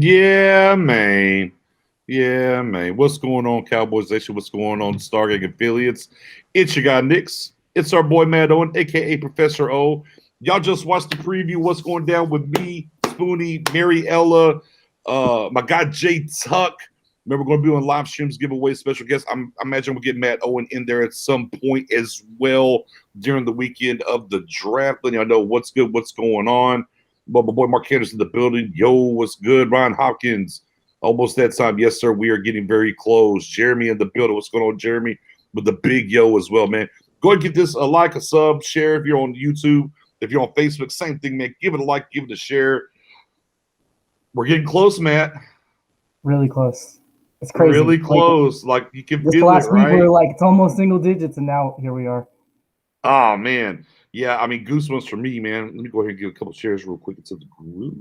Yeah, man. Yeah, man. What's going on, Cowboys Nation? What's going on, Stargate affiliates? It's your guy, Nix. It's our boy, Matt Owen, a.k.a. Professor O. Y'all just watched the preview. What's going down with me, Spoonie, Mary Ella, my guy, Jay Tuck. Remember, we're going to be on live streams, giveaways, special guests. I imagine we'll get Matt Owen in there at some point as well during the weekend of the draft. Letting y'all know what's good, what's going on. But my boy Mark Henderson in the building. Yo, what's good? Ryan Hopkins. Almost that time. Yes, sir. We are getting very close. Jeremy in the building. What's going on, Jeremy? With the big yo as well, man. Go ahead and get this a like, a sub, share if you're on YouTube. If you're on Facebook, same thing, man. Give it a like, give it a share. We're getting close, Matt. Really close. It's crazy. Really close. Like you can this feel last it, right? week we were like, it's almost single digits, and now here we are. Oh, man. Yeah, I mean, goosebumps for me, man. Let me go ahead and give a couple shares real quick into the group.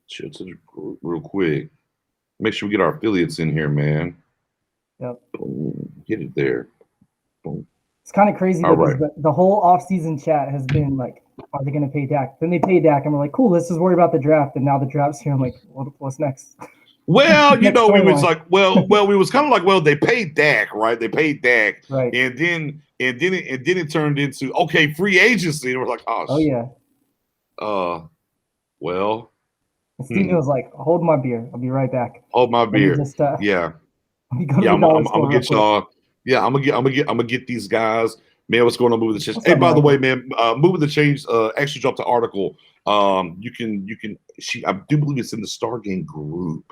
Share to the group real quick. Make sure we get our affiliates in here, man. Yep. Boom. Get it there. Boom. It's kind of crazy All because right. the whole offseason chat has been like, are they going to pay Dak? Then they pay Dak, and we're like, cool, let's just worry about the draft. And now the draft's here. I'm like, what's next? Well, you Next know, we was storyline. like, we was kind of like, well, they paid Dak, right? They paid Dak, Right. and then it turned into okay, free agency. And we're like, Oh yeah. Well, And Steven was like, hold my beer. I'll be right back. hold my beer. Just, Yeah, let me go to yeah. the I'm dollar gonna store get real quick. y'all. Yeah, I'm gonna get these guys. Man, what's going on? Moving the change. What's Hey, up, by the way, Michael? man, moving the change. Actually dropped the article. You can. I do believe it's in the Stargate group.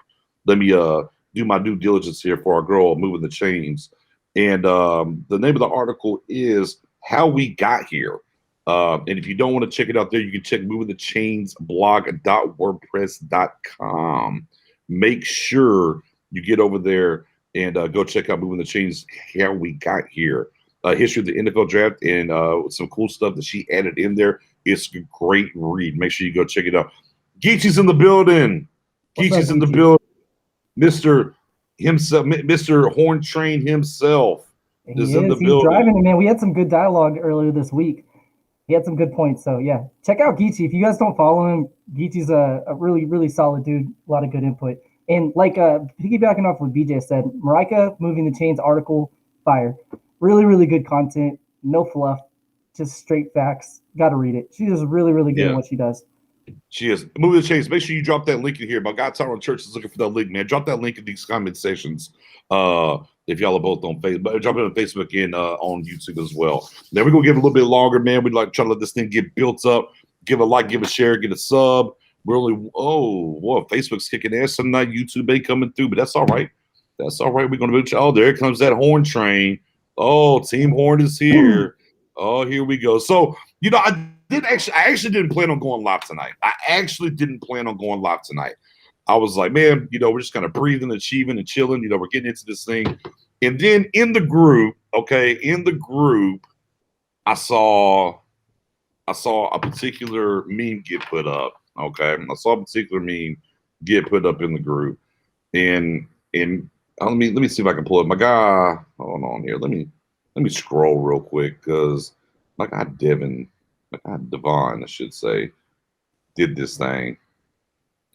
Let me do my due diligence here for our girl moving the chains. And the name of the article is How We Got Here. And if you don't want to check it out there, you can check movingthechainsblog.wordpress.com. Make sure you get over there and go check out Moving the Chains, How We Got Here. History of the NFL draft and some cool stuff that she added in there. It's a great read. Make sure you go check it out. Geechee's in the building. Geechee's in the building. Mr. himself, Mr. Horn Train himself is in the He's building. driving it, man. We had some good dialogue earlier this week. He had some good points. So yeah, check out Geechee. If you guys don't follow him, Geechee's a really, really solid dude. A lot of good input. And like piggybacking off what BJ said, Marika Moving the Chains article, fire. Really, really good content. No fluff, just straight facts. Got to read it. She is really, really good at what she does. She is. Moving the Chains. Make sure you drop that link in here. My guy Tyrone Church is looking for that link, man. Drop that link in these comment sections. If y'all are both on Facebook, drop it on Facebook and on YouTube as well. Then we're gonna give it a little bit longer, man. We'd like to try to let this thing get built up. Give a like, give a share, get a sub. We're only Facebook's kicking ass tonight. YouTube ain't coming through, but that's all right. That's all right. We're gonna be. Oh, there comes that horn train. Oh, Team Horn is here. Oh, here we go. So I actually didn't plan on going live tonight. I was like, man, we're just kind of breathing, achieving, and chilling. We're getting into this thing. And then in the group, I saw a particular meme get put up. Okay. I saw a particular meme get put up in the group. And let me see if I can pull it. My guy, hold on here. Let me scroll real quick because my guy Devon, I should say, did this thing.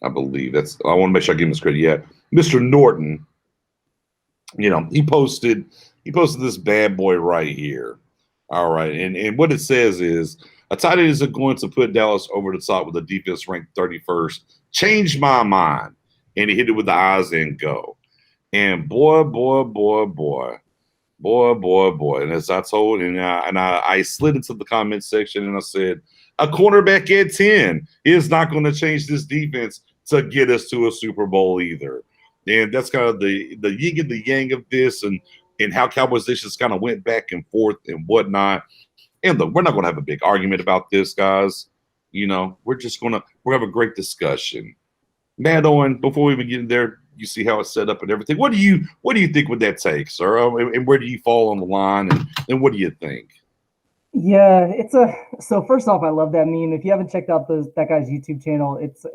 I believe I want to make sure I give him this credit yet. Mr. Norton, he posted this bad boy right here. All right. And what it says is a tight end isn't going to put Dallas over the top with a defense ranked 31st. Change my mind. And he hit it with the eyes and go. And boy. And as I told, and I slid into the comment section and I said, a cornerback at 10 is not going to change this defense to get us to a Super Bowl either. And that's kind of the yin and the yang of this and how Cowboys just kind of went back and forth and whatnot. And look, we're not going to have a big argument about this, guys. We're going to have a great discussion. Matt Owen, before we even get in there, you see how it's set up and everything. What do you think would that take, sir? And where do you fall on the line? And what do you think? Yeah, so first off, I love that meme. If you haven't checked out that guy's YouTube channel, it's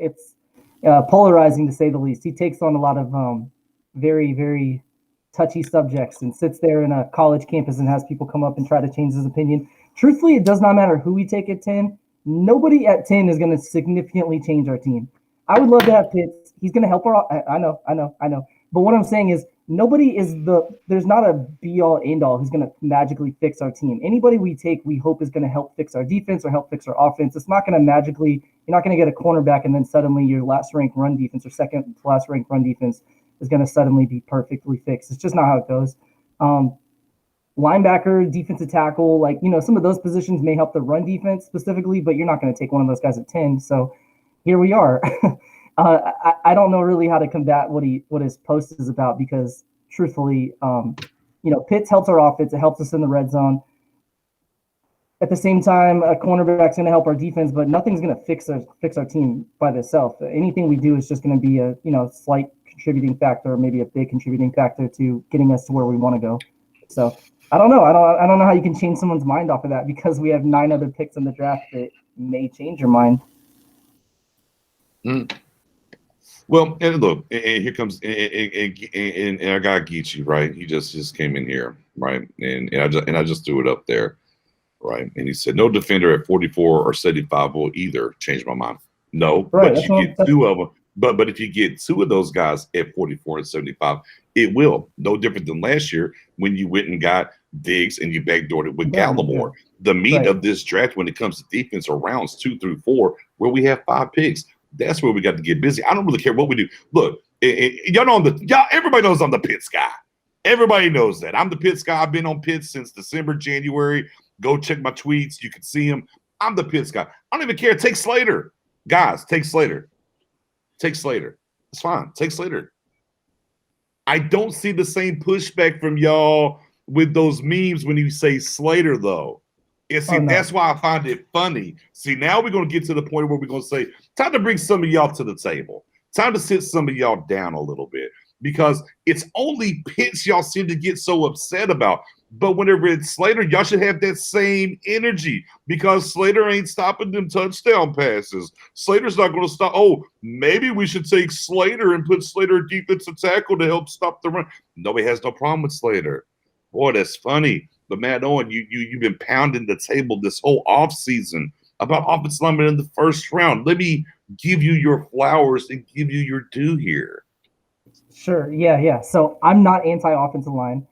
polarizing to say the least. He takes on a lot of very, very touchy subjects and sits there in a college campus and has people come up and try to change his opinion. Truthfully, it does not matter who we take at 10. Nobody at 10 is going to significantly change our team. I would love to have Pitts. he's going to help our. I know. But what I'm saying is there's not a be all end all who's going to magically fix our team. Anybody we take, we hope is going to help fix our defense or help fix our offense. It's not going to magically, you're not going to get a cornerback and then suddenly your last ranked run defense or second to last ranked run defense is going to suddenly be perfectly fixed. It's just not how it goes. Linebacker, defensive tackle, like, some of those positions may help the run defense specifically, but you're not going to take one of those guys at 10. So here we are. I don't know really how to combat what his post is about, because truthfully, Pitts helps our offense. It helps us in the red zone. At the same time, a cornerback's going to help our defense, but nothing's going to fix our team by itself. Anything we do is just going to be a slight contributing factor, or maybe a big contributing factor to getting us to where we want to go. So I don't know. I don't know how you can change someone's mind off of that, because we have 9 other picks in the draft that may change your mind. Mm. Well, and look, and here comes and our guy Geechee, right? He just came in here, right? And I just threw it up there, right? And he said, no defender at 44 or 75 will either change my mind. No, right, but you get 2 of them. But if you get 2 of those guys at 44 and 75, it will. No different than last year when you went and got Diggs and you backdoored it with Gallimore. Yeah. The meat of this draft when it comes to defense are rounds 2 through 4, where we have 5 picks. That's where we got to get busy. I don't really care what we do. Look, y'all know everybody knows I'm the Pitts guy. Everybody knows that. I'm the Pitts guy. I've been on Pitts since December, January. Go check my tweets. You can see him. I'm the Pitts guy. I don't even care. Take Slater. Guys, take Slater. Take Slater. It's fine. Take Slater. I don't see the same pushback from y'all with those memes when you say Slater, though. And see, that's why I find it funny. See, now we're going to get to the point where we're going to say, time to bring some of y'all to the table. Time to sit some of y'all down a little bit, because it's only Pitts y'all seem to get so upset about. But whenever it's Slater, y'all should have that same energy, because Slater ain't stopping them touchdown passes. Slater's not going to stop. Oh, maybe we should take Slater and put Slater defensive tackle to help stop the run. Nobody has no problem with Slater. Boy, that's funny. But Matt Owen, you've been pounding the table this whole offseason about offensive linemen in the first round. Let me give you your flowers and give you your due here. Sure. Yeah. So I'm not anti-offensive line.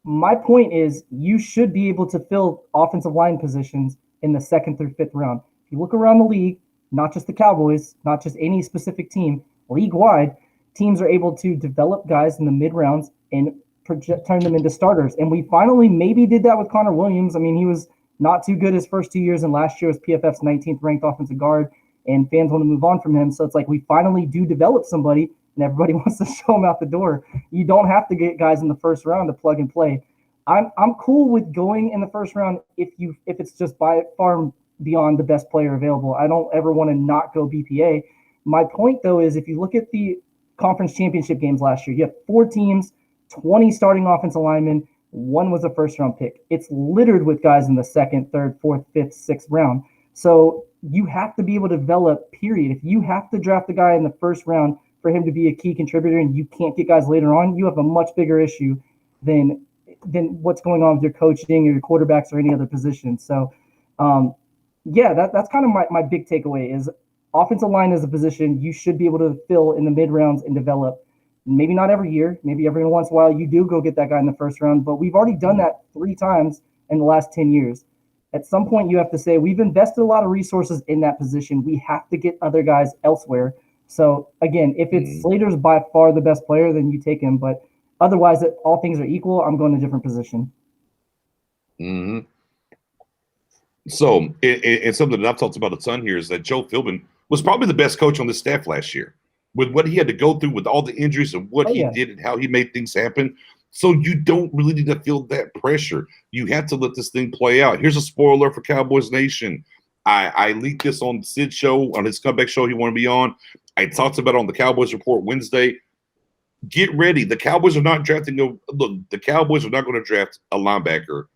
My point is, you should be able to fill offensive line positions in the 2nd through 5th round. If you look around the league, not just the Cowboys, not just any specific team, league-wide, teams are able to develop guys in the mid-rounds and turn them into starters. And we finally maybe did that with Connor Williams. I mean, he was not too good his first 2 years, and last year was PFF's 19th ranked offensive guard, and fans want to move on from him. So it's like we finally do develop somebody, and everybody wants to show him out the door. You don't have to get guys in the first round to plug and play. I'm cool with going in the first round if it's just by far beyond the best player available. I don't ever want to not go BPA. My point, though, is if you look at the conference championship games last year, you have 4 teams, 20 starting offensive linemen, 1 was a first-round pick. It's littered with guys in the 2nd, 3rd, 4th, 5th, 6th round. So you have to be able to develop, period. If you have to draft a guy in the first round for him to be a key contributor and you can't get guys later on, you have a much bigger issue than what's going on with your coaching or your quarterbacks or any other position. So, that's kind of my big takeaway is offensive line is a position you should be able to fill in the mid-rounds and develop. Maybe not every year. Maybe every once in a while you do go get that guy in the first round, but we've already done that 3 times in the last 10 years. At some point, you have to say, we've invested a lot of resources in that position. We have to get other guys elsewhere. So, again, if it's Slater's by far the best player, then you take him. But otherwise, if all things are equal, I'm going to a different position. Mm-hmm. So, and something that I've talked about a ton here is that Joe Philbin was probably the best coach on the staff last year. With what he had to go through with all the injuries and what he did and how he made things happen. So you don't really need to feel that pressure. You have to let this thing play out. Here's a spoiler for Cowboys Nation. I leaked this on Sid's show, on his comeback show he wanted to be on. I talked about it on the Cowboys Report Wednesday. Get ready. The Cowboys are not drafting the Cowboys are not going to draft a linebacker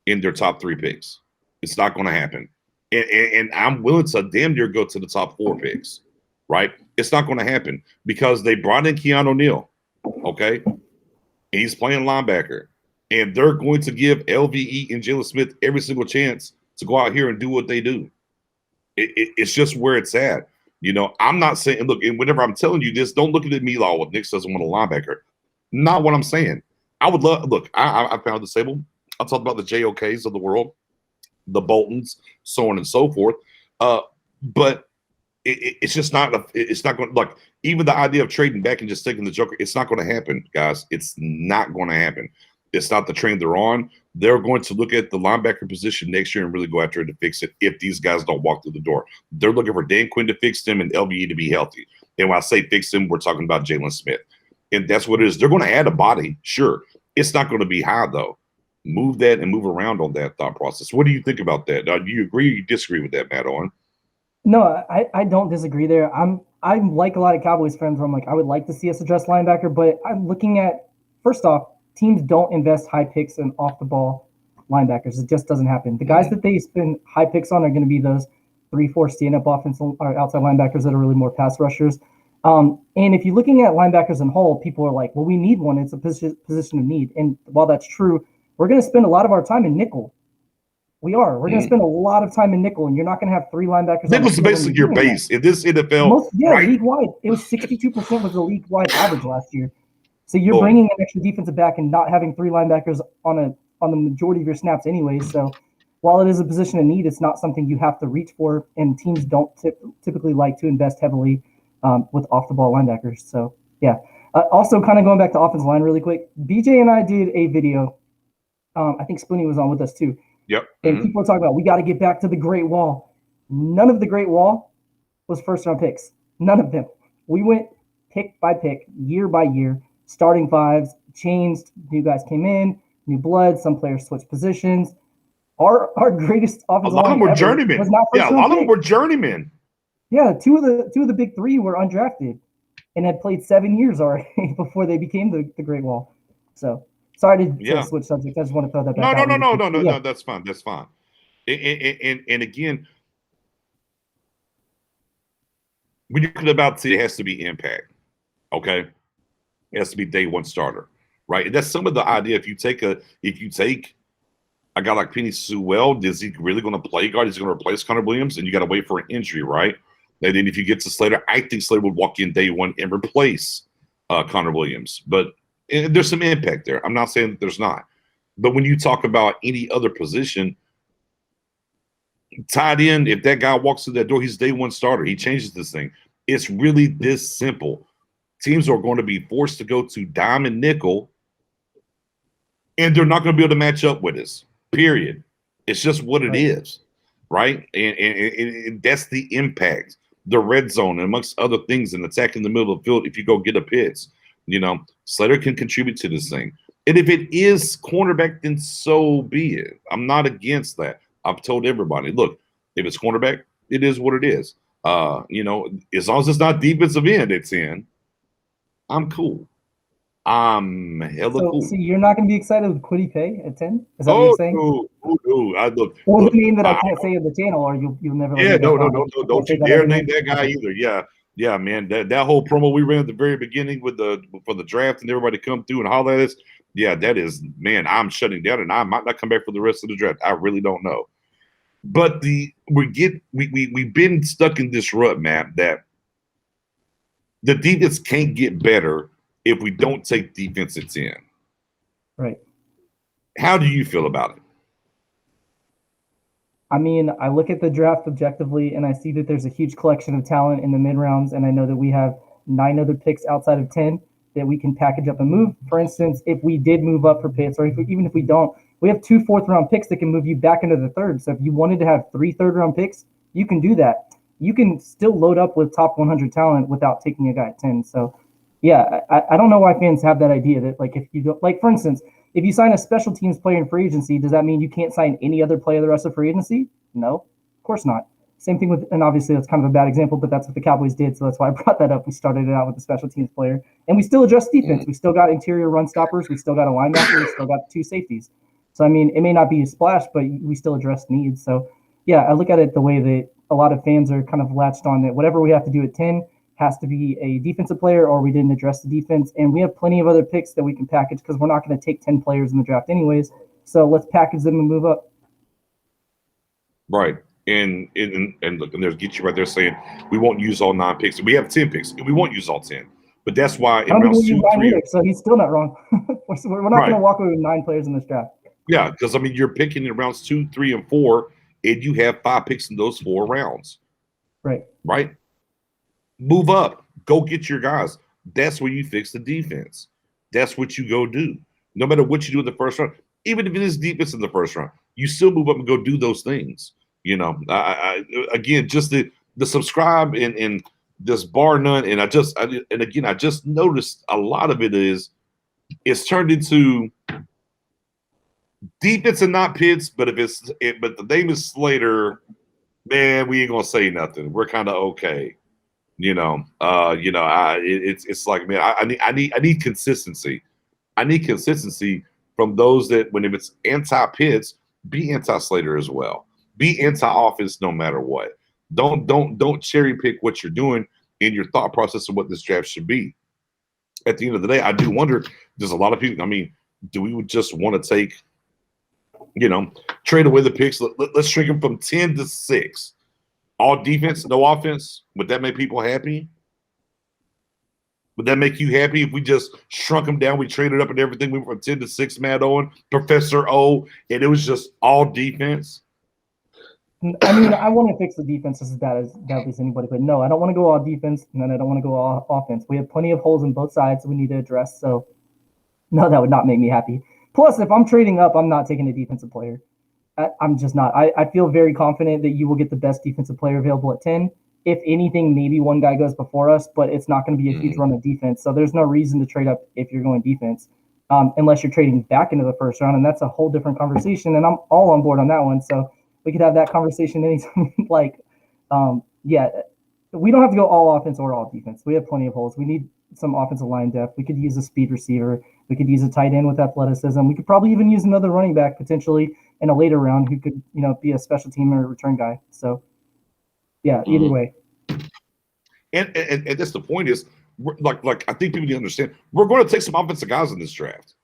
in their top 3 picks. It's not going to happen. And I'm willing to damn near go to the top 4 picks. Right? It's not going to happen because they brought in Keanu Neal, okay? And he's playing linebacker. And they're going to give LVE and Jalen Smith every single chance to go out here and do what they do. It's just where it's at. I'm not saying, look, and whenever I'm telling you this, don't look at me like, well, Knicks doesn't want a linebacker. Not what I'm saying. I would love, look, I found disabled. I'll talk about the JOKs of the world, the Boltons, so on and so forth. But it's just not, it's not going to, like, even the idea of trading back and just taking the Joker, it's not going to happen, guys. It's not going to happen. It's not the trend they're on. They're going to look at the linebacker position next year and really go after it to fix it if these guys don't walk through the door. They're looking for Dan Quinn to fix them and LVE to be healthy. And when I say fix them, we're talking about Jalen Smith. And that's what it is. They're going to add a body, sure. It's not going to be high, though. Move that and move around on that thought process. What do you think about that? Do you agree or you disagree with that, Matt Owen? No, I don't disagree there. I'm like a lot of Cowboys fans where I'm like, I would like to see us address linebacker, but I'm looking at, first off, teams don't invest high picks in off the ball linebackers. It just doesn't happen. The guys that they spend high picks on are going to be those 3-4 stand-up offensive or outside linebackers that are really more pass rushers. And if you're looking at linebackers in whole, people are like, well, we need one. It's a position of need. And while that's true, we're going to spend a lot of our time in nickel. We are. We're going to spend a lot of time in nickel, and you're not going to have three linebackers. Nickel's basically your base in this NFL. Right? League-wide. It was 62% was the league-wide average last year. So you're bringing an extra defensive back and not having three linebackers on the majority of your snaps anyway. So while it is a position of need, it's not something you have to reach for, and teams don't typically like to invest heavily with off-the-ball linebackers. So, yeah. Also, kind of going back to offensive line really quick, BJ and I did a video. I think Spoonie was on with us too. Yep. And people are talking about, we got to get back to the Great Wall. None of the Great Wall was first-round picks. None of them. We went pick by pick, year by year, starting fives, changed, new guys came in, new blood, some players switched positions. Our greatest offensive line a lot of them were journeymen. Yeah, a lot of them were journeymen. Yeah, two of the big three were undrafted and had played 7 years already before they became the Great Wall. So sorry to switch subjects. I just want to throw that back out. No. That's fine. That's fine. And again, when you're talking about it has to be impact. Okay, it has to be day one starter, right? And that's some of the idea. If you take a guy like Penny Sewell, is he really going to play guard? He's going to replace Connor Williams, and you got to wait for an injury, right? And then if you get to Slater, I think Slater would walk in day one and replace Connor Williams. But there's some impact there. I'm not saying that there's not. But when you talk about any other position, tied in, if that guy walks through that door, he's day one starter. He changes this thing. It's really this simple. Teams are going to be forced to go to dime and nickel, and they're not going to be able to match up with us, period. It's just what it is, right? And that's the impact. The red zone, amongst other things, and attacking the middle of the field, if you go get a pitch, Slater can contribute to this thing. And if it is cornerback, then so be it. I'm not against that. I've told everybody, look, if it's cornerback, it is what it is. As long as it's not defensive end it's in, I'm cool. I'm hella cool. So you're not going to be excited with Kwity Paye at 10? Is that what you're saying? No. Does it mean that I can't say it the channel, or you'll never? Yeah, no. Don't you dare name that guy either. Yeah, man. That whole promo we ran at the very beginning for the draft and everybody come through and holler at us. Yeah, that is, man. I'm shutting down, and I might not come back for the rest of the draft. I really don't know. But we've been stuck in this rut, Matt, that the defense can't get better if we don't take defense at 10. Right. How do you feel about it? I mean, I look at the draft objectively, and I see that there's a huge collection of talent in the mid-rounds, and I know that we have 9 other picks outside of 10 that we can package up and move. For instance, if we did move up for Pitts, or even if we don't, we have 2 fourth-round picks that can move you back into the third. So if you wanted to have 3 third-round picks, you can do that. You can still load up with top 100 talent without taking a guy at 10. So, yeah, I don't know why fans have that idea that, like, if you don't, like, for instance, if you sign a special teams player in free agency, does that mean you can't sign any other player the rest of free agency? No, of course not. Same thing with, and obviously that's kind of a bad example, but that's what the Cowboys did, so that's why I brought that up. We started it out with the special teams player, and we still addressed defense. We still got interior run stoppers. We still got a linebacker. We still got 2 safeties. So, I mean, it may not be a splash, but we still addressed needs. So, yeah, I look at it the way that a lot of fans are kind of latched on that whatever we have to do at 10 has to be a defensive player, or we didn't address the defense. And we have plenty of other picks that we can package because we're not going to take 10 players in the draft anyways. So let's package them and move up. Right. And look, and there's Get You right there saying we won't use all 9 picks. We have 10 picks. We won't use all 10. But that's why I in don't think we rounds use 2, 9 3, either, so he's still not wrong. We're not going right. to walk away with 9 players in this draft. Yeah, because I mean you're picking in rounds 2, 3, and 4, and you have 5 picks in those 4 rounds. Right. Right? Move up. Go get your guys. That's where you fix the defense. That's what you go do. No matter what you do in the first round, even if it is defense in the first round, you still move up and go do those things. You know, again, just the subscribe and this bar none. And I just noticed a lot of it it's turned into defense and not Pitts. But but the name is Slater, man, we ain't gonna say nothing. We're kind of okay. It's like, man, I need consistency. I need consistency from those that when if it's anti-Pitts, be anti-Slater as well. Be anti-offense no matter what. Don't cherry pick what you're doing in your thought process of what this draft should be. At the end of the day, I do wonder, there's a lot of people, I mean, do we just want to take, trade away the picks? Let's shrink them from 10 to 6. All defense, no offense. Would that make people happy? Would that make you happy if we just shrunk them down? We traded up and everything. We went from 10 to 6, Matt Owen, Professor O, and it was just all defense. I mean, I want to fix the defense as badly as anybody, but no, I don't want to go all defense, and then I don't want to go all offense. We have plenty of holes in both sides we need to address. So, no, that would not make me happy. Plus, if I'm trading up, I'm not taking a defensive player. I'm just not. I feel very confident that you will get the best defensive player available at 10. If anything, maybe one guy goes before us, but it's not going to be a huge run of defense. So there's no reason to trade up if you're going defense, unless you're trading back into the first round, and that's a whole different conversation. And I'm all on board on that one. So we could have that conversation anytime. We don't have to go all offense or all defense. We have plenty of holes. We need some offensive line depth. We could use a speed receiver. We could use a tight end with athleticism. We could probably even use another running back potentially in a later round who could, be a special team or a return guy. So, yeah, either way. And that's the point is, like I think people need to understand, we're going to take some offensive guys in this draft.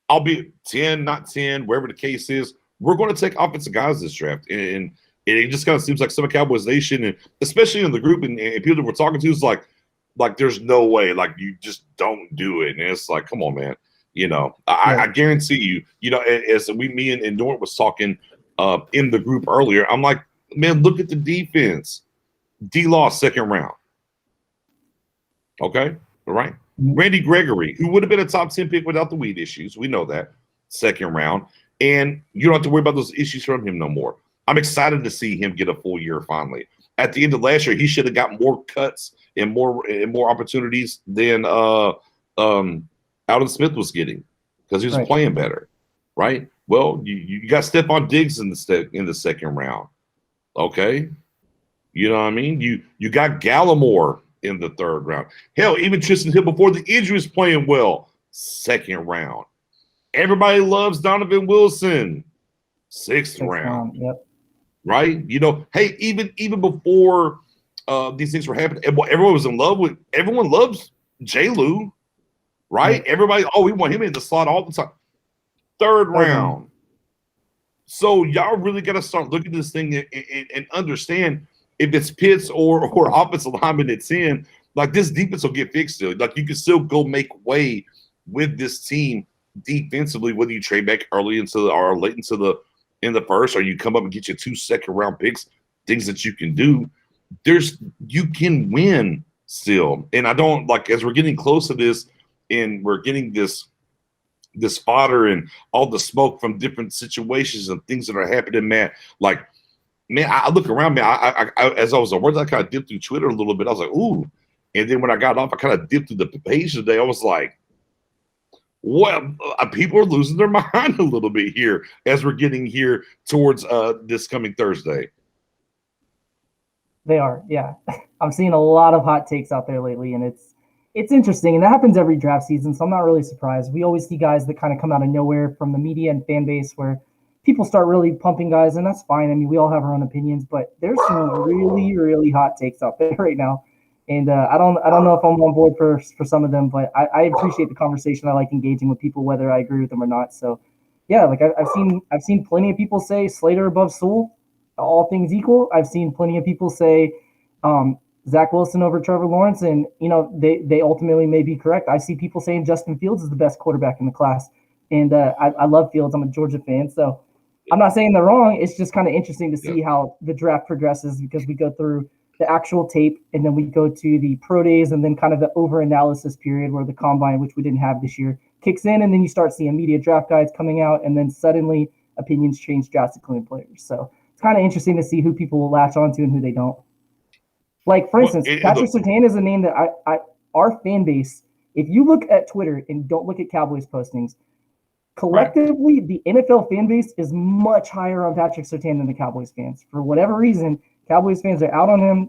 Albeit 10, not 10, wherever the case is, we're going to take offensive guys this draft. And it just kind of seems like some of Cowboys Nation, and especially in the group and people that we're talking to, is like there's no way, like you just don't do it. And it's like, come on, man. I guarantee you, as me and Norton was talking in the group earlier, I'm like, man, look at the defense. D-Law, 2nd round. Okay, all right. Randy Gregory, who would have been a top 10 pick without the weed issues. We know that. 2nd round. And you don't have to worry about those issues from him no more. I'm excited to see him get a full year finally. At the end of last year, he should have got more cuts and more opportunities than Alden Smith was getting because he was playing better, right? Well, you got Stephon Diggs in the 2nd round, okay? You know what I mean? You got Gallimore in the 3rd round. Hell, even Tristan Hill before the injury is playing well, 2nd round. Everybody loves Donovan Wilson, 6th round. Yep. Right? Hey, even before these things were happening, everyone was in love with. Everyone loves J. Lou, right? Yeah. Everybody, we want him in the slot all the time. 3rd round. So y'all really got to start looking at this thing and understand if it's Pitts or offensive lineman at 10, like this defense will get fixed still. Like you can still go make way with this team defensively, whether you trade back early or late in the first, or you come up and get your 2 2nd-round picks, things that you can do. You can win still. And I don't as we're getting close to this and we're getting this fodder and all the smoke from different situations and things that are happening, man. Man, I look around, man. I as I was at work, I kind of dipped through Twitter a little bit. I was like, ooh. And then when I got off, I kind of dipped through the page today. I was like, well, people are losing their mind a little bit here as we're getting here towards this coming Thursday. They are, yeah. I'm seeing a lot of hot takes out there lately, and it's interesting, and that happens every draft season, so I'm not really surprised. We always see guys that kind of come out of nowhere from the media and fan base where people start really pumping guys, and that's fine. I mean, we all have our own opinions, but there's some really, really hot takes out there right now. And I don't know if I'm on board for some of them, but I appreciate the conversation. I like engaging with people, whether I agree with them or not. So, yeah, I've seen plenty of people say Slater above Sewell. all things equal, I've seen plenty of people say Zach Wilson over Trevor Lawrence, and they ultimately may be correct. I see people saying Justin Fields is the best quarterback in the class, and I love Fields. I'm a Georgia fan, so I'm not saying they're wrong. It's just kind of interesting to see how the draft progresses because we go through the actual tape and then we go to the pro days and then kind of the over analysis period where the combine, which we didn't have this year, kicks in, and then you start seeing media draft guides coming out, and then suddenly opinions change drastically in players. So it's kind of interesting to see who people will latch onto and who they don't. Like, for instance, Patrick Surtain is a name that our fan base, if you look at Twitter and don't look at Cowboys postings, collectively, the NFL fan base is much higher on Patrick Surtain than the Cowboys fans. For whatever reason, Cowboys fans are out on him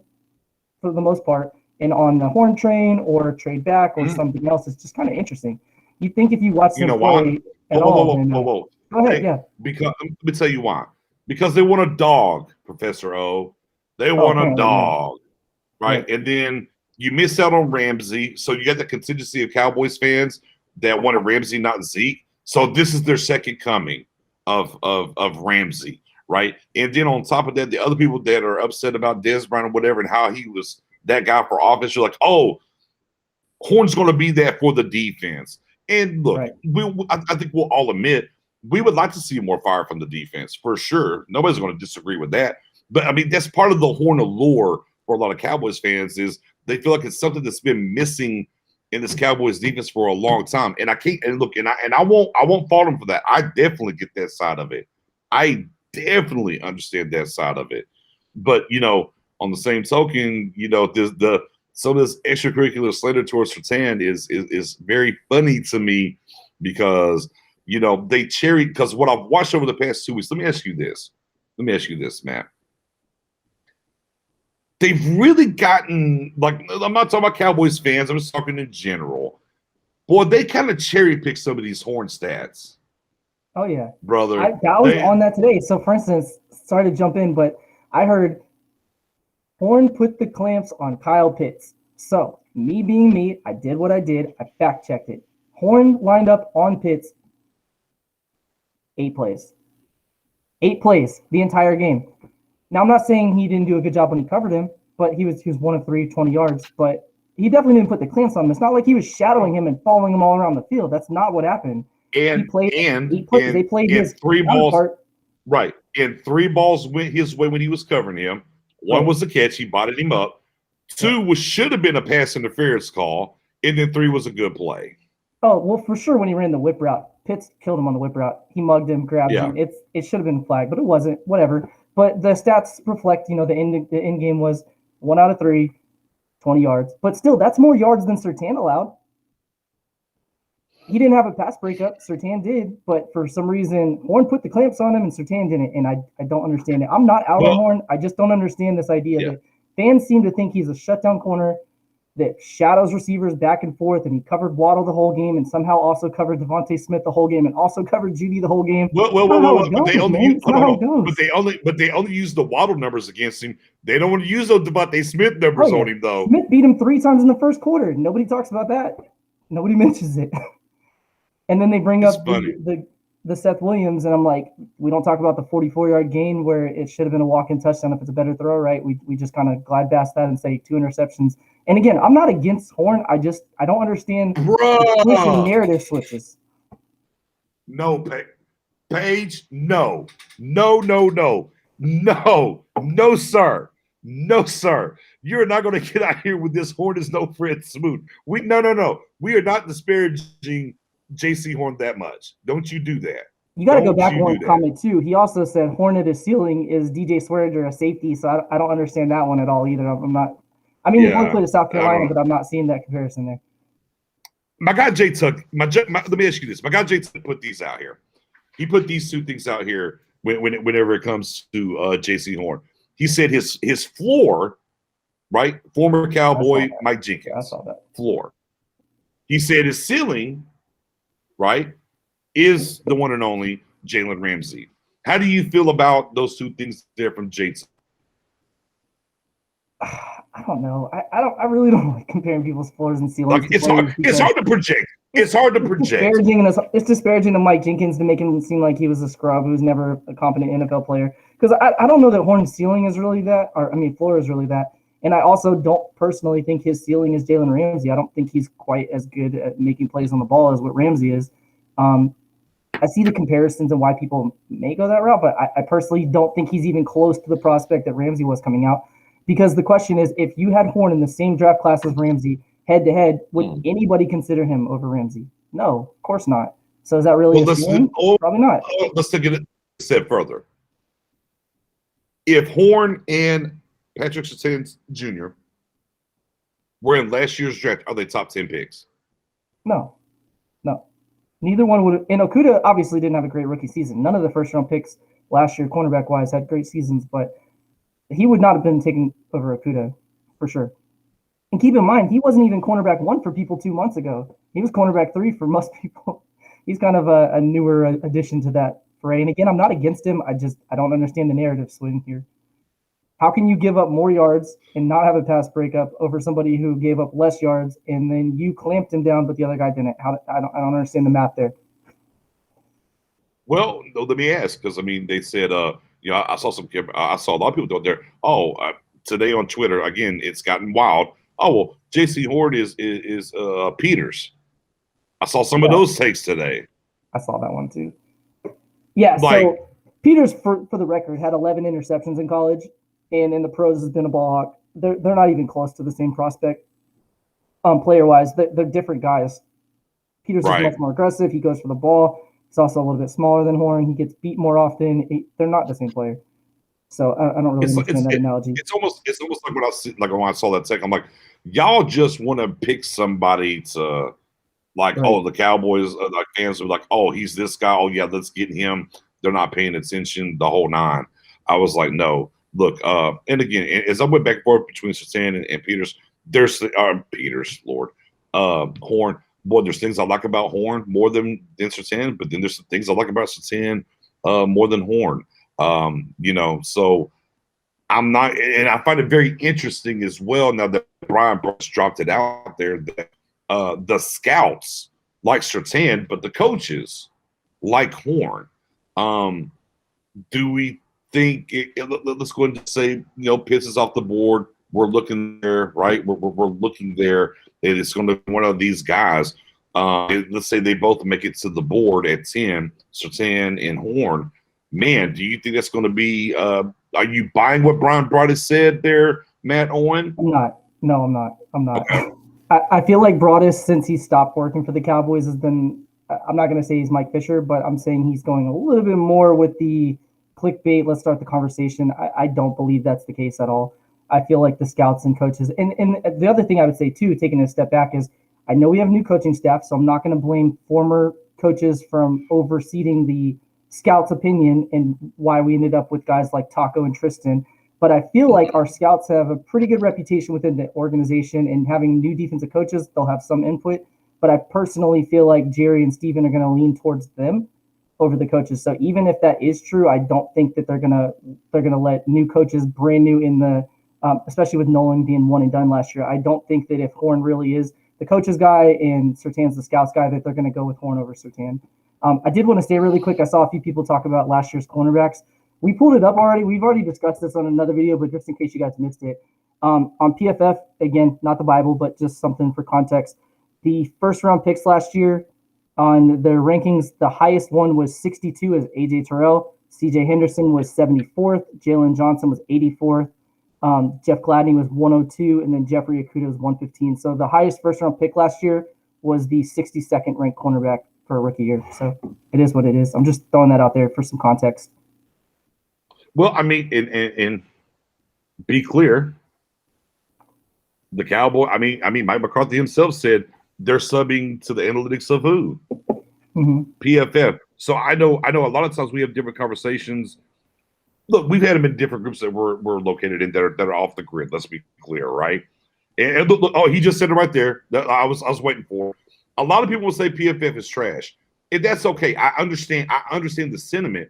for the most part, and on the horn train or trade back or something else. It's just kind of interesting. You think if you watch them play at all, whoa. Go ahead, yeah. Because let me tell you why. Because they want a dog, Professor O. They want a dog, right? And then you miss out on Ramsey, so you got the contingency of Cowboys fans that wanted Ramsey, not Zeke. So this is their second coming of Ramsey, right? And then on top of that, the other people that are upset about Dez Bryant or whatever and how he was that guy for office, you're like, oh, Horn's going to be there for the defense. And look, I think we'll all admit we would like to see more fire from the defense for sure. Nobody's going to disagree with that. But I mean, that's part of the Horn allure for a lot of Cowboys fans is they feel like it's something that's been missing in this Cowboys defense for a long time. And I can't, and look, and I won't fault them for that. I definitely get that side of it. I definitely understand that side of it. But, on the same token, some of this extracurricular slander towards Surtain is very funny to me because, they cherry, because what I've watched over the past 2 weeks, let me ask you this, Matt. They've really gotten, like, I'm not talking about Cowboys fans, I'm just talking in general. Boy, they kind of cherry pick some of these Horn stats. Oh, yeah. Brother. I was on that today. So, for instance, sorry to jump in, but I heard Horn put the clamps on Kyle Pitts. So, me being me, I did what I did. I fact-checked it. Horn lined up on Pitts 8 plays. 8 plays the entire game. Now, I'm not saying he didn't do a good job when he covered him, but he was 1 of 3, 20 yards. But he definitely didn't put the clamps on him. It's not like he was shadowing him and following him all around the field. That's not what happened. And he played, they played his 3 balls. Right. And 3 balls went his way when he was covering him. 1 was a catch. He botted him up. 2 should have been a pass interference call. And then 3 was a good play. Oh, well, for sure when he ran the whip route. Pitts killed him on the whip route. He mugged him, grabbed him. It should have been flagged, but it wasn't. Whatever. But the stats reflect, the end game was 1 out of 3, 20 yards. But still, that's more yards than Surtain allowed. He didn't have a pass breakup. Surtain did, but for some reason, Horn put the clamps on him and Surtain didn't, and I don't understand it. I'm not out on Horn. I just don't understand this idea that fans seem to think he's a shutdown corner that shadows receivers back and forth, and he covered Waddle the whole game and somehow also covered Devontae Smith the whole game and also covered Judy the whole game. But they only use the Waddle numbers against him. They don't want to use those Devontae Smith numbers on him, though. Smith beat him 3 times in the first quarter. Nobody talks about that. Nobody mentions it. And then they bring up the Seth Williams, and I'm like, we don't talk about the 44-yard gain where it should have been a walk-in touchdown if it's a better throw, right? We just kind of glide past that and say 2 interceptions. And again, I'm not against Horn. I don't understand the narrative switches. No, Paige, no, sir. No, sir. You're not going to get out here with this Horn is no Fred Smoot. No. We are not disparaging J.C. Horn that much. Don't you do that. You got to go back one comment, too. He also said Horn at his ceiling is DJ Swearinger, a safety, so I don't understand that one at all either. I'm not – I mean, he only played at South Carolina, but I'm not seeing that comparison there. My guy Jay Tuck – let me ask you this. My guy Jay Tuck put these out here. He put these 2 things out here whenever it comes to J.C. Horn. He said his floor, right, former Cowboy Mike Jenkins. I saw that. Floor. He said his ceiling, right, is the one and only Jalen Ramsey. How do you feel about those 2 things there from Jason? I don't know. I really don't like comparing people's floors and ceilings Like to players it's hard to project. It's hard to project. disparaging, and it's disparaging to Mike Jenkins to make him seem like he was a scrub who was never a competent NFL player. Because I don't know that Horn's ceiling is really that, or I mean, floor is really that. And I also don't personally think his ceiling is Jalen Ramsey. I don't think he's quite as good at making plays on the ball as what Ramsey is. I see the comparisons and why people may go that route, but I personally don't think he's even close to the prospect that Ramsey was coming out. Because the question is, if you had Horn in the same draft class as Ramsey, head to head, would anybody consider him over Ramsey? No, of course not. So is that really a ceiling? Probably not. Let's take it a step further. If Horn and Patrick Surtain Jr. were in last year's draft, are they top 10 picks? No. Neither one would. And Okudah obviously didn't have a great rookie season. None of the first round picks last year, cornerback wise, had great seasons, but he would not have been taken over Okudah for sure. And keep in mind, he wasn't even cornerback 1 for people 2 months ago. He was cornerback 3 for most people. He's kind of a newer addition to that fray. And again, I'm not against him. I don't understand the narrative swing here. How can you give up more yards and not have a pass breakup over somebody who gave up less yards and then you clamped him down, but the other guy didn't? I don't understand the math there. Well, no, let me ask, because I mean, they said, I saw a lot of people out there. Today on Twitter, again, it's gotten wild. Oh, well, J.C. Horn is Peters. I saw some of those takes today. I saw that one too. Yeah, so Peters, for the record, had 11 interceptions in college, and in the pros has been a ball hawk. They're not even close to the same prospect, player-wise. They're different guys. Peters is much more aggressive. He goes for the ball. He's also a little bit smaller than Horn. He gets beat more often. They're not the same player. So I don't really understand that analogy. It's almost like when I saw that take, I'm like, y'all just want to pick somebody to the Cowboys, like fans are like, oh, he's this guy. Oh yeah, let's get him. They're not paying attention the whole nine. I was like, no. Look, and again, as I went back and forth between Surtain and Peters, Horn. Boy, there's things I like about Horn more than Surtain, but then there's things I like about Surtain more than Horn. So I'm not, and I find it very interesting as well now that Brian Bruce dropped it out there that the scouts like Surtain, but the coaches like Horn. Do we think let's go and say, Pitts is off the board. We're looking there, right? We're looking there. And it's going to be one of these guys. Let's say they both make it to the board at 10, Surtain and Horn. Man, do you think that's going to be? Are you buying what Brian Broaddus said there, Matt Owen? I'm not. No, I'm not. I'm not. Okay. I feel like Broaddus, since he stopped working for the Cowboys, has been. I'm not going to say he's Mike Fisher, but I'm saying he's going a little bit more with the clickbait. Let's start the conversation. I don't believe that's the case at all. I feel like the scouts and coaches, and the other thing I would say too, taking a step back, is I know we have new coaching staff, so I'm not going to blame former coaches from overseeing the scouts' opinion and why we ended up with guys like Taco and Tristan. But I feel like our scouts have a pretty good reputation within the organization, and having new defensive coaches, they'll have some input. But I personally feel like Jerry and Steven are going to lean towards them over the coaches. So even if that is true, I don't think that they're gonna let new coaches, brand new in the, especially with Nolan being one and done last year. I don't think that if Horn really is the coach's guy and Surtain's the scouts guy, that they're going to go with Horn over Surtain. I did want to stay really quick. I saw a few people talk about last year's cornerbacks. We pulled it up already. We've already discussed this on another video, but just in case you guys missed it, on PFF, again, not the Bible, but just something for context. The first round picks last year on their rankings, the highest one was 62 as AJ Terrell. CJ Henderson was 74th. Jalen Johnson was 84th. Jeff Gladney was 102, and then Jeffrey Okudah was 115. So the highest first-round pick last year was the 62nd ranked cornerback for a rookie year. So it is what it is. I'm just throwing that out there for some context. Well, I mean, and be clear, the Cowboy. I mean, Mike McCarthy himself said they're subbing to the analytics of who? Mm-hmm. PFF. So I know a lot of times we have different conversations. Look, we've had them in different groups that we're located in that are off the grid. Let's be clear, right? And look, he just said it right there. That I was waiting for. A lot of people will say PFF is trash, and that's okay. I understand the sentiment.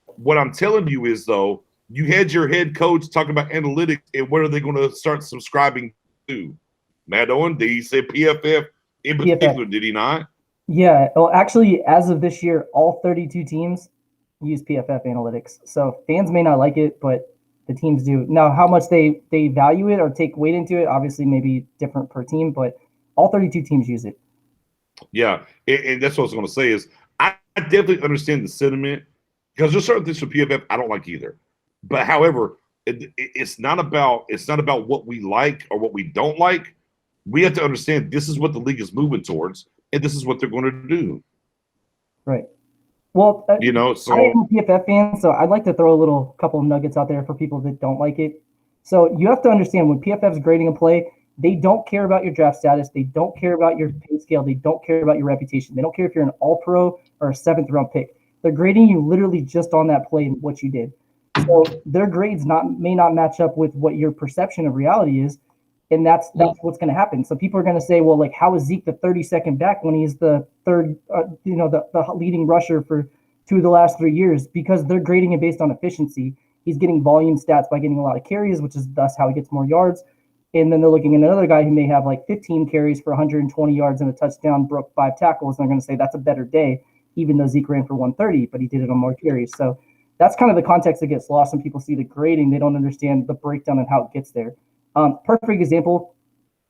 What I'm telling you is, though, You had your head coach talking about analytics and what are they going to start subscribing to? Matt Owen, did he say PFF in particular? PFF. Did he not? Yeah. Well, actually, as of this year, all 32 teams use PFF analytics. So fans may not like it, but the teams do. Now, how much they value it or take weight into it, obviously, maybe different per team, but all 32 teams use it. Yeah, and that's what I was going to say is I definitely understand the sentiment because there's certain things for PFF I don't like either. But however, it's not about what we like or what we don't like. We have to understand this is what the league is moving towards, and this is what they're going to do. Right. Well, You know, I am so a PFF fan, so I'd like to throw a little couple of nuggets out there for people that don't like it. So you have to understand when PFF is grading a play, they don't care about your draft status. They don't care about your pay scale. They don't care about your reputation. They don't care if you're an all-pro or a seventh round pick. They're grading you literally just on that play and what you did. So their grades may not match up with what your perception of reality is, and that's what's going to happen. So people are going to say, well, like, how is Zeke the 32nd back when he's the third, the leading rusher for 2 of the last 3 years? Because they're grading it based on efficiency. He's getting volume stats by getting a lot of carries, which is thus how he gets more yards. And then they're looking at another guy who may have like 15 carries for 120 yards and a touchdown, broke 5 tackles. And they're going to say that's a better day, even though Zeke ran for 130, but he did it on more carries. So that's kind of the context that gets lost when people see the grading. They don't understand the breakdown and how it gets there. Perfect example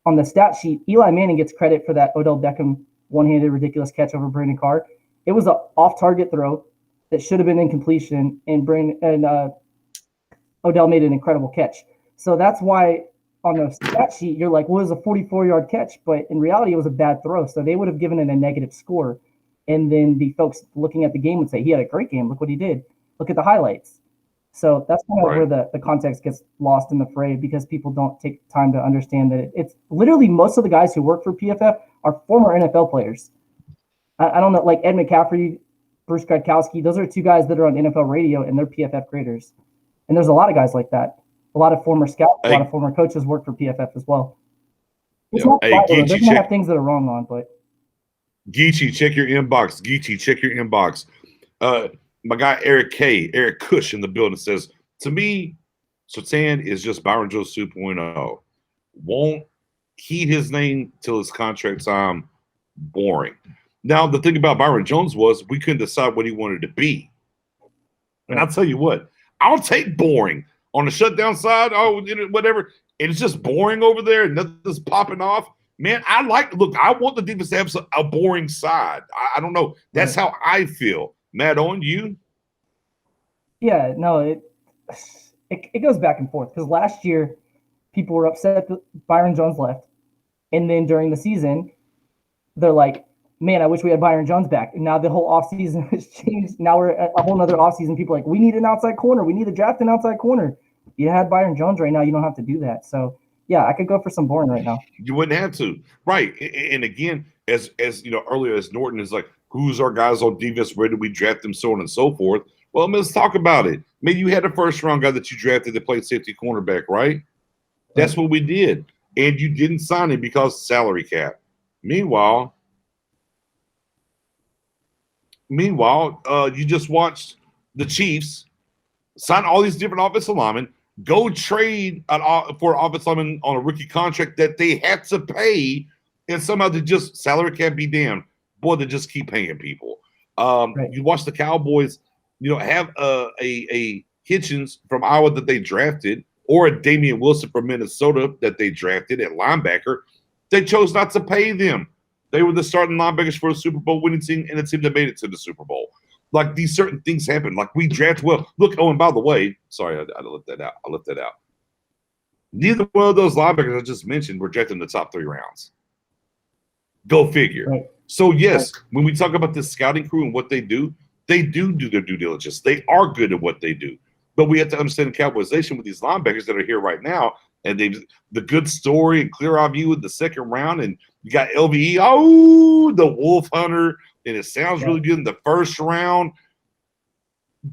on the stat sheet. Eli Manning gets credit for that Odell Beckham one-handed ridiculous catch over Brandon Carr. It was an off-target throw that should have been incompletion, and Odell made an incredible catch. So that's why on the stat sheet you're like, well, it was a 44-yard catch, but in reality it was a bad throw. So they would have given it a negative score, and then the folks looking at the game would say he had a great game. Look what he did. Look at the highlights. So that's kind of right. where the context gets lost in the fray because people don't take time to understand that it's literally most of the guys who work for PFF are former NFL players. I don't know, like Ed McCaffrey, Bruce Gradkowski, those are 2 guys that are on NFL radio and they're PFF graders. And there's a lot of guys like that. A lot of former scouts, a lot of former coaches work for PFF as well. It's not they're going to have things that are wrong on, but. Geechee, check your inbox. Geechee, check your inbox. My guy Eric Cush in the building says, to me, Surtain is just Byron Jones 2.0. Won't heed his name till his contract's boring. Now, the thing about Byron Jones was we couldn't decide what he wanted to be. And I'll tell you what, I'll take boring on the shutdown side, whatever. And it's just boring over there and nothing's popping off. Man, I want the defense to have a boring side. I don't know. That's how I feel. Matt Owen, you? Yeah, no, it goes back and forth because last year people were upset that Byron Jones left. And then during the season, they're like, man, I wish we had Byron Jones back. And now the whole offseason has changed. Now we're at a whole nother offseason. People are like, we need an outside corner. We need to draft an outside corner. If you had Byron Jones right now, you don't have to do that. So, yeah, I could go for some boring right now. You wouldn't have to. Right. And again, as you know, earlier, as Norton is like, who's our guys on defense? Where do we draft them? So on and so forth. Well, let's talk about it. Maybe you had a first-round guy that you drafted that played safety cornerback, right? That's what we did. And you didn't sign him because salary cap. Meanwhile, you just watched the Chiefs sign all these different offensive linemen, go trade for an offensive lineman on a rookie contract that they had to pay, and somehow they just salary cap be damned. Boy, they just keep paying people. You watch the Cowboys, have a Hitchens from Iowa that they drafted, or a Damian Wilson from Minnesota that they drafted at linebacker. They chose not to pay them. They were the starting linebackers for a Super Bowl winning team and a team that made it to the Super Bowl. Like, these certain things happen. Like, we draft well. Look, and by the way, sorry, I left that out. Neither one of those linebackers I just mentioned were drafted in the top 3 rounds. Go figure. Right. So, yes, when we talk about this scouting crew and what they do their due diligence. They are good at what they do. But we have to understand the Cowboyization with these linebackers that are here right now. And the good story and clear eye view in the second round. And you got LVE, the Wolf Hunter. And it sounds really good in the first round.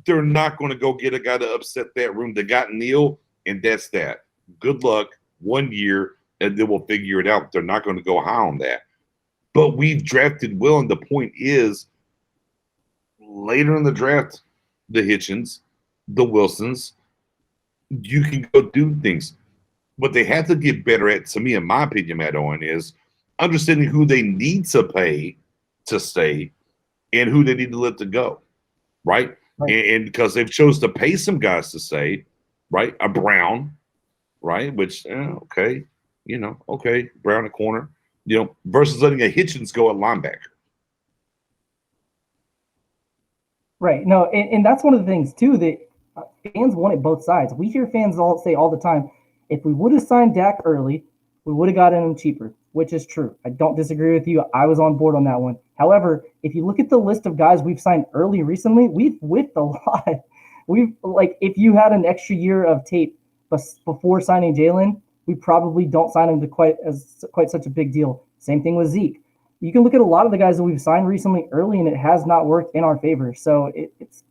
They're not going to go get a guy to upset that room. They got Neal, and that's that. Good luck, 1 year, and then we'll figure it out. They're not going to go high on that. But we've drafted well, and the point is, later in the draft, the Hitchens, the Wilsons, you can go do things. What they have to get better at, to me, in my opinion, Matt Owen, is understanding who they need to pay to stay and who they need to let to go, right? Right. And because they've chose to pay some guys to stay, right? A Brown, right? Which, okay, okay, Brown at corner, versus letting a Hitchens go at linebacker. Right. No, and that's one of the things too that fans want it both sides. We hear fans all say all the time, if we would have signed Dak early, we would have gotten him cheaper, which is true. I don't disagree with you. I was on board on that one. However, if you look at the list of guys we've signed early recently, we've whiffed a lot. We've if you had an extra year of tape before signing Jalen, we probably don't sign him to quite such a big deal. Same thing with Zeke. You can look at a lot of the guys that we've signed recently early, and it has not worked in our favor. So it's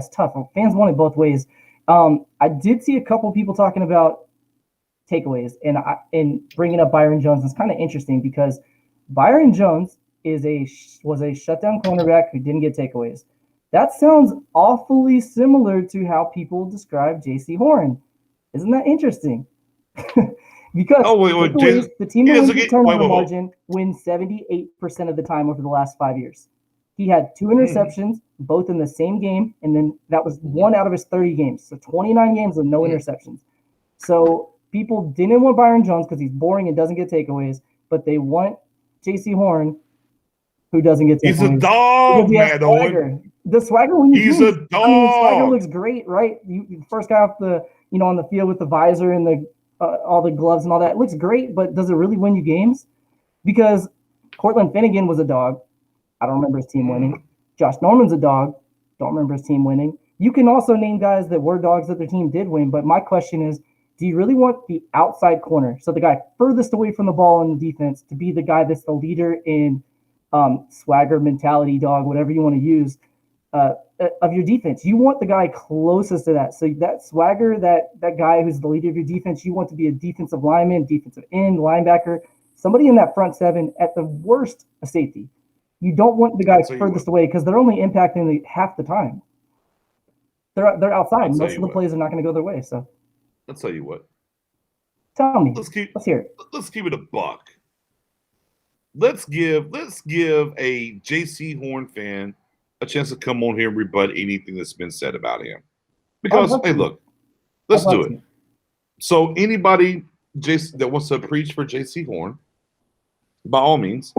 tough. Fans want it both ways. I did see a couple people talking about takeaways and bringing up Byron Jones. It's kind of interesting because Byron Jones was a shutdown cornerback who didn't get takeaways. That sounds awfully similar to how people describe J.C. Horn. Isn't that interesting? Because the team that wins the turnover margin wins 78% of the time over the last 5 years. He had 2 interceptions, both in the same game, and then that was 1 out of his 30 games. So 29 games with no interceptions. So people didn't want Byron Jones because he's boring and doesn't get takeaways, but they want J.C. Horn, who doesn't get takeaways. He's a dog, man, Owen. The swagger when he's a dog. I mean, swagger looks great, right? You first guy off the on the field with the visor and the all the gloves and all that. It looks great, but does it really win you games? Because Cortland Finnegan was a dog. I don't remember his team winning. Josh Norman's a dog. Don't remember his team winning. You can also name guys that were dogs that their team did win, but my question is, do you really want the outside corner, so the guy furthest away from the ball in the defense, to be the guy that's the leader in swagger, mentality, dog, whatever you want to use, of your defense? You want the guy closest to that. So that swagger, that guy who's the leader of your defense, you want to be a defensive lineman, defensive end, linebacker, somebody in that front seven, at the worst, a safety. You don't want the guys furthest away because they're only impacting half the time. They're outside. Most of the plays are not going to go their way. So I'll tell you what. Tell me. Let's hear it. Let's keep it a buck. Let's give a J.C. Horn fan a chance to come on here and rebut anything that's been said about him. Because, hey, look, let's do it. So anybody that wants to preach for J.C. Horn, by all means,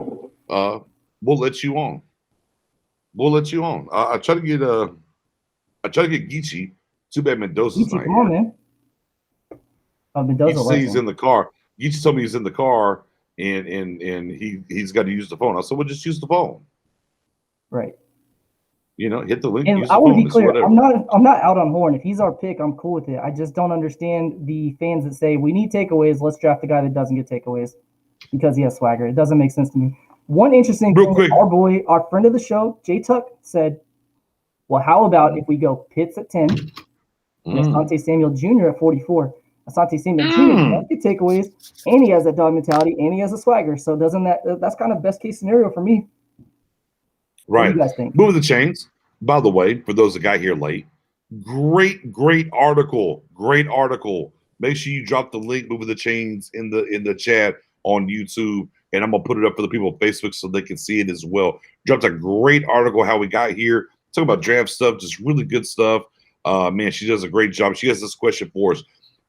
we'll let you on. We'll let you on. I try to get Geechee. Too bad Mendoza's not here. Come on, man. Mendoza he's in the car. Geechee told me he's in the car and he's got to use the phone. I said, well, just use the phone. Right. Hit the link. And I want to be clear. I'm not out on Horn. If he's our pick, I'm cool with it. I just don't understand the fans that say we need takeaways. Let's draft the guy that doesn't get takeaways because he has swagger. It doesn't make sense to me. One interesting thing, our friend of the show, Jay Tuck, said, well, how about if we go Pitts at 10 and Asante Samuel Jr. at 44? Asante Samuel Jr. does get takeaways, and he has that dog mentality, and he has a swagger. So that's kind of best case scenario for me. Right. What do you guys think? Moving the chains. By the way, for those that got here late, great article. Great article. Make sure you drop the link, Moving the Chains, in the chat on YouTube, and I'm gonna put it up for the people on Facebook so they can see it as well. Dropped a great article how we got here. Talking about draft stuff, just really good stuff. Man, she does a great job. She has this question for us.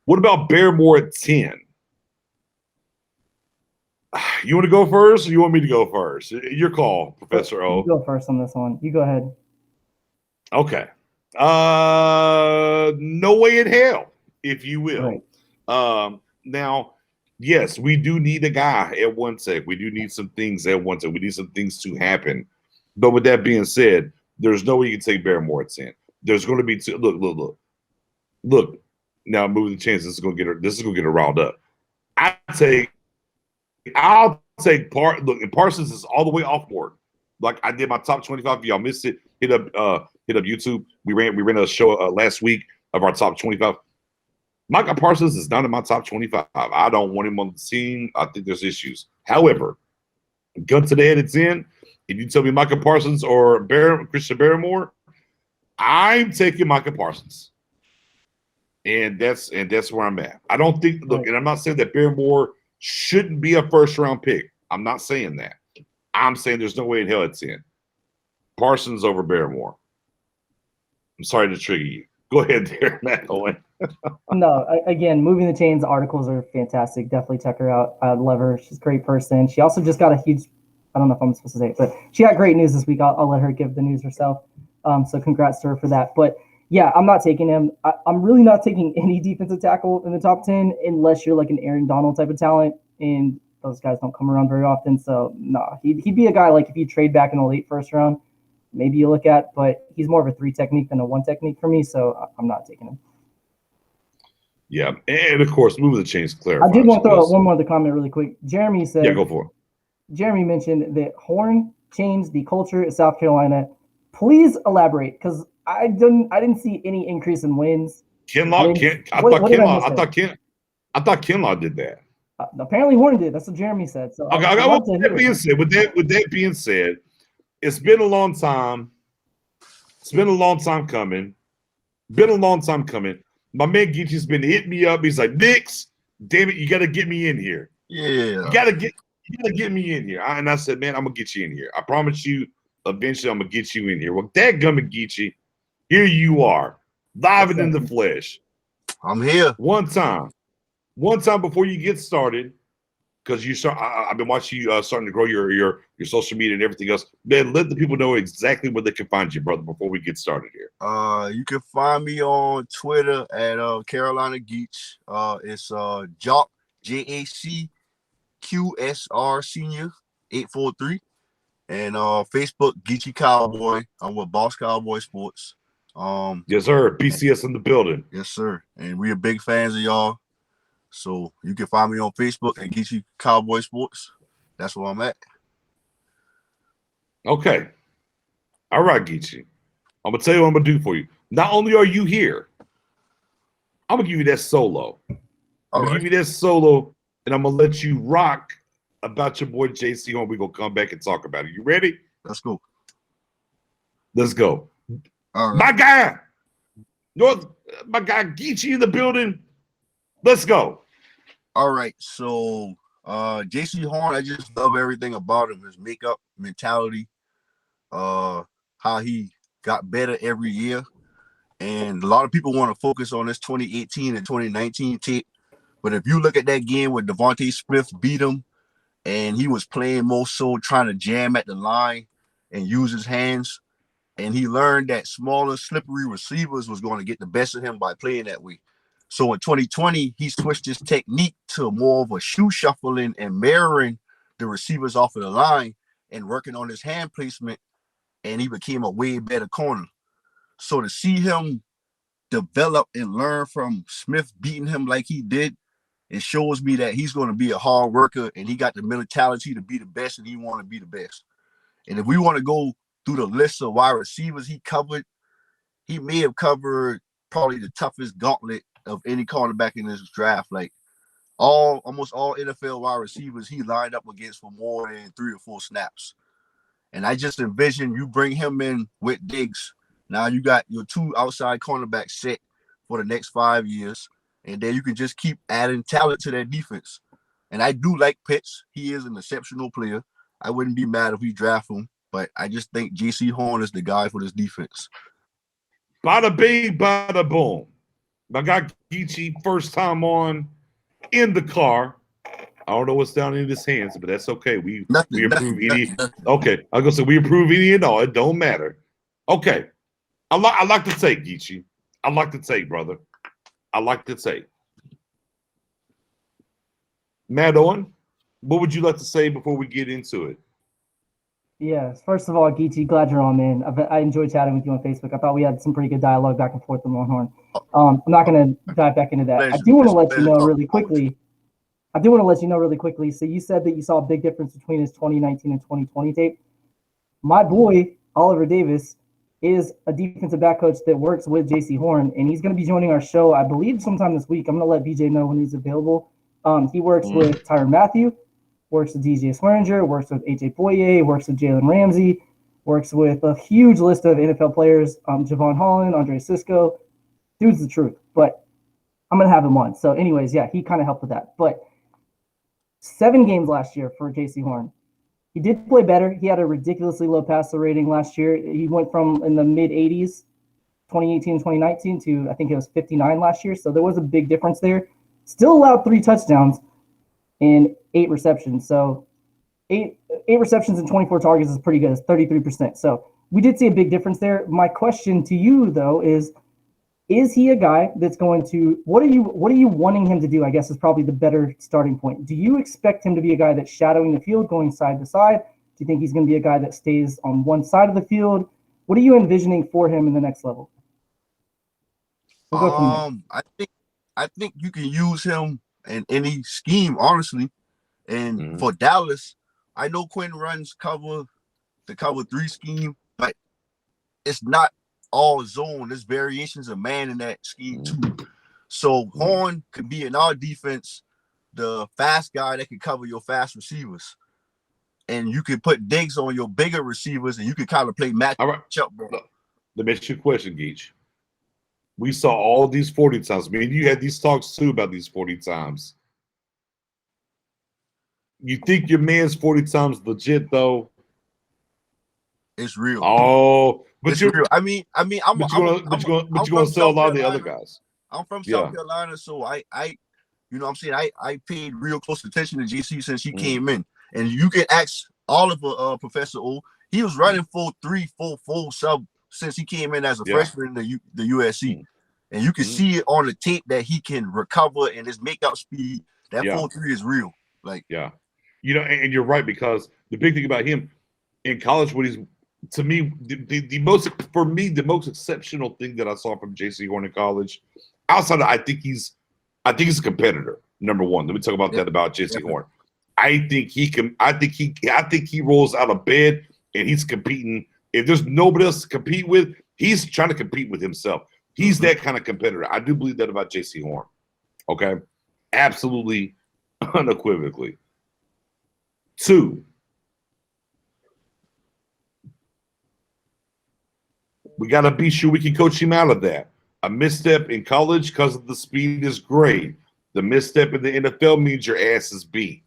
What about Barrymore at 10? You want to go first, or you want me to go first? Your call, Professor O. You go first on this one. You go ahead. Okay. No way in hell, if you will. Right. Now, yes, we do need a guy at one sec. We do need some things at one sec. We need some things to happen. But with that being said, there's no way you can take Barrymore at 10. There's going to be two. Look. Now moving the chance. This is going to get her riled up. I'll take Parsons is all the way off board. Like I did my top 25. If y'all missed it, hit up YouTube. We ran a show last week of our top 25. Micah Parsons is not in my top 25. I don't want him on the team. I think there's issues. However, gun to the head, it's in. If you tell me Micah Parsons or Christian Barrymore, I'm taking Micah Parsons. And that's where I'm at. I don't think. Look, Right. and I'm not saying that Barrymore shouldn't be a first round pick. I'm not saying that. I'm saying there's no way in hell it's in. Parsons over Barrymore. I'm sorry to trigger you. Go ahead there, Matt Owen. No, again, Moving the Chains articles are fantastic. Definitely check her out. I love her. She's a great person. She also just got a huge, I don't know if I'm supposed to say it, but she got great news this week. I'll let her give the news herself. So congrats to her for that. But yeah, I'm not taking him. I'm really not taking any defensive tackle in the top 10 unless you're like an Aaron Donald type of talent. And those guys don't come around very often. So no, he'd be a guy like if you trade back in the late first round, maybe you look at, but he's more of a 3 technique than a 1 technique for me. So I'm not taking him. Yeah, and of course, Moving the Chains clarifies. I did want to throw out one more other comment really quick. Jeremy said, yeah, go for it. Jeremy mentioned that Horn changed the culture at South Carolina. Please elaborate, because I didn't see any increase in wins. Kinlaw, I thought Kinlaw did that. Apparently Horn did. That's what Jeremy said. So with that being said, it's been a long time. It's been a long time coming. My man Geeche's been hitting me up. He's like, Nix, damn it, you got to get me in here. Yeah. You gotta get me in here. And I said, man, I'm gonna get you in here. I promise you, eventually I'm gonna get you in here. Well, dadgummit, Geechee, here you are, live and in the flesh. I'm here. One time before you get started, because I've been watching you starting to grow your social media and everything else. Man, let the people know exactly where they can find you, brother, before we get started here. You can find me on Twitter at Carolina Geach. It's Jock JACQSR Senior 843, and Facebook Geechee Cowboy. I'm with Boss Cowboy Sports. Yes, sir. PCS in the building. Yes, sir. And we are big fans of y'all. So you can find me on Facebook at Geechee Cowboy Sports. That's where I'm at. Okay. All right, Geechee. I'm gonna tell you what I'm gonna do for you. Not only are you here, I'm gonna give you that solo. Give you that solo, and I'm gonna let you rock about your boy JC Horn. We're gonna come back and talk about it. You ready? Let's go. Let's go. All right. My guy Geechee in the building. Let's go. All right. So JC Horn, I just love everything about him. His makeup, mentality, how he got better every year. And a lot of people want to focus on this 2018 and 2019 tape. But if you look at that game where Devontae Smith beat him and he was playing more so trying to jam at the line and use his hands, and he learned that smaller, slippery receivers was going to get the best of him by playing that way. So in 2020, he switched his technique to more of a shoe shuffling and mirroring the receivers off of the line and working on his hand placement, and he became a way better corner. So to see him develop and learn from Smith beating him like he did, it shows me that he's going to be a hard worker and he got the mentality to be the best and he want to be the best. And if we want to go through the list of wide receivers he covered, he may have covered probably the toughest gauntlet of any cornerback in this draft. Like almost all NFL wide receivers he lined up against for more than 3 or 4 snaps. And I just envision you bring him in with Diggs. Now you got your 2 outside cornerbacks set for the next 5 years. And then you can just keep adding talent to that defense. And I do like Pitts. He is an exceptional player. I wouldn't be mad if we draft him. But I just think JC Horn is the guy for this defense. Bada bing, bada boom. My guy Geechee, first time on in the car. I don't know what's down in his hands, but that's okay. We approve any. Okay, I'm gonna say we approve any and all. It don't matter. Okay, I like to take Geechee. I like to take, brother. I like to take. Matt Owen, what would you like to say before we get into it? Yes. First of all, Geechee, glad you're on, man. I enjoyed chatting with you on Facebook. I thought we had some pretty good dialogue back and forth with Longhorn. I'm not going to dive back into that. I do want to let you know really quickly. So you said that you saw a big difference between his 2019 and 2020 tape. My boy, Oliver Davis, is a defensive back coach that works with JC Horn, and he's going to be joining our show, I believe, sometime this week. I'm going to let BJ know when he's available. He works with Tyrann Mathieu, works with DJ Swearinger, works with AJ Boye, works with Jalen Ramsey, works with a huge list of NFL players, Javon Holland, Andre Sisco. Dude's the truth. But I'm gonna have him on. So, anyways, yeah, he kind of helped with that. But 7 games last year for J.C. Horn. He did play better. He had a ridiculously low passer rating last year. He went from in the mid 80s, 2018, 2019 to I think it was 59 last year. So there was a big difference there. Still allowed 3 touchdowns and 8 receptions. So eight receptions and 24 targets is pretty good. It's 33%. So we did see a big difference there. My question to you though is he a guy that's going to what are you wanting him to do? I guess is probably the better starting point. Do you expect him to be a guy that's shadowing the field, going side to side? Do you think he's going to be a guy that stays on one side of the field? What are you envisioning for him in the next level? We'll go from there. I think you can use him in any scheme, honestly. And for Dallas, I know Quinn runs the cover 3 scheme, but it's not all zone. There's variations of man in that scheme too. So Horn could be in our defense the fast guy that can cover your fast receivers, and you can put Diggs on your bigger receivers, and you can kind of play match up. Bro. Let me ask you a question, Geach. We saw all these 40 times. I mean, you had these talks too about these 40 times. You think your man's 40 times legit though? It's real. Oh, but it's real. I mean, I'm gonna sell a lot of the other guys. I'm from South Carolina, so I, you know what I'm saying, I paid real close attention to JC since he came in. And you can ask Oliver, Professor O, he was running full sub since he came in as a freshman in the USC. And you can see it on the tape that he can recover and his makeup speed. That 4.3 is real. Like, you know, and you're right, because the big thing about him in college, what he's, to me, the most exceptional thing that I saw from JC Horn in college, outside of I think he's a competitor. Number one, let me talk about that about JC Horn. I think he rolls out of bed and he's competing. If there's nobody else to compete with, he's trying to compete with himself. He's that kind of competitor. I do believe that about JC Horn. Okay, absolutely, unequivocally. 2. We got to be sure we can coach him out of that. A misstep in college because of the speed is great. The misstep in the NFL means your ass is beat.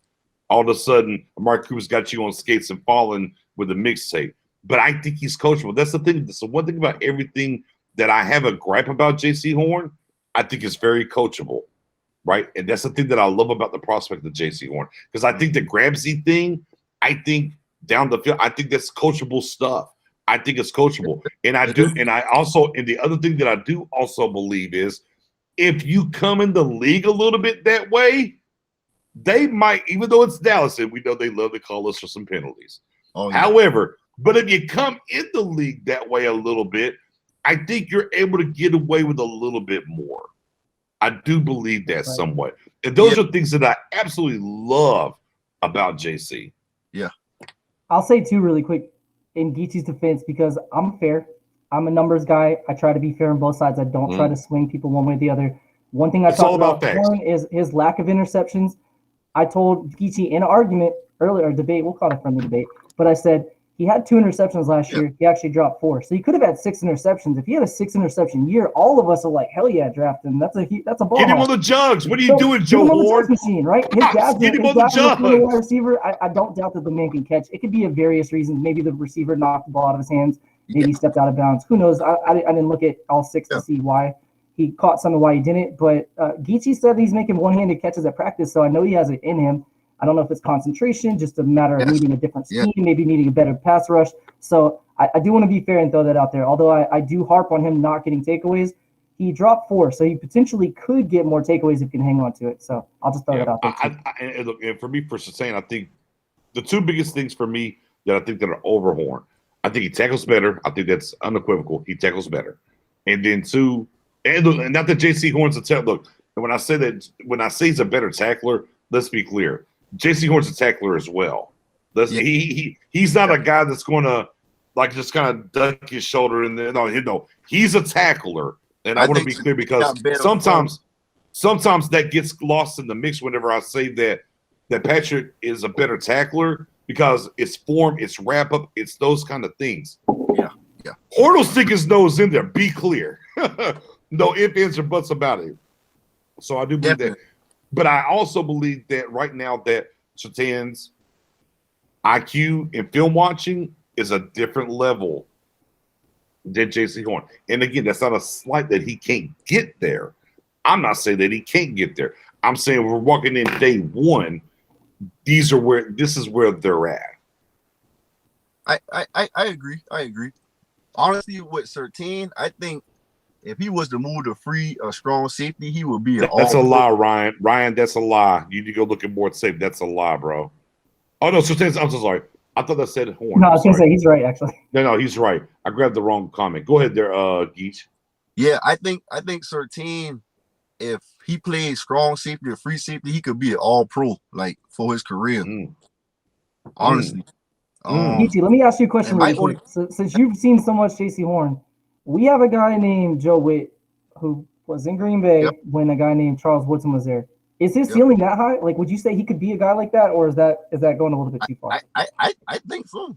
All of a sudden, Mark Cooper's got you on skates and falling with a mixtape. But I think he's coachable. That's the thing. So one thing about everything that I have a gripe about JC Horn, I think it's very coachable, right? And that's the thing that I love about the prospect of JC Horn. Because I think the Grabsy thing, I think down the field, I think that's coachable stuff. I think it's coachable. And the other thing that I do also believe is if you come in the league a little bit that way, they might, even though it's Dallas, and we know they love to call us for some penalties. However, but if you come in the league that way a little bit, I think you're able to get away with a little bit more. I do believe that somewhat. And those are things that I absolutely love about JC. Yeah. I'll say too really quick in Geeche's defense, because I'm fair. I'm a numbers guy. I try to be fair on both sides. I don't try to swing people one way or the other. One thing I talked about Horn is his lack of interceptions. I told Geechee in an argument earlier, or debate, we'll call it a friendly debate, but I said he had 2 interceptions last year. He actually dropped 4. So he could have had 6 interceptions. If he had a 6 interception year, all of us are like, hell yeah, draft him. That's a ball. Get him on the jugs. What are you doing, Joe Horn? Machine, right? His dad's a wide receiver. I don't doubt that the man can catch. It could be of various reasons. Maybe the receiver knocked the ball out of his hands. Maybe he stepped out of bounds. Who knows? I didn't look at all 6 to see why he caught some and why he didn't. But Geechee said he's making one-handed catches at practice, so I know he has it in him. I don't know if it's concentration, just a matter of needing a different scheme, maybe needing a better pass rush. So I do want to be fair and throw that out there. Although I do harp on him not getting takeaways, he dropped 4, so he potentially could get more takeaways if he can hang on to it. So I'll just throw it out there. And for me, for saying, I think the 2 biggest things for me that I think that are over Horn, I think he tackles better. I think that's unequivocal. He tackles better. And then 2, and not that JC Horn's a tackler. Look, when I say he's a better tackler, let's be clear. JC Horn's a tackler as well. He's not a guy that's going to like just kind of duck his shoulder and then no, he's a tackler. And I want to be clear because sometimes that gets lost in the mix whenever I say that Patrick is a better tackler because it's form, it's wrap up, it's those kind of things. Yeah. Horn will stick his nose in there. Be clear. No ifs, ands, or buts about it. So I do believe that. Definitely. But I also believe that right now that Surtain's IQ and film watching is a different level than JC Horn. And again, that's not a slight that he can't get there. I'm not saying that he can't get there. I'm saying we're walking in day one. This is where they're at. I agree. I agree. Honestly, with Surtain, I think if he was to move to free a strong safety, he would be an That's a all-pro. lie, Ryan. Ryan, that's a lie. You need to go look at more safe. That's a lie, bro. Oh no, Surtain's. I'm so sorry. I thought that said Horn. No, I was gonna say he's right actually. No, he's right. I grabbed the wrong comment. Go ahead there, Geach. Yeah, I think Surtain, if he played strong safety or free safety, he could be an all-pro like for his career. Honestly. Geechee, let me ask you a question and really quick. So, since you've seen so much JC Horn, we have a guy named Joe Witt who was in Green Bay when a guy named Charles Woodson was there. Is his ceiling that high? Like, would you say he could be a guy like that, or is that going a little bit too far? I think so.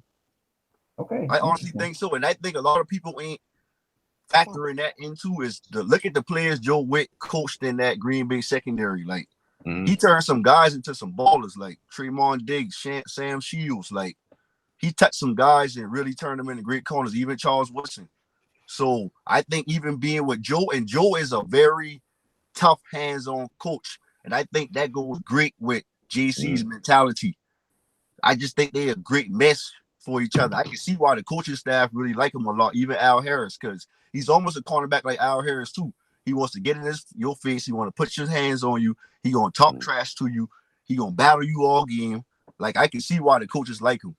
Okay. I honestly think so, and I think a lot of people ain't factoring that into is to look at the players Joe Witt coached in that Green Bay secondary. Like he turned some guys into some ballers, like Tremont Diggs, Sam Shields. Like he touched some guys and really turned them into great corners. Even Charles Woodson. So I think even being with Joe, and Joe is a very tough, hands-on coach. And I think that goes great with JC's mentality. I just think they're a great mesh for each other. I can see why the coaching staff really like him a lot, even Al Harris, because he's almost a cornerback like Al Harris too. He wants to get in your face. He want to put his hands on you. He gonna talk trash to you. He gonna battle you all game. Like I can see why the coaches like him.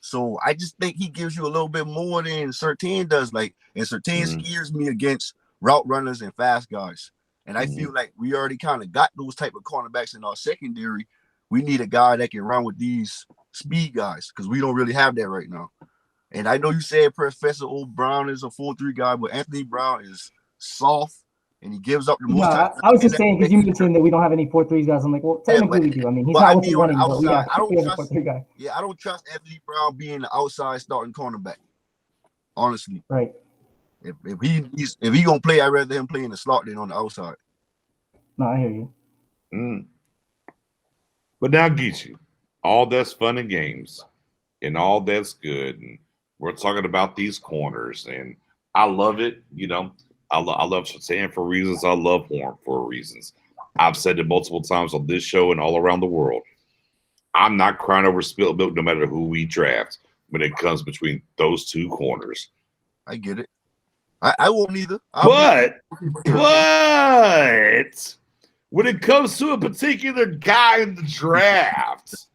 So I just think he gives you a little bit more than Surtain does. Like, and Surtain scares me against route runners and fast guys. And I feel like we already kind of got those type of cornerbacks in our secondary. We need a guy that can run with these speed guys because we don't really have that right now. And I know you said Professor O. Brown is a 4-3 guy, but Anthony Brown is soft and he gives up the most time. I was just saying because you mentioned that we don't have any 4-3s guys. I'm like, well, technically we do. I mean, he's not with the running, but we have a 4-3 guy. Yeah, I don't trust Anthony Brown being the outside starting cornerback. Honestly, right. If he gonna play, I'd rather him play in the slot than on the outside. No, I hear you. But now, Geechee, all that's fun and games, and all that's good, and we're talking about these corners, and I love it. You know, I love Surtain for reasons. I love Horn for reasons. I've said it multiple times on this show and all around the world. I'm not crying over spilled milk no matter who we draft when it comes between those two corners. I get it. I won't either. But when it comes to a particular guy in the draft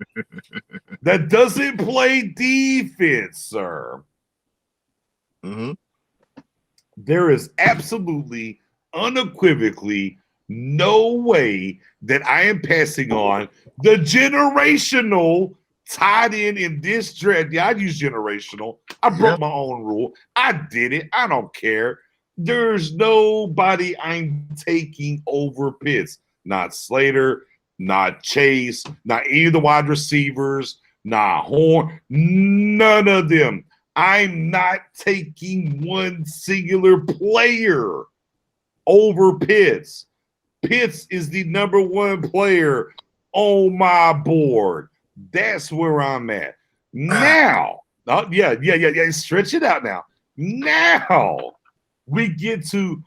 that doesn't play defense, sir, there is absolutely, unequivocally no way that I am passing on the generational tied in this draft. Yeah, I use generational. I broke my own rule. I did it. I don't care. There's nobody I'm taking over Pitts. Not Slater, not Chase, not any of the wide receivers, not Horn, none of them. I'm not taking one singular player over Pitts. Pitts is the number one player on my board. That's where I'm at. Now, stretch it out now. Now, we get to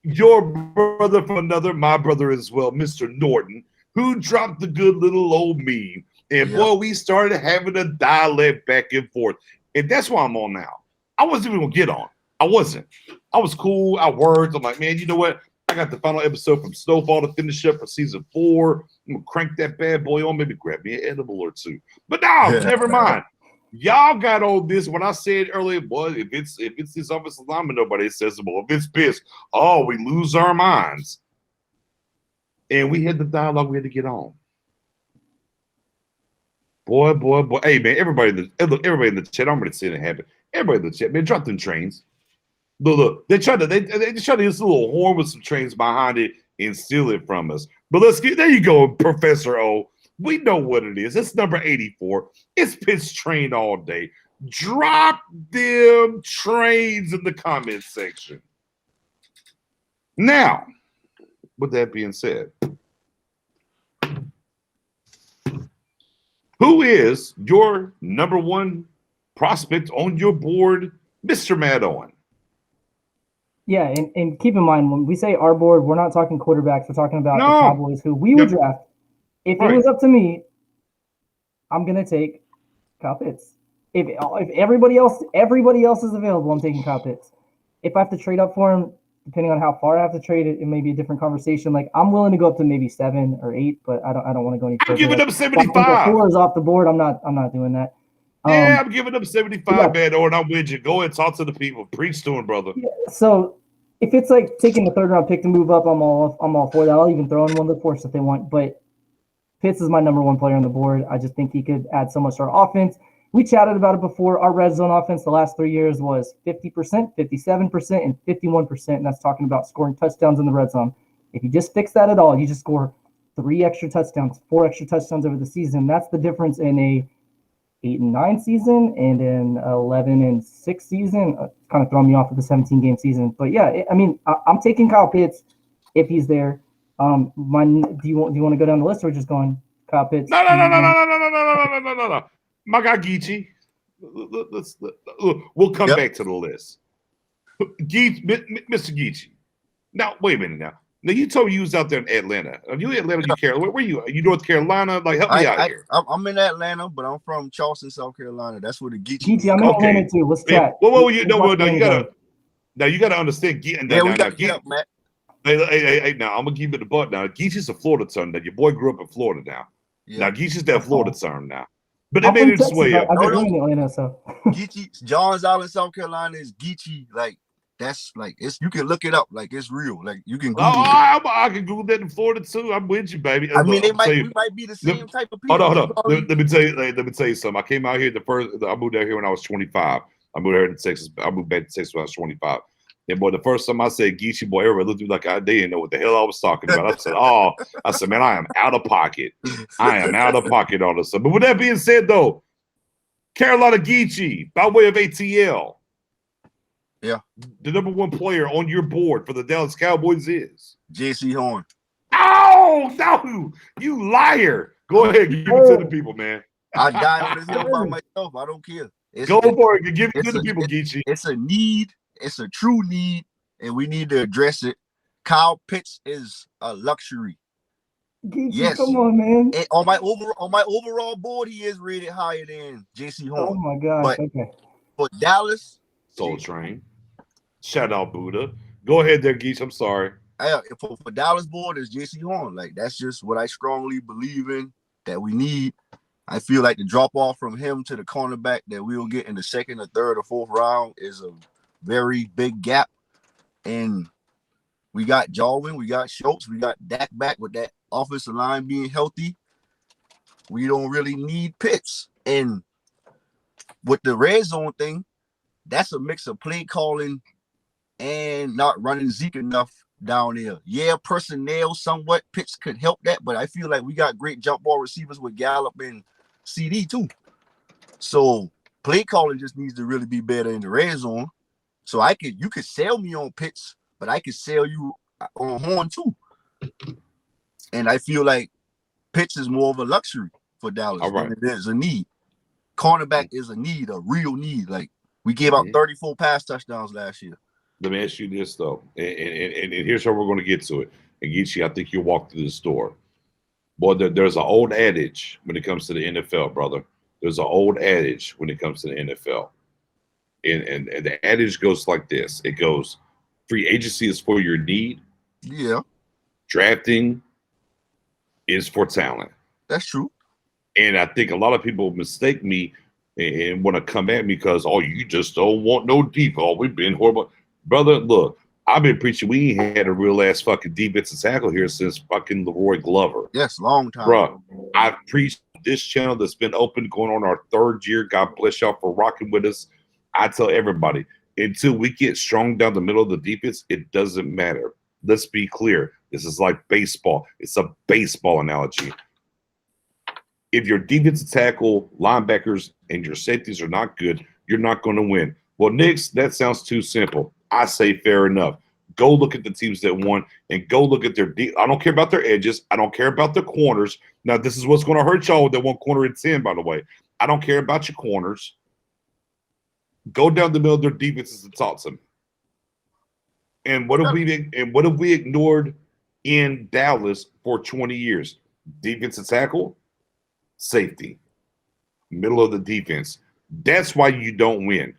your brother from another, my brother as well, Mr. Norton, who dropped the good little old meme. And boy, we started having a dialect back and forth. And that's why I'm on now. I wasn't even going to get on. I wasn't. I was cool. I worked. I'm like, man, you know what? I got the final episode from Snowfall to finish up for season 4. I'm going to crank that bad boy on, maybe grab me an edible or two. But no, never mind. Y'all got all this when I said earlier, boy, if it's this offensive lineman, nobody says it. Well, if it's Pitts, we lose our minds. And we had the dialogue we had to get on. Boy. Hey, man, everybody in the chat, I'm ready to see it happen. Everybody in the chat, man, drop them trains. Look, they tried to use a little horn with some trains behind it and steal it from us. But there you go, Professor O. We know what it is. It's number 84. It's Pitts train all day. Drop them trains in the comment section. Now, with that being said, who is your number one prospect on your board, Mr. Matt Owen? Yeah, and keep in mind when we say our board, we're not talking quarterbacks. We're talking about the Cowboys who we would draft. If it was up to me, I'm gonna take Kyle Pitts. If everybody else is available, I'm taking Kyle Pitts. If I have to trade up for him, depending on how far I have to trade it, it may be a different conversation. Like I'm willing to go up to maybe 7 or 8, but I don't want to go any further. I'm giving like, them 75. 4 is off the board. I'm not doing that. Yeah, I'm giving them 75, man. Or I'm with you. Go ahead, talk to the people. Preach to them, brother. Yeah, so if it's like taking the 3rd round pick to move up, I'm all for that. I'll even throw in one of the 4s if they want. But Pitts is my number 1 player on the board. I just think he could add so much to our offense. We chatted about it before. Our red zone offense the last 3 years was 50%, 57%, and 51%. And that's talking about scoring touchdowns in the red zone. If you just fix that at all, you just score 3 extra touchdowns, 4 extra touchdowns over the season. That's the difference in a 8-9 season and an 11-6 season. Kind of throwing me off of the 17-game season. But yeah, I mean, I'm taking Kyle Pitts if he's there. Do you want to go down the list or just going Kyle Pitts? No. My guy Geechee. We'll come back to the list. Mr. Geechee. Now, wait a minute now. Now, you told me you was out there in Atlanta. Are you in Atlanta? You Carolina? Where you? Are you North Carolina? Like, help me out here. I'm in Atlanta, but I'm from Charleston, South Carolina. That's where the Geechee. I'm in Atlanta too. Let's chat. Well, you gotta understand. We got to get up, Matt. Hey, now I'm gonna give it a butt. Now, Geechee's a Florida son. Now, your boy grew up in Florida. Now, now Geechee's that Florida son now. But they made it this way. I've been in Atlanta, so Geechee, Johns Island, South Carolina is Geechee. Like that's like it's. You can look it up. Like it's real. Like you can Google it. I can Google that in Florida too. I'm with you, baby. I mean, we might be the same type of people. Hold on. Let me tell you something. I came out here I moved out here when I was 25. I moved here to Texas. I moved back to Texas when I was 25. And boy, the first time I said Geechee, boy, everybody looked at me like they didn't know what the hell I was talking about. I said, man, I am out of pocket. I am out of pocket on this stuff. But with that being said, though, Carolina Geechee, by way of ATL, yeah, the number 1 player on your board for the Dallas Cowboys is J.C. Horn. Oh no, you liar! Go ahead, give it to the people, man. I died on this hill by myself. I don't care. Go for it. Give it to the people, Geechee. It's a need. It's a true need, and we need to address it. Kyle Pitts is a luxury. Geechee, yes, come on, man. And on my overall board, he is rated higher than J.C. Horn. Oh my God! But okay. For Dallas, Soul Train. Shout out Buddha. Go ahead there, Geech. I'm sorry. For Dallas board is J.C. Horn. Like that's just what I strongly believe in that we need. I feel like the drop off from him to the cornerback that we'll get in the 2nd or 3rd or 4th round is a very big gap. And we got Jarwin, we got Schultz, we got Dak back with that offensive line being healthy. We don't really need Pitts. And with the red zone thing, that's a mix of play calling and not running Zeke enough down there. Yeah, personnel somewhat. Pitts could help that, but I feel like we got great jump ball receivers with Gallup and CD too. So play calling just needs to really be better in the red zone. So you could sell me on Pitts, but I could sell you on Horn too. And I feel like Pitts is more of a luxury for Dallas than it is a need. Cornerback is a need, a real need. Like we gave out 34 pass touchdowns last year. Let me ask you this though, and here's how we're going to get to it. And Geechee, I think you'll walk through this door. Boy, there's an old adage when it comes to the NFL, brother. There's an old adage when it comes to the NFL. And the adage goes like this. It goes, free agency is for your need. Yeah. Drafting is for talent. That's true. And I think a lot of people mistake me and want to come at me because, you just don't want no deep. We've been horrible. Brother, look, I've been preaching. We ain't had a real ass fucking defensive tackle here since fucking Leroy Glover. Yes, long time. Bro, I've preached this channel that's been open going on our 3rd year. God bless y'all for rocking with us. I tell everybody, until we get strong down the middle of the defense, it doesn't matter. Let's be clear. This is like baseball. It's a baseball analogy. If your defensive tackle, linebackers, and your safeties are not good, you're not going to win. Well, Knicks, that sounds too simple. I say fair enough. Go look at the teams that won and go look at their I don't care about their edges. I don't care about the corners. Now, this is what's going to hurt y'all with that one corner in 10, by the way. I don't care about your corners. Go down the middle of their defenses and talk to them. And what have we ignored in Dallas for 20 years? Defensive tackle, safety, middle of the defense. That's why you don't win.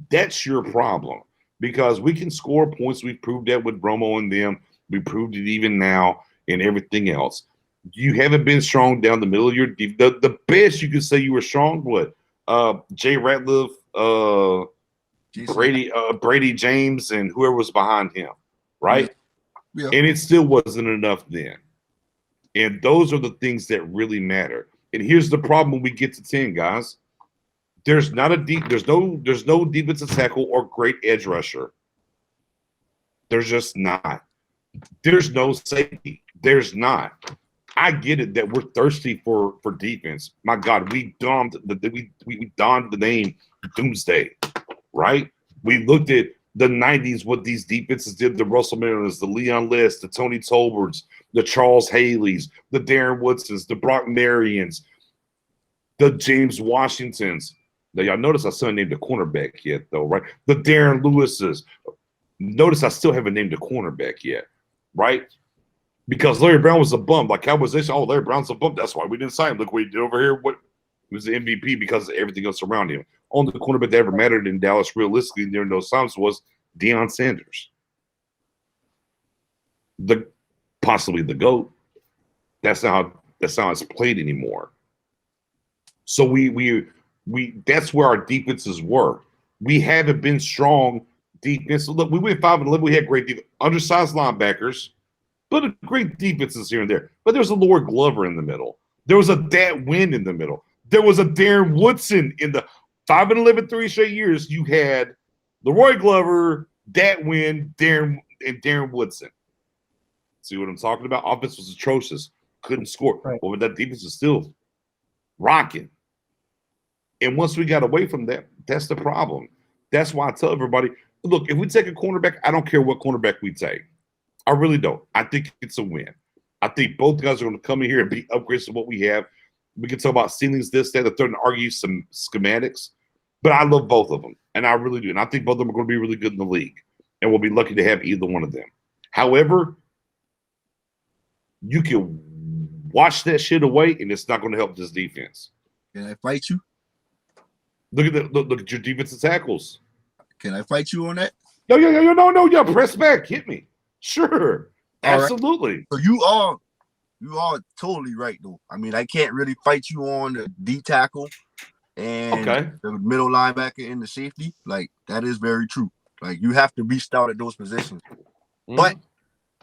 That's your problem. Because we can score points. We've proved that with Romo and them. We proved it even now and everything else. You haven't been strong down the middle of your the best you could say you were strong. What? Jay Ratliff, Brady James, and whoever was behind him, right? Yeah. And it still wasn't enough then. And those are the things that really matter. And here's the problem when we get to 10, guys. There's no defensive tackle or great edge rusher. There's just not. There's no safety. There's not. I get it that we're thirsty for defense. My God, we donned the name Doomsday, right? We looked at the 90s, what these defenses did, the Russell Marins, the Leon List, the Tony Tolberts, the Charles Haleys, the Darren Woodsons, the Brock Marions, the James Washingtons. Now, y'all notice I still named a cornerback yet, though, right? The Darren Lewises. Notice I still haven't named a cornerback yet, right? Because Larry Brown was a bum. Like Cowboys, they said, oh, Larry Brown's a bum. That's why we didn't sign him. Look what he did over here. What he was the MVP because of everything else around him. Only the cornerback that ever mattered in Dallas realistically during those times was Deion Sanders. Possibly the GOAT. That's not how it's played anymore. So we that's where our defenses were. We haven't been strong defense. Look, we went 5-11. We had great defense. Undersized linebackers, but great defenses here and there. But there's a Lord Glover in the middle. There was a Dat Wynn in the middle. There was a Darren Woodson in the 5-11 3 straight years. You had Leroy Glover, Dat Wynn, Darren Woodson. See what I'm talking about? Offense was atrocious. Couldn't score. Right. But that defense is still rocking. And once we got away from that, that's the problem. That's why I tell everybody, look, if we take a cornerback, I don't care what cornerback we take. I really don't. I think it's a win. I think both guys are going to come in here and be upgrades to what we have. We can talk about ceilings, this, that, the third, and argue some schematics. But I love both of them, and I really do. And I think both of them are going to be really good in the league, and we'll be lucky to have either one of them. However, you can wash that shit away, and it's not going to help this defense. Can I fight you? Look at your defensive tackles. Can I fight you on that? No, press back, hit me. Sure, All absolutely. Right. So you are totally right though. I mean, I can't really fight you on the D tackle and the middle linebacker and the safety. Like that is very true. Like you have to restart at those positions. Mm-hmm. But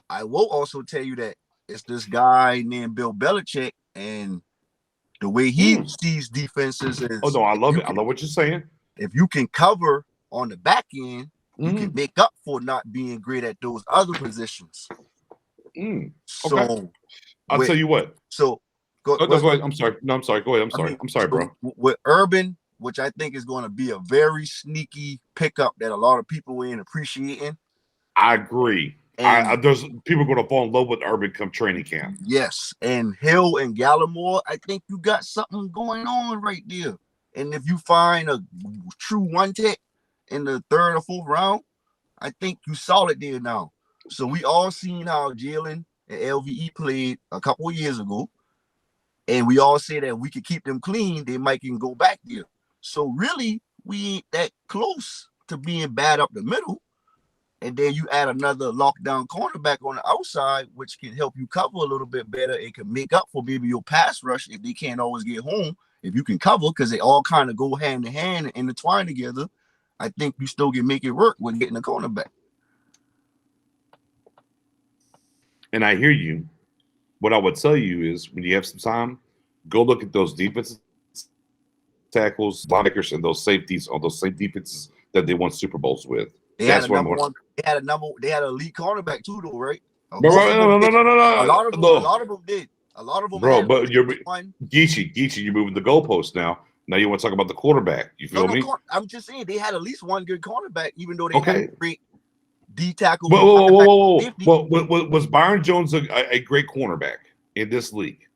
I will also tell you that it's this guy named Bill Belichick and the way he sees defenses is. Oh no, I love it. I love what you're saying. If you can cover on the back end, you can make up for not being great at those other positions. So I'll tell you what. So go. I'm sorry. No, I'm sorry. Go ahead. I'm sorry, bro. With Urban, which I think is going to be a very sneaky pickup that a lot of people ain't appreciating. I agree. There's people going to fall in love with Urban come training camp. Yes, and Hill and Gallimore, I think you got something going on right there. And if you find a true one-tech in the third or fourth round, I think you solid there now. So we all seen how Jalen and LVE played a couple of years ago, and we all say that we could keep them clean, they might can go back there. So really, we ain't that close to being bad up the middle. And then you add another lockdown cornerback on the outside, which can help you cover a little bit better. It can make up for maybe your pass rush if they can't always get home. If you can cover, because they all kind of go hand in hand and intertwine together, I think you still can make it work with getting a cornerback. And I hear you. What I would tell you is when you have some time, go look at those defensive tackles, linebackers, and those safeties on those same defenses that they won Super Bowls with. They had an elite cornerback too, though, right? No. A lot of them did. A lot of them. Bro, but you're Geechee, you're moving the goalpost now. Now you want to talk about the quarterback. You feel me? I'm just saying they had at least one good cornerback, even though they had great D tackle. Well, was Byron Jones a great cornerback in this league?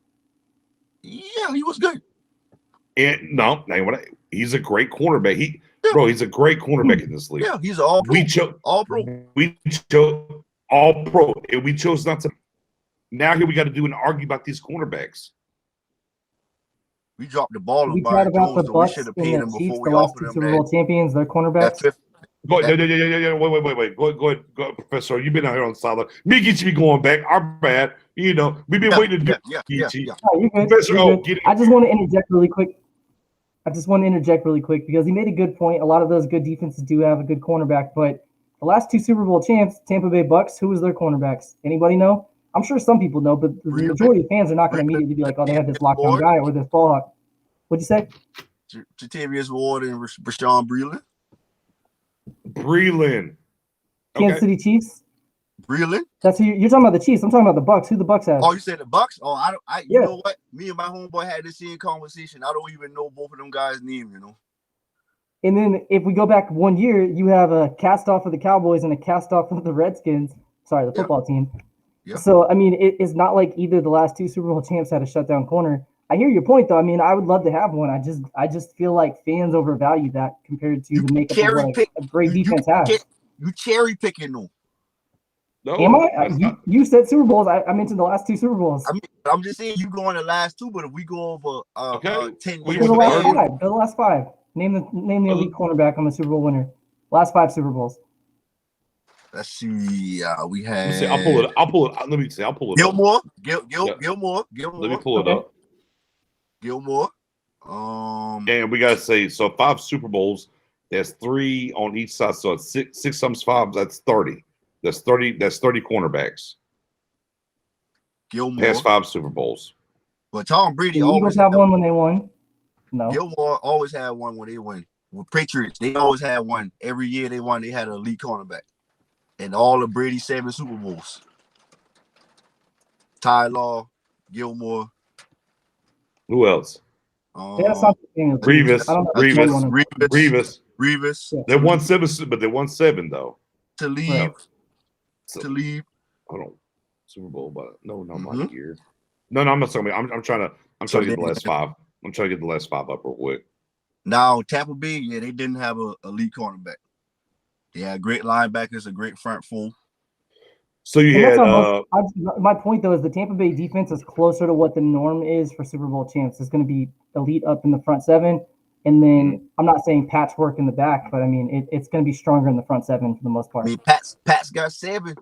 Yeah, he was good. And no, he's a great cornerback. He's a great cornerback in this league. Yeah, he's all pro. All pro. We chose all pro, and we chose not to. Now here we got to do an argue about these cornerbacks. We dropped the ball on We Byron talked about Jones, the so we should Bucks have and paid the him Chiefs, before the we last offered two him Super Bowl champions, their cornerbacks. Go ahead. Wait. Go ahead, Professor. You've been out here on solid. Me and Geechee be going back. Our bad. You know, we've been waiting to do Geechee. Oh, you're good. Professor, You're good. I just want to interject really quick. Because he made a good point. A lot of those good defenses do have a good cornerback, but the last two Super Bowl champs, Tampa Bay Bucks, who was their cornerbacks? Anybody know? I'm sure some people know, but the majority of fans are not going to immediately be like, oh, they have this lockdown guy or this ball hawk. What'd you say? Jatavius Ward and Rashawn Breeland. Kansas City Chiefs. Breeland. That's who you're talking about. The Chiefs. I'm talking about the Bucks. Who the Bucks have? Oh, you said the Bucks? Oh, you know what? Me and my homeboy had this same conversation. I don't even know both of them guys' name. You know. And then if we go back 1 year, you have a cast off of the Cowboys and a cast off of the Redskins. Sorry, the football team. Yeah. So I mean, it's not like either the last two Super Bowl champs had a shutdown corner. I hear your point, though. I mean, I would love to have one. I just feel like fans overvalue that compared to the makeup of what a great defense has. You cherry picking them. No, am I? You said Super Bowls. I mentioned the last two Super Bowls. I'm just saying you go on the last two, but if we go over 10 years, the last five. Name the elite cornerback on the Super Bowl winner. Last five Super Bowls. Let's see. We had. I'll pull it. Let me see. I'll pull it. Gilmore. Gilmore. Let me pull it up. Gilmore. And we gotta say, so 5 Super Bowls. There's 3 on each side, so it's 6 times 5. That's 30. That's 30 cornerbacks. Gilmore past 5 Super Bowls. But Tom Brady always have one when they won. No. Gilmore always had one when they win. With Patriots, they always had one. Every year they won, they had an elite cornerback. And all of Brady's 7 Super Bowls. Ty Law, Gilmore. Who else? Revis. Yeah. They won 7, but they won 7 though. To leave. Hold on. Super Bowl, but no, not here. No, I'm not talking. I'm trying to get the last 5. I'm trying to get the last 5 up real quick. Now Tampa Bay, they didn't have a elite cornerback. They had great linebackers, a great front four. So you had. My point though is the Tampa Bay defense is closer to what the norm is for Super Bowl champs. It's going to be elite up in the front 7, and then I'm not saying patchwork in the back, but I mean it's going to be stronger in the front 7 for the most part. I mean, Pat's got 7.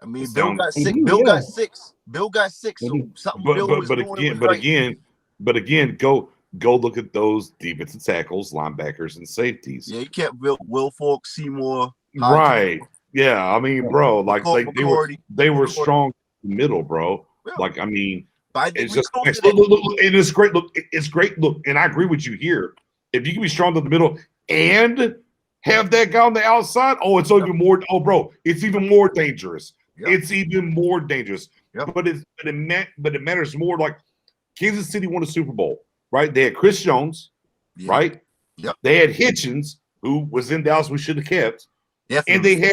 I mean, Bill got 6. Bill got 6. Bill got 6. So something Bill was doing. But again, go look at those defensive tackles, linebackers, and safeties. Yeah, he kept Will Falk, Seymour. Right. Yeah, I mean, bro, like they were strong in the middle, bro. Yeah. Like, I mean, it's just look, it is great. Look, it's great. Look, and I agree with you here. If you can be strong in the middle and have that guy on the outside, it's even more. Oh, bro, it's even more dangerous. Yep. It's even more dangerous. Yep. But it matters more. Like Kansas City won a Super Bowl, right? They had Chris Jones, right? Yep. They had Hitchens, who was in Dallas. We should have kept. Definitely.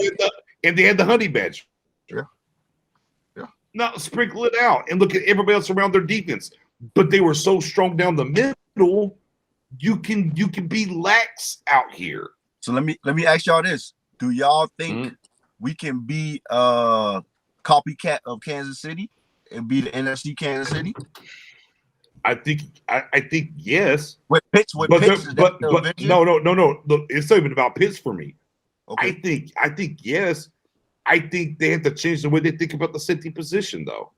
And they had the Honey Badger. Yeah. Now sprinkle it out and look at everybody else around their defense. But they were so strong down the middle, you can be lax out here. So let me ask y'all this: do y'all think we can be a copycat of Kansas City and be the NFC Kansas City? I think yes. With Pitts, but no. Look, it's not even about Pitts for me. Okay. I think yes. I think they have to change the way they think about the safety position, though.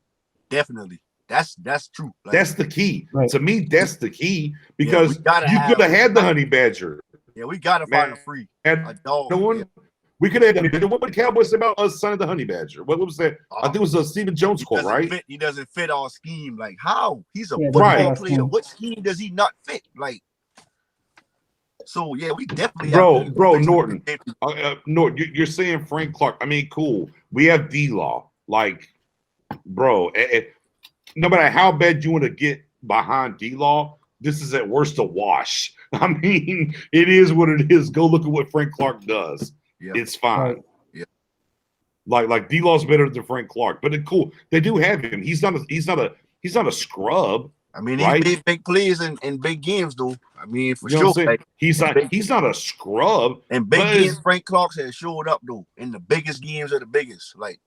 Definitely. That's true. Like, that's the key. Right. To me, that's the key because you could have had the Honey Badger. Yeah, we gotta find a dog. We could have Honey Badger. What would the Cowboys say about us signing the Honey Badger? What was that? I think it was a Stephen Jones quote, right? He doesn't fit our scheme. Like how? He's a football player. What scheme does he not fit? Like. So yeah, we definitely bro Norton. Norton, you're saying Frank Clark. I mean, cool. We have D-Law. Like, bro, no matter how bad you want to get behind D-Law, this is at worst a wash. I mean, it is what it is. Go look at what Frank Clark does. Yeah. It's fine. Right. Yeah. Like D-Law's better than Frank Clark, but cool. They do have him. He's not a scrub. I mean, right? he made big plays in big games, though. I mean, for You know sure. what I'm saying? Like, He's not a scrub. and big games, Frank Clark has showed up though in the biggest games of the biggest. Like,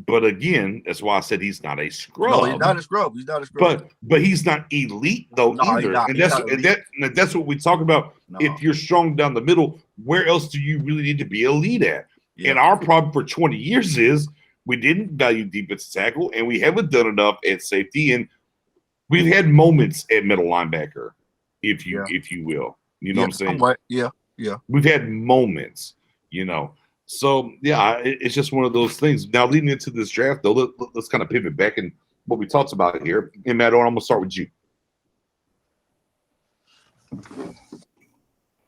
but again, that's why I said he's not a scrub. no, he's not a scrub. He's not a scrub. But he's not elite though either. And that's what we talk about. No. If you're strong down the middle, where else do you really need to be elite at? Yeah. And our problem for 20 years is we didn't value defensive tackle, and we haven't done enough at safety. And we've had moments at middle linebacker, if you will. You know what I'm saying? Right. Yeah. We've had moments, you know. So, yeah, it's just one of those things. Now, leading into this draft, though, let's kind of pivot back in what we talked about here. And, Matt, I'm going to start with you.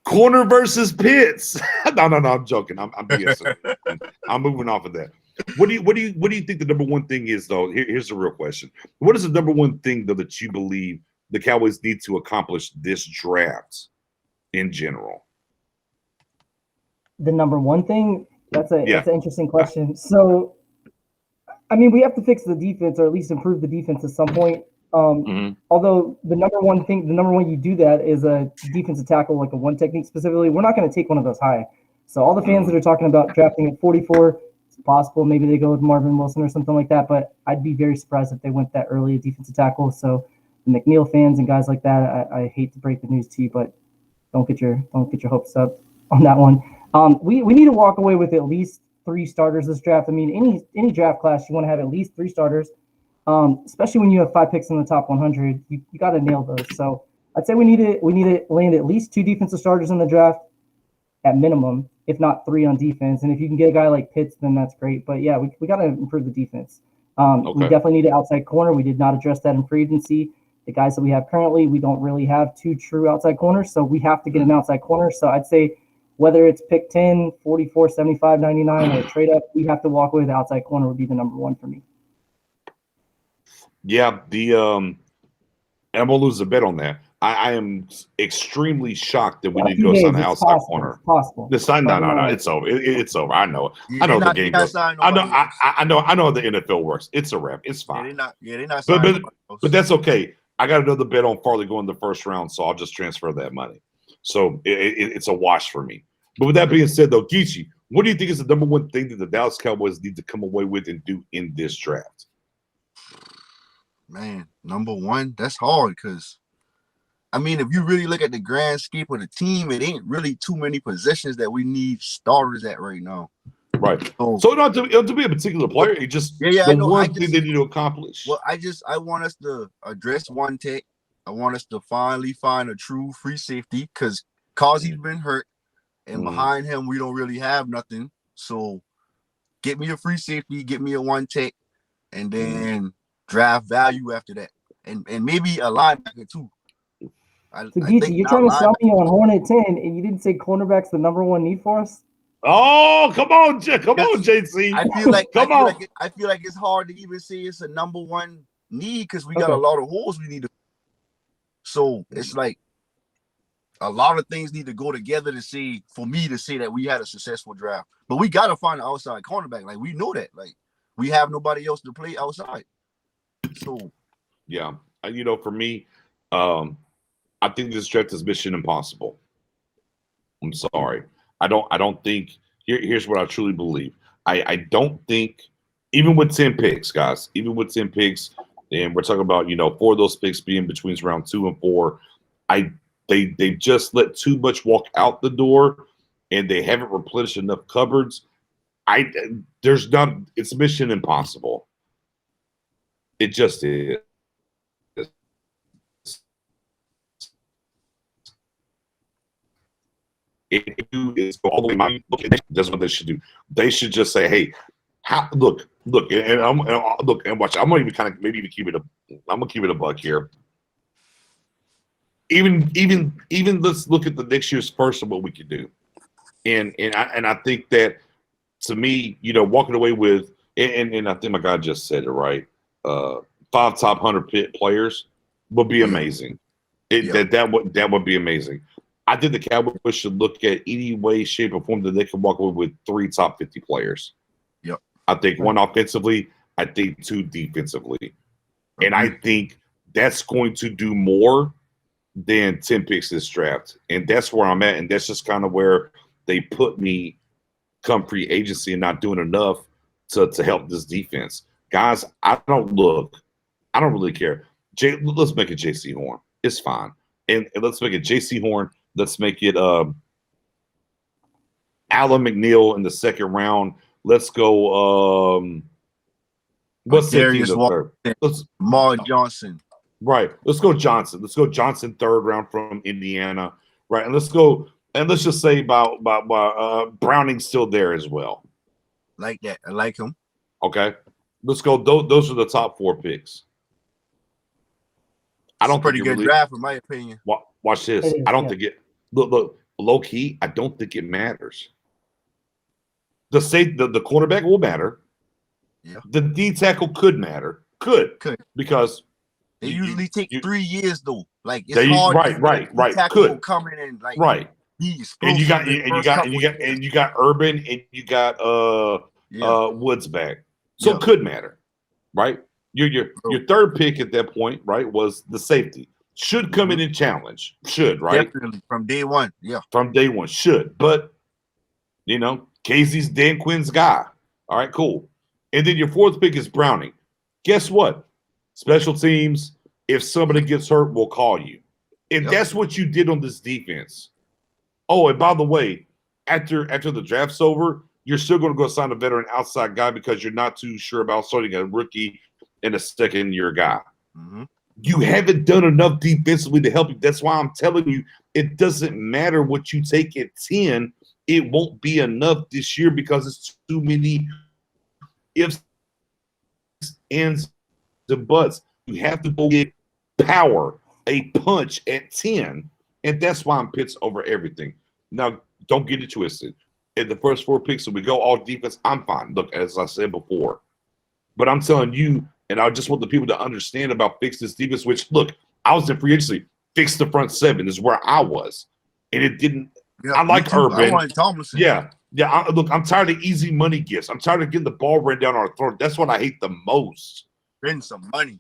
Corner versus Pitts. No, I'm joking. I'm BSing. I'm moving off of that. What do you think the number one thing is, though? Here's the real question. What is the number one thing, though, that you believe the Cowboys need to accomplish this draft in general? The number one thing? That's an interesting question. So, I mean, we have to fix the defense, or at least improve the defense at some point. Although the number one you do that is a defensive tackle, like a one technique specifically. We're not going to take one of those high. So all the fans that are talking about drafting at 44, it's possible maybe they go with Marvin Wilson or something like that. But I'd be very surprised if they went that early, a defensive tackle. So the McNeil fans and guys like that, I hate to break the news to you, but don't get your hopes up on that one. We need to walk away with at least 3 starters this draft. I mean, any draft class, you want to have at least 3 starters, especially when you have 5 picks in the top 100. You got to nail those. So I'd say we need to land at least 2 defensive starters in the draft at minimum, if not 3 on defense. And if you can get a guy like Pitts, then that's great. But yeah, we got to improve the defense. We definitely need an outside corner. We did not address that in free agency. The guys that we have currently, we don't really have 2 true outside corners, so we have to get an outside corner. So I'd say, whether it's pick 10, 44, 75, 99, or trade up, we have to walk away with the outside corner would be the number one for me. Yeah, I'm going to lose a bet on that. I am extremely shocked that we didn't go sign the outside corner. It's possible. No, it's over. It's over. I know it. I know the game goes. I know the NFL works. It's a wrap. It's fine. They're not but that's okay. I got another bet on Farley going the first round, so I'll just transfer that money. So it's a wash for me. But with that being said, though, Geechee, what do you think is the number one thing that the Dallas Cowboys need to come away with and do in this draft? Man, number one, that's hard because, I mean, if you really look at the grand scape of the team, it ain't really too many positions that we need starters at right now. Right. So not to be a particular player, it just one thing they need to accomplish. Well, I want us to address one tech. I want us to finally find a true free safety because he's been hurt, and behind him we don't really have nothing. So get me a free safety, get me a one tech, and then draft value after that, and maybe a linebacker too. So Geechee, you're trying to sell me on Hornet 10, and you didn't say cornerback's the number one need for us? Oh, come on, JC. I feel like it's hard to even say it's a number one need because we got a lot of holes we need to. So it's like a lot of things need to go together for me to say that we had a successful draft. But we got to find an outside cornerback. Like, we know that. Like, we have nobody else to play outside. So, yeah, for me, I think this draft is mission impossible. I'm sorry. I don't think. Here's what I truly believe. I don't think, even with 10 picks, guys, and we're talking about 4 of those picks being between round 2 and 4. They just let too much walk out the door, and they haven't replenished enough cupboards. It's mission impossible. It just is. All the way. That's what they should do. They should just say, "Hey, look, and watch. I'm gonna even kind of maybe even keep it I'm gonna keep it a buck here. Even let's look at the next year's first and what we can do, and I think that, to me, walking away with and I think my guy just said it right. 5 top 100 players would be amazing. That would be amazing. I think the Cowboys should look at any way, shape, or form that they can walk away with 3 top 50 players. Yep. I think one offensively. I think two defensively. And I think that's going to do more than 10 picks this draft. And that's where I'm at. And that's just kind of where they put me come free agency and not doing enough to help this defense. Guys, I don't really care. Let's make it JC Horn. It's fine. And let's make it JC Horn. Let's make it Alan McNeil in the second round. Let's go what's Darius the third? Mar Johnson. Right. Let's go Johnson. Let's go Johnson third round from Indiana. Right. And let's just say about Browning's still there as well. Like that. I like him. Okay. Let's go. Those are the top 4 picks. I don't pretty good draft in my opinion. Watch this. I don't think it look low key. I don't think it matters. The cornerback will matter. Yeah. The D tackle could matter. Could because they usually take 3 years though. Like it's hard. Right. Could come in and like right. And you got Urban and you got Woods back. So it could matter, right? Your third pick at that point, right, was the safety. Should come in and challenge. Should, right? Definitely from day one. Yeah. From day one. Should. But Casey's Dan Quinn's guy. All right, cool. And then your 4th pick is Browning. Guess what? Special teams, if somebody gets hurt, we'll call you. And that's what you did on this defense. Oh, and by the way, after the draft's over, you're still going to go sign a veteran outside guy because you're not too sure about starting a rookie and a second-year guy. Mm-hmm. You haven't done enough defensively to help you. That's why I'm telling you, it doesn't matter what you take at 10. It won't be enough this year because it's too many ifs, ands, and buts. You have to go get power, a punch at 10, and that's why I'm Pitts over everything. Now, don't get it twisted. In the first 4 picks, if we go all defense, I'm fine. Look, as I said before. But I'm telling you, and I just want the people to understand about fix this defense, which, look, I was in free agency. Fix the front 7 is where I was. And it didn't – I like Urban. I wanted Tomlinson. Yeah. Look, I'm tired of easy money gifts. I'm tired of getting the ball ran down our throat. That's what I hate the most. Spend some money.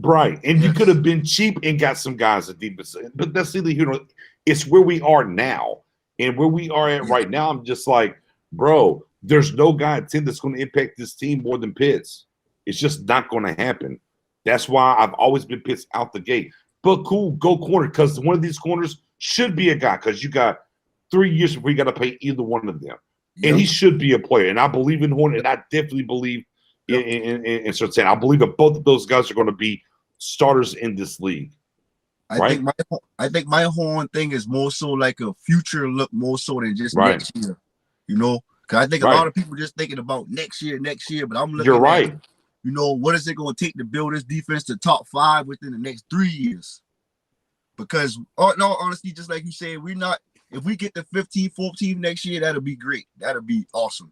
Right. And you could have been cheap and got some guys at defense. But that's either it's where we are now. And where we are at right now, I'm just like, bro, there's no guy at 10 that's going to impact this team more than Pitts. It's just not going to happen. That's why I've always been Pitts out the gate. But cool, go corner, because one of these corners should be a guy, because you got 3 years before you got to pay either one of them. Yep. And he should be a player. And I believe in Horn, and I definitely believe in Sertan. I believe that both of those guys are going to be starters in this league. I think my Horn thing is more so like a future look, more so than just next year. Because I think a lot of people just thinking about next year, but I'm looking at, what is it going to take to build this defense to top 5 within the next 3 years? Because, no, honestly, just like you said, if we get to 15, 14 next year, that'll be great. That'll be awesome.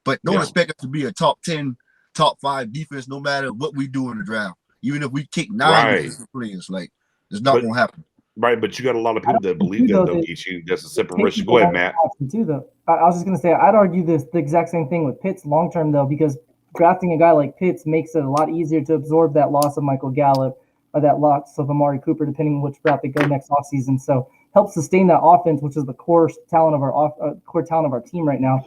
But don't expect us to be a top 10, top 5 defense no matter what we do in the draft. Even if we kick 9 players, it's not going to happen. Right, but you got a lot of people that believe that, though, Ichi. That's a separation. Go ahead, Matt. Too, though. I was just going to say, I'd argue the exact same thing with Pitts long-term, though, because drafting a guy like Pitts makes it a lot easier to absorb that loss of Michael Gallup or that loss of Amari Cooper, depending on which route they go next offseason. So helps sustain that offense, which is the core talent of our team right now.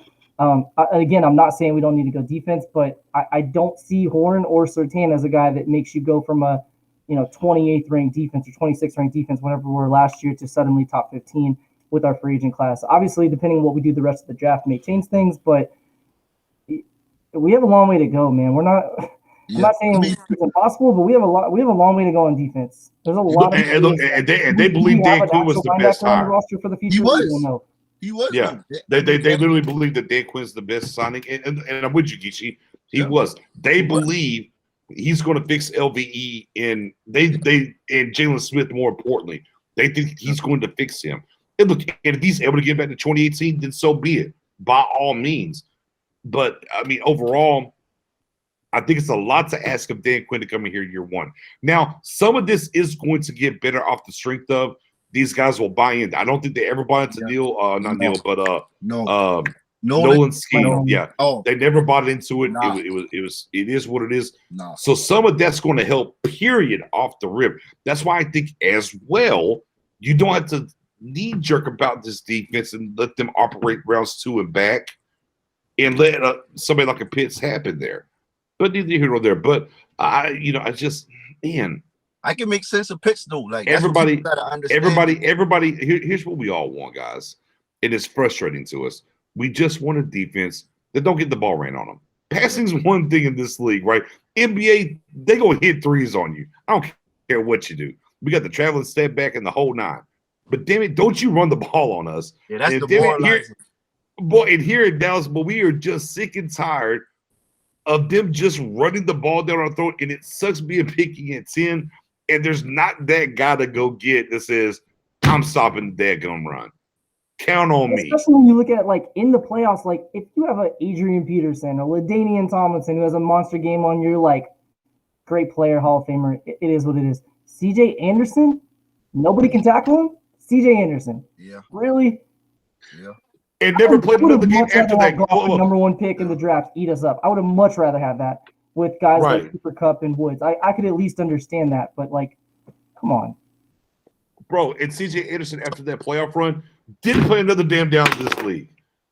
Again, I'm not saying we don't need to go defense, but I don't see Horn or Surtain as a guy that makes you go from a 28th ranked defense or 26th ranked defense, whenever we were last year, to suddenly top 15 with our free agent class. Obviously, depending on what we do the rest of the draft may change things, but we have a long way to go, man. We're not. I'm not saying it's impossible, but we have a long way to go on defense. There's a lot of and they believe Dan Quinn was the best hire. Roster for the future. He was. Yeah, they literally believe that Dan Quinn's the best signing, and I'm with you, Geechee. He was. They believe he's going to fix LVE, and and Jalen Smith. More importantly, they think he's going to fix him. And look, and if he's able to get back to 2018, then so be it. By all means. But I mean, overall, I think it's a lot to ask of Dan Quinn to come in here year one. Now, some of this is going to get better off the strength of these guys will buy in. I don't think they ever buy into Neil, not Neil, but Nolan's scheme. Yeah. Oh, They never bought into it. Nah. It is what it is. Nah. So some of that's going to help, period, off the rip. That's why I think as well, you don't have to knee jerk about this defense and let them operate rounds 2 and back and let somebody like a Pitts happen there. But neither here nor there. But I just, man, I can make sense of Pitts though. Like everybody, that's what you gotta understand. everybody. Here's what we all want, guys. It is frustrating to us. We just want a defense that don't get the ball ran on them. Passing's one thing in this league, right? NBA, they gonna hit threes on you. I don't care what you do. We got the traveling step back and the whole 9. But damn it, don't you run the ball on us? Yeah, that's and demoralizing. And here in Dallas, but we are just sick and tired of them just running the ball down our throat, and it sucks being picky at 10, and there's not that guy to go get that says, I'm stopping the daggum run. Count on me. Especially when you look at, like, in the playoffs, like, if you have an Adrian Peterson or LaDainian Tomlinson who has a monster game on you, like, great player, Hall of Famer, it is what it is. C.J. Anderson, nobody can tackle him? C.J. Anderson. Yeah. Really? Yeah. And never played another game after that. Number 1 pick in the draft eat us up. I would have much rather had that with guys like Cooper Kupp and Woods. I could at least understand that, but, like, come on. Bro, and C.J. Anderson, after that playoff run, didn't play another damn down in this league.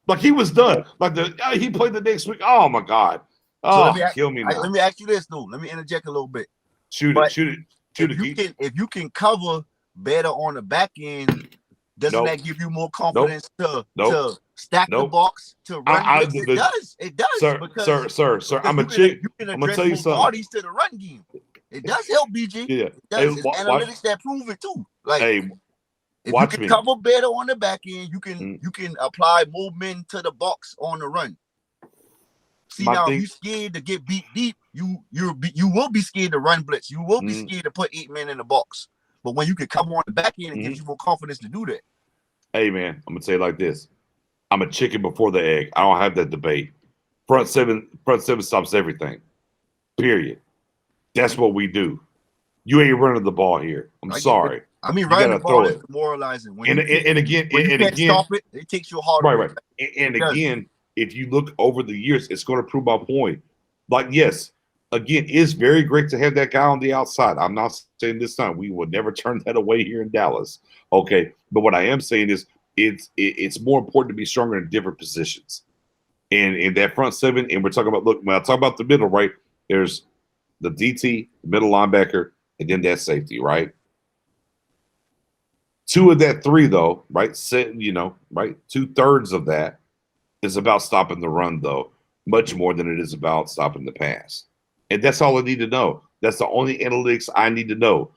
Like, he was done. Like, he played the next week. Oh, my God. Oh, kill me now. Let me ask you this, though. Let me interject a little bit. Shoot it. If you can cover better on the back end, doesn't that give you more confidence to stack the box, to run? It does. Sir. I'm a chick. I'm gonna tell you something. Parties to the run game. It does help, BG. Yeah. It does. It's analytics that prove it too. Like, if watch you can me. cover better on the back end, you can apply more men to the box on the run. See, if you're scared to get beat deep, you will be scared to run blitz. You will be scared to put 8 men in the box. But when you can cover on the back end, it gives you more confidence to do that. Hey, man, I'm gonna say it like this: I'm a chicken before the egg. I don't have that debate. Front seven stops everything. Period. That's what we do. You ain't running the ball here. I'm sorry. I mean, running the ball is demoralizing. And again, stop it, it takes you harder. Right. And again, if you look over the years, it's going to prove my point. Like, yes, again, it's very great to have that guy on the outside. I'm not saying this time we will never turn that away here in Dallas. Okay, but what I am saying is it's more important to be stronger in different positions. And in that front 7, and we're talking about, look, when I talk about the middle, right, there's the DT, the middle linebacker, and then that safety, right? 2 of that 3, though, right? 2/3 of that is about stopping the run, though, much more than it is about stopping the pass. And that's all I need to know. That's the only analytics I need to know.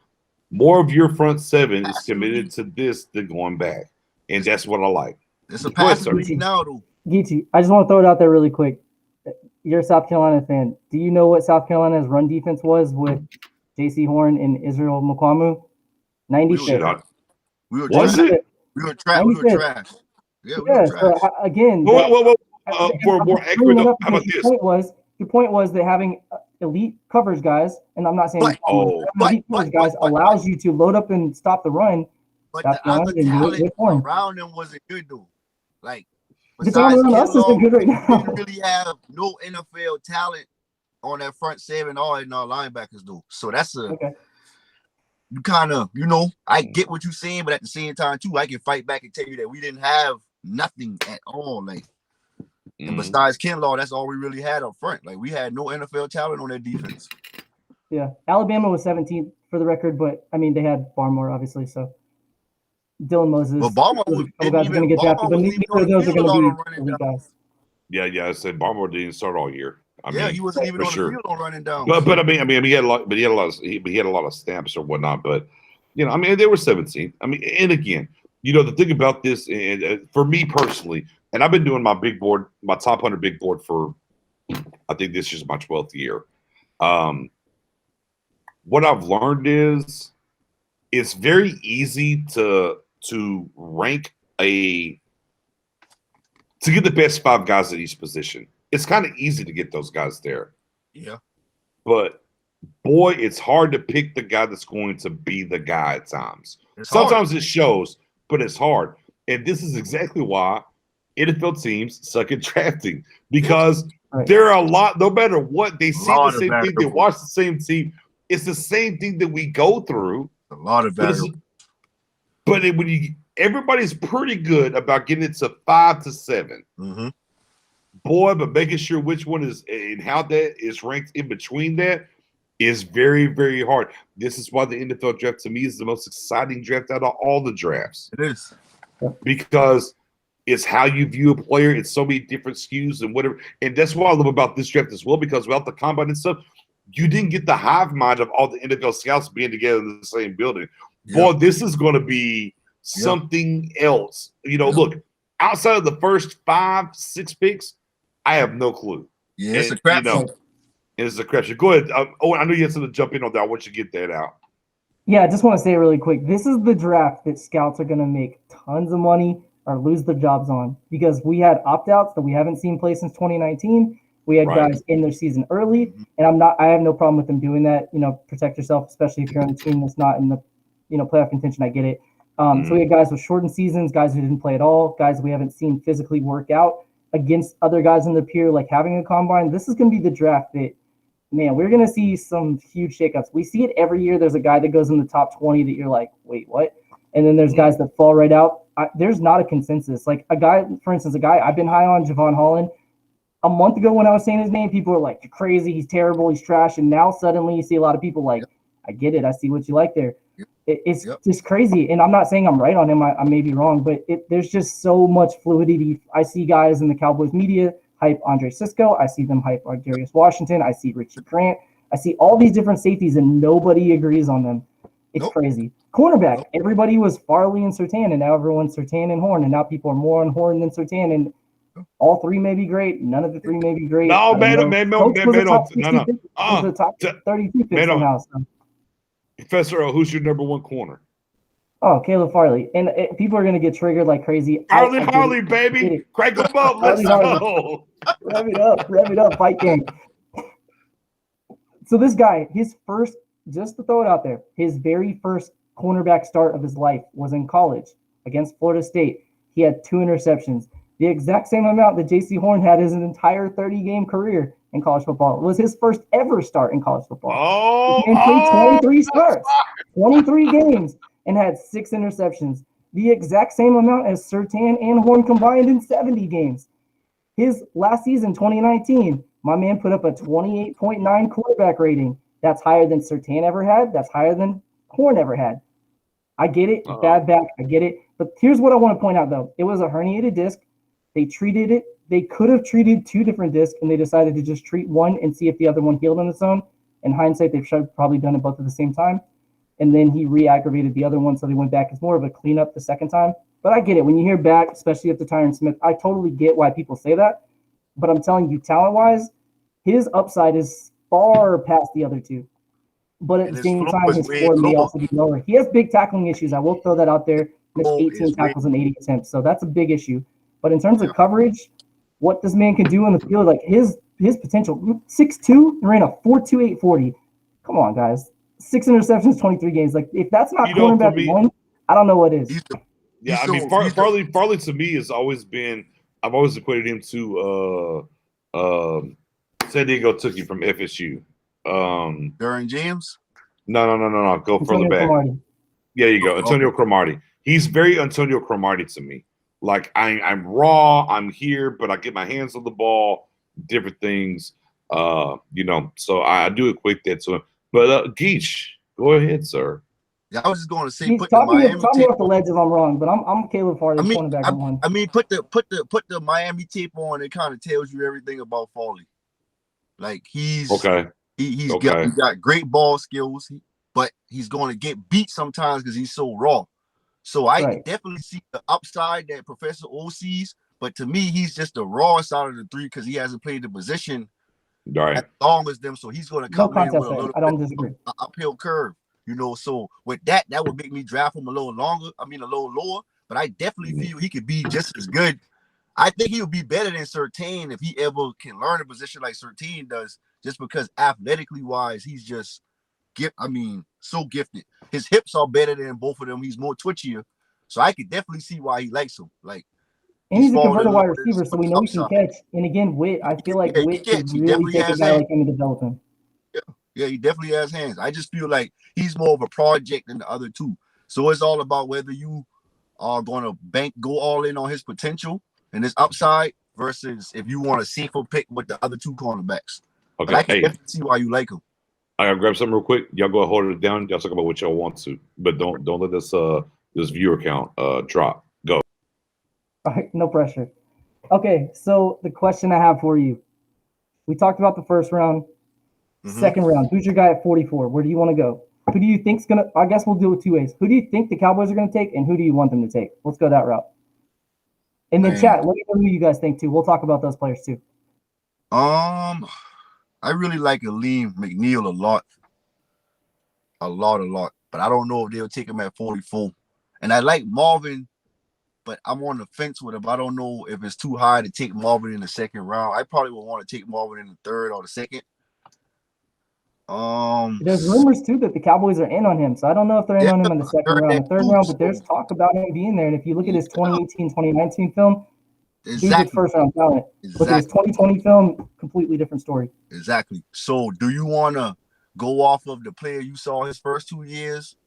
More of your front 7 is committed to this than going back. And that's what I like. It's a pass now, though. Geechee, I just want to throw it out there really quick. You're a South Carolina fan. Do you know what South Carolina's run defense was with J.C. Horn and Israel Mukwamu? 95th. We were trash. We were trash. Yeah, we were trash. So, again, for more accurate, how about this? Your point was that having elite coverage guys, and I'm not saying elite coverage guys allows you to load up and stop the run. But the other talent around them wasn't good, though. Like, besides us isn't good right now. We didn't really have no NFL talent on that front 7 or in our linebackers, though. So that's you kind of, I get what you're saying, but at the same time, too, I can fight back and tell you that we didn't have nothing at all. Like, and besides Kinlaw, that's all we really had up front. Like, we had no NFL talent on that defense. Yeah, Alabama was 17th for the record, but I mean, they had Barmore, obviously. So Dylan Moses. But Barmore guys are going to get drafted, but neither of those are going to be elite guys. Yeah, I said Barmore didn't start all year. He wasn't even on the field on running down. But I mean, he had a lot. But he had a lot of stamps or whatnot. But they were 17th. I mean, and again, the thing about this, and for me personally, and I've been doing my big board, my top 100 big board for, I think this is my 12th year. What I've learned is, it's very easy to rank to get the best 5 guys at each position. It's kind of easy to get those guys there. Yeah. But boy, it's hard to pick the guy that's going to be the guy at times. Sometimes it shows, but it's hard. And this is exactly why NFL teams suck at drafting because Right. there are a lot, no matter what, they see the Lot of same thing, they variables. watch the same team. It's the same thing that we go through. A lot of variables. When you everybody's pretty good about getting it to 5 to 7. Mm-hmm. Boy, but making sure which one is and how that is ranked in between that is very, very hard. This is why the NFL draft to me is the most exciting draft out of all the drafts. It is. Because it's how you view a player. It's so many different SKUs and whatever. And that's what I love about this draft as well, because without the combine and stuff, you didn't get the hive mind of all the NFL scouts being together in the same building. Boy, this is going to be something else. You know, look, outside of the first 5, 6 picks, I have no clue. Yeah, it's a crap show. It's a crap show. Go ahead. I know you had something to jump in on that. I want you to get that out. Yeah, I just want to say really quick. This is the draft that scouts are going to make tons of money or lose their jobs on, because we had opt-outs that we haven't seen play since 2019. We had guys in their season early, and I have no problem with them doing that. You know, protect yourself, especially if you're on a team that's not in the, playoff contention. I get it. So we had guys with shortened seasons, guys who didn't play at all, guys we haven't seen physically work out against other guys in the peer, like having a combine. This is going to be the draft that, man, we're going to see some huge shakeups. We see it every year. There's a guy that goes in the top 20 that you're like, wait, what? And then there's guys that fall right out. There's not a consensus. Like a guy, for instance, I've been high on, Javon Holland. A month ago when I was saying his name, people were like, you're crazy, he's terrible, he's trash. And now suddenly you see a lot of people like, I get it, I see what you like there. It's just crazy. And I'm not saying I'm right on him. I may be wrong, but there's just so much fluidity. I see guys in the Cowboys media hype Andre Cisco. I see them hype Darius Washington. I see Richie Grant. I see all these different safeties, and nobody agrees on them. It's crazy. Cornerback, everybody was Farley and Surtain, and now everyone's Surtain and Horn, and now people are more on Horn than Surtain, and all three may be great. None of the three may be great. No, man, no. The top 32 pick somehow. So. Professor O, who's your number one corner? Oh, Caleb Farley. And people are going to get triggered like crazy. Harley, baby. Crank them up. Let's go. Rev it up. Fight game. So this guy, just to throw it out there, his very first cornerback start of his life was in college against Florida State. He had 2 interceptions. The exact same amount that J.C. Horn had his entire 30-game career in college football. It was his first ever start in college football. He played 23 starts, 23 games, and had 6 interceptions. The exact same amount as Surtain and Horn combined in 70 games. His last season, 2019, my man put up a 28.9 quarterback rating. That's higher than Surtain ever had. That's higher than Horn ever had. I get it. Bad back. I get it. But here's what I want to point out, though. It was a herniated disc. They treated it. They could have treated 2 different discs, and they decided to just treat one and see if the other one healed on its own. In hindsight, they've probably done it both at the same time. And then he re-aggravated the other one, so they went back. It's more of a cleanup the second time. But I get it. When you hear back, especially after Tyron Smith, I totally get why people say that. But I'm telling you, talent-wise, his upside is far past the other 2. But at the same time, his floor may also be lower. He has big tackling issues. I will throw that out there. Missed 18 tackles and 80 attempts, so that's a big issue. But in terms of coverage, what this man can do in the field, like his potential, 6'2", ran a 4.28 40. Come on, guys. 6 interceptions, 23 games. Like, if that's not cornerback 1, I don't know what is. Farley to me has always been, I've always equated him to San Diego took him from FSU. During James? No. Go further back. Cromartie. Yeah, you go. Antonio Cromartie. He's very Antonio Cromartie to me. Like I'm raw, I'm here, but I get my hands on the ball, different things. So I do equate that to him. But Geach, go ahead, sir. Yeah, I was just going to say, put talk me off the ledge if I'm wrong, but I'm Caleb Farley, cornerback on 1. I mean, put the Miami tape on. It kind of tells you everything about Farley. Like he's got great ball skills, but he's going to get beat sometimes because he's so raw. So I definitely see the upside that Professor O sees, but to me, he's just the rawest out of the 3 because he hasn't played the position as long as them. So he's going to come in with a little uphill curve, So with that would make me draft him a little lower. But I definitely feel he could be just as good. I think he would be better than Surtain if he ever can learn a position like Surtain does, just because athletically wise, he's just so gifted. His hips are better than both of them. He's more twitchier. So I could definitely see why he likes him. Like, And he's a falling converted in love wide with his, receiver, so we know he can upside. catch. And again, Witt, I feel like Yeah, he Witt could catch. He really definitely take a has guy hands. like him and develop him. Yeah, he definitely has hands. I just feel like he's more of a project than the other two. So it's all about whether you are going to go all in on his potential and his upside versus if you want a safer pick with the other two cornerbacks. But Okay, I can hey, definitely see why you like him. I gotta grab something real quick. Y'all go hold it down. Y'all talk about what y'all want to, but don't let this viewer count drop. Go. All right, no pressure. Okay, so the question I have for you: we talked about the first round, second round. Who's your guy at 44? Where do you want to go? Who do you think's gonna? I guess we'll do it two ways. Who do you think the Cowboys are gonna take, and who do you want them to take? Let's go that route. And then chat. Let me know who you guys think too. We'll talk about those players too. I really like Aleem McNeil a lot. But I don't know if they'll take him at 44. And I like Marvin, but I'm on the fence with him. I don't know if it's too high to take Marvin in the second round. I probably would want to take Marvin in the third or the second. There's rumors too that the Cowboys are in on him, so I don't know if they're in on him in the second round, the third round, but there's talk about him being there. And if you look at his 2018, 2019 film, dude's a first round talent. Look at his 2020 film, completely different story. Exactly. So do you want to go off of the player you saw his first 2 years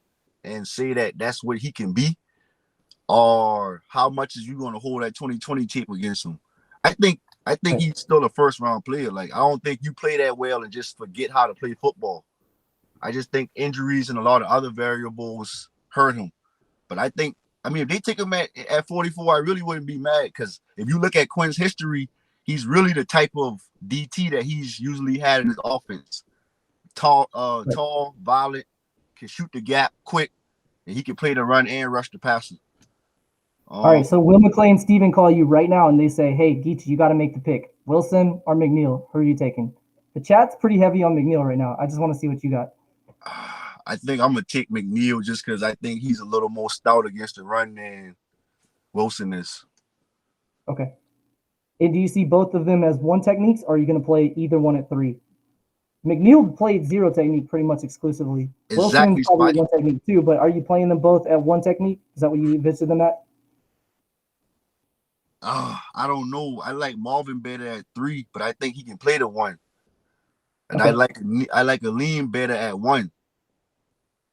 and say that that's what he can be? Or how much is you going to hold that 2020 tape against him? I think he's still a first round player. Like, I don't think you play that well and just forget how to play football. I just think injuries and a lot of other variables hurt him. But I think, if they take him at 44, I really wouldn't be mad, because if you look at Quinn's history, he's really the type of DT that he's usually had in his offense. Tall, violent, can shoot the gap quick, and he can play the run and rush the passer. All right, so Will McClay and Steven call you right now, and they say, hey, Geechee, you got to make the pick. Wilson or McNeil? Who are you taking? The chat's pretty heavy on McNeil right now. I just want to see what you got. I think I'm going to take McNeil just because I think he's a little more stout against the run than Wilson is. Okay. And do you see both of them as one techniques, or are you going to play either one at 3? McNeil played 0 technique pretty much exclusively. Exactly. Wilson's probably 1 technique too, but are you playing them both at 1 technique? Is that what you envisioned them at? I don't know. I like Marvin better at 3, but I think he can play the 1. And okay. I like Aleem better at 1.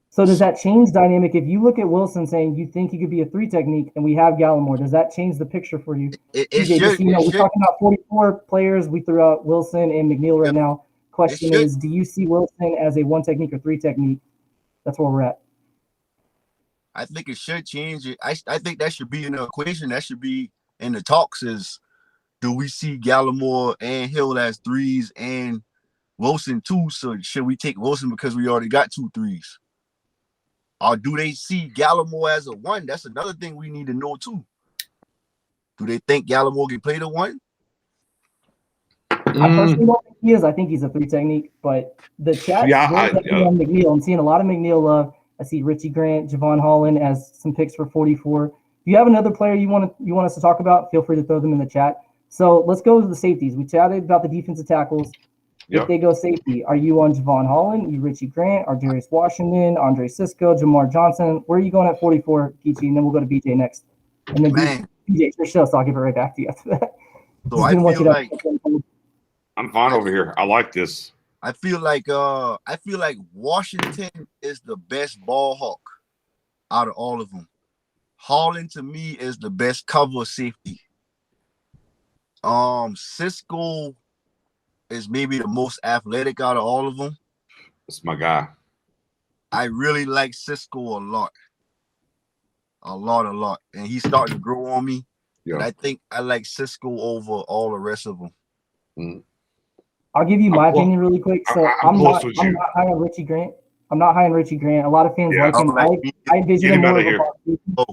So does that change dynamic? If you look at Wilson saying you think he could be a 3 technique, and we have Gallimore, does that change the picture for you? It should. We're talking about 44 players. We threw out Wilson and McNeil right now. Question is, do you see Wilson as a 1 technique or 3 technique? That's where we're at. I think it should change it. I think that should be in the equation. That should be in the talks. Is, do we see Gallimore and Hill as 3s and Wilson 2? So should we take Wilson because we already got 2 3s? Or do they see Gallimore as a 1? That's another thing we need to know too. Do they think Gallimore can play the 1? I personally don't think he is. I think he's a 3 technique, but the chat on McNeil. I'm seeing a lot of McNeil love. I see Richie Grant, Javon Holland as some picks for 44. If you have another player you want us to talk about, feel free to throw them in the chat. So let's go to the safeties. We chatted about the defensive tackles. If they go safety, are you on Javon Holland, you Richie Grant, Darius Washington, Andre Cisco, Jamar Johnson? Where are you going at 44, Geechee? And then we'll go to BJ next. And then BJ, it's your show, so I'll give it right back to you after that. So I feel like I'm fine over here. I like this. I feel like Washington is the best ball hawk out of all of them. Holland to me is the best cover safety. Cisco is maybe the most athletic out of all of them. That's my guy. I really like Cisco a lot. A lot. And he's starting to grow on me. Yeah. And I think I like Cisco over all the rest of them. Mm. I'll give you my opinion really quick. So I'm not high on Richie Grant. I'm not high on Richie Grant. A lot of fans like him. I envision him more of a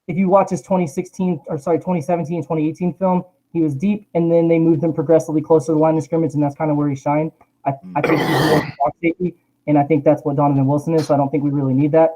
If you watch his 2017, 2018 film, he was deep, and then they moved him progressively closer to the line of scrimmage, and that's kind of where he shined. I think he's more box safety, and I think that's what Donovan Wilson is, so I don't think we really need that.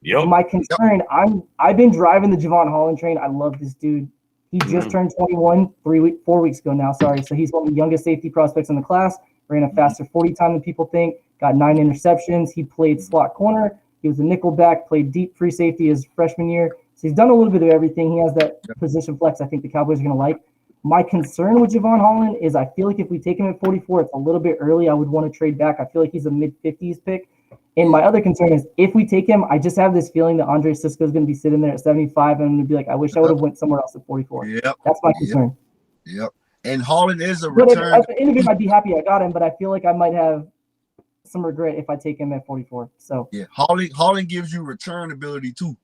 Yep. My concern, I've been driving the Javon Holland train. I love this dude. He just turned 21 4 weeks ago now, sorry. So he's one of the youngest safety prospects in the class, ran a faster 40 time than people think, got 9 interceptions. He played slot corner. He was a nickel back, played deep free safety his freshman year. So he's done a little bit of everything. He has that position flex I think the Cowboys are going to like. My concern with Javon Holland is I feel like if we take him at 44, it's a little bit early. I would want to trade back. I feel like he's a mid-50s pick. And my other concern is if we take him, I just have this feeling that Andre Cisco is going to be sitting there at 75, and I'm going to be like, I wish I would have went somewhere else at 44. Yep. That's my concern. Yep. And Holland is a But return. at the end of it, I'd be happy I got him, but I feel like I might have some regret if I take him at 44. So yeah, Holland gives you return ability too.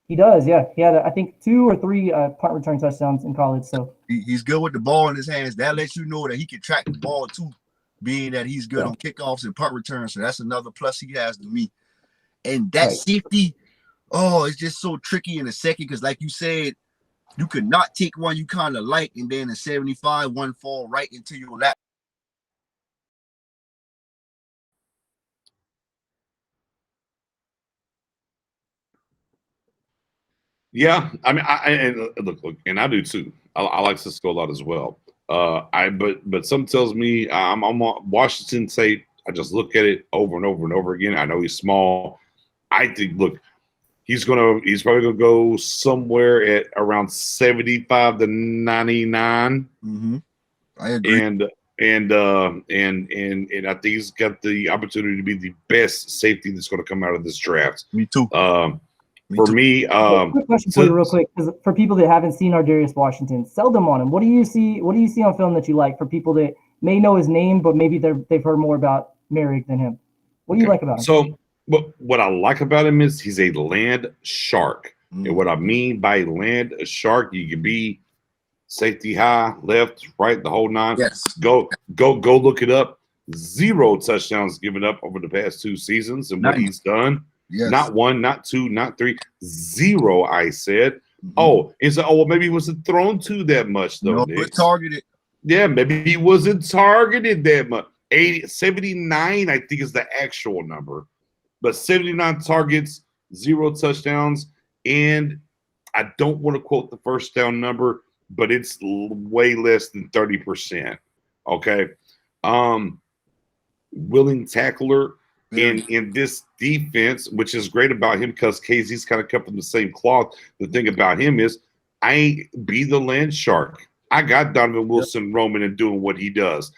He does, yeah. He had, I think, 2 or 3 punt return touchdowns in college. So he's good with the ball in his hands. That lets you know that he can track the ball too, being that he's good on kickoffs and punt returns. So that's another plus he has to me. And that safety, it's just so tricky in a second because, like you said, you could not take one you kind of like, and then a 75 one fall right into your lap. Yeah, I mean, and look, and I do too. I like Cisco a lot as well. But some tells me I'm on Washington State. I just look at it over and over and over again. I know he's small. I think, look, he's probably gonna go somewhere at around 75 to 99. Mm-hmm. I agree. And I think he's got the opportunity to be the best safety that's going to come out of this draft. Me too. Quick question for you, real quick, because for people that haven't seen Ardarius Washington, sell them on him. What do you see? What do you see on film that you like for people that may know his name, but maybe they've heard more about Merrick than him? What do you like about him? So, what I like about him is he's a land shark, and what I mean by land shark, you can be safety high, left, right, the whole 9. Yes. Go look it up. 0 touchdowns given up over the past 2 seasons, and what he's done. Yes. Not 1, not 2, not 3, 0. I said. Oh, and so well, maybe he wasn't thrown to that much though. No, but targeted. Yeah, maybe he wasn't targeted that much. 79, I think, is the actual number, but 79 targets, 0 touchdowns, and I don't want to quote the first down number, but it's way less than 30%. Okay, willing tackler. In this defense, which is great about him because Casey's kind of cut from the same cloth. The thing about him is I ain't be the land shark. I got Donovan Wilson roaming and doing what he does.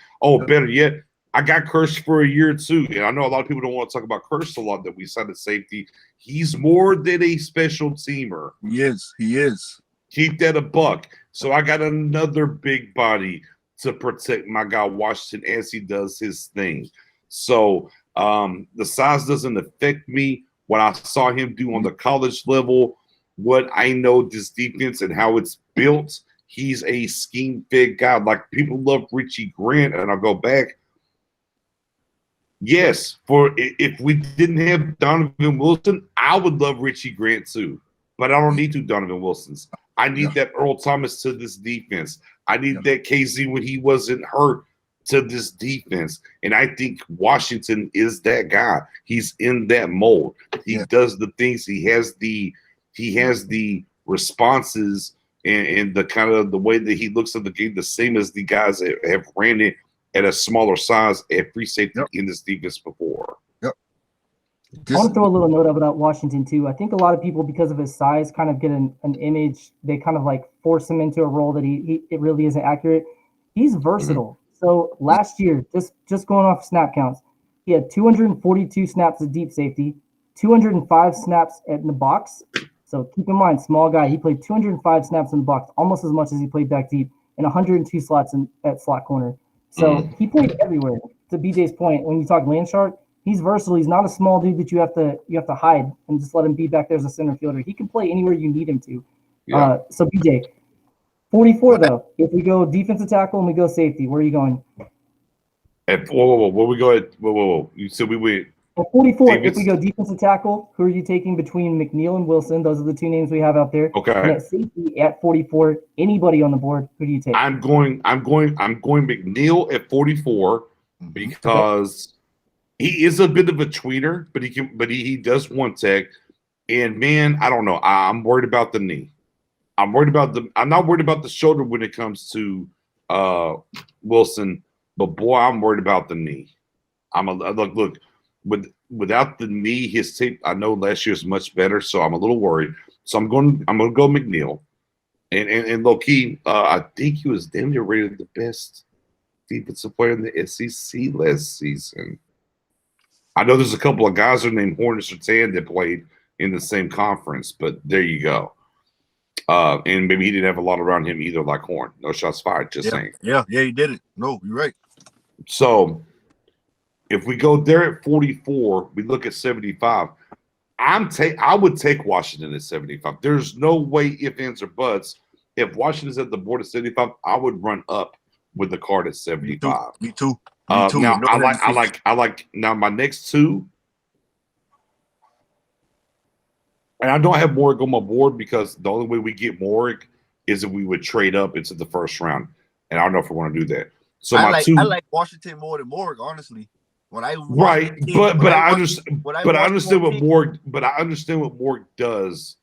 Better yet, I got Curse for a year too. And I know a lot of people don't want to talk about Curse a lot that we signed at safety. He's more than a special teamer. He is. Keep that a buck. So I got another big body to protect my guy Washington as he does his thing. So the size doesn't affect me. What I saw him do on the college level, what I know this defense and how it's built, he's a scheme fit guy. Like people love Richie Grant, and I'll go back. Yes, if we didn't have Donovan Wilson, I would love Richie Grant too. But I don't need 2 Donovan Wilsons. I need that Earl Thomas to this defense. I need that KZ when he wasn't hurt to this defense. And I think Washington is that guy. He's in that mold. He does the things. He has the responses and the kind of the way that he looks at the game, the same as the guys that have ran it at a smaller size at free safety in this defense before. I want to throw a little note about Washington too. I think a lot of people, because of his size, kind of get an image. They kind of like force him into a role that it really isn't accurate. He's versatile. So last year, just going off snap counts, he had 242 snaps as deep safety, 205 snaps in the box. So keep in mind, small guy, he played 205 snaps in the box, almost as much as he played back deep, and 102 slots at slot corner. So he played everywhere. To BJ's point, when you talk land shark, he's versatile. He's not a small dude that you have to hide and just let him be back there as a center fielder. He can play anywhere you need him to. So BJ, 44 though. If we go defensive tackle and we go safety, where are you going? Whoa. Where we go at? Whoa. You said we went. At 44, if we go defensive tackle, who are you taking between McNeil and Wilson? Those are the 2 names we have out there. Okay. And at safety at 44, anybody on the board, who do you take? I'm going McNeil at 44 because he is a bit of a tweener, but he does one tech. And man, I don't know. I'm worried about the knee. I'm not worried about the shoulder when it comes to Wilson, but boy, I'm worried about the knee. Look, without the knee, his tape, I know last year is much better, so I'm a little worried. So I'm going to go McNeil. And low key, I think he was damn near rated the best defensive player in the SEC last season. I know there's a couple of guys that are named Horn and Sertan that played in the same conference, but there you go. And maybe he didn't have a lot around him either, like Horn. No shots fired, just saying. Yeah, he did it. No, you're right. So if we go there at 44, we look at 75. I would take Washington at 75. There's no way, if, ands, or buts. If Washington's at the board at 75, I would run up with the card at 75. Me too. Now I like now my next two. And I don't have Morg on my board because the only way we get Morg is if we would trade up into the first round. And I don't know if we want to do that. So I like Washington more than Morg, honestly. But I understand what Morg does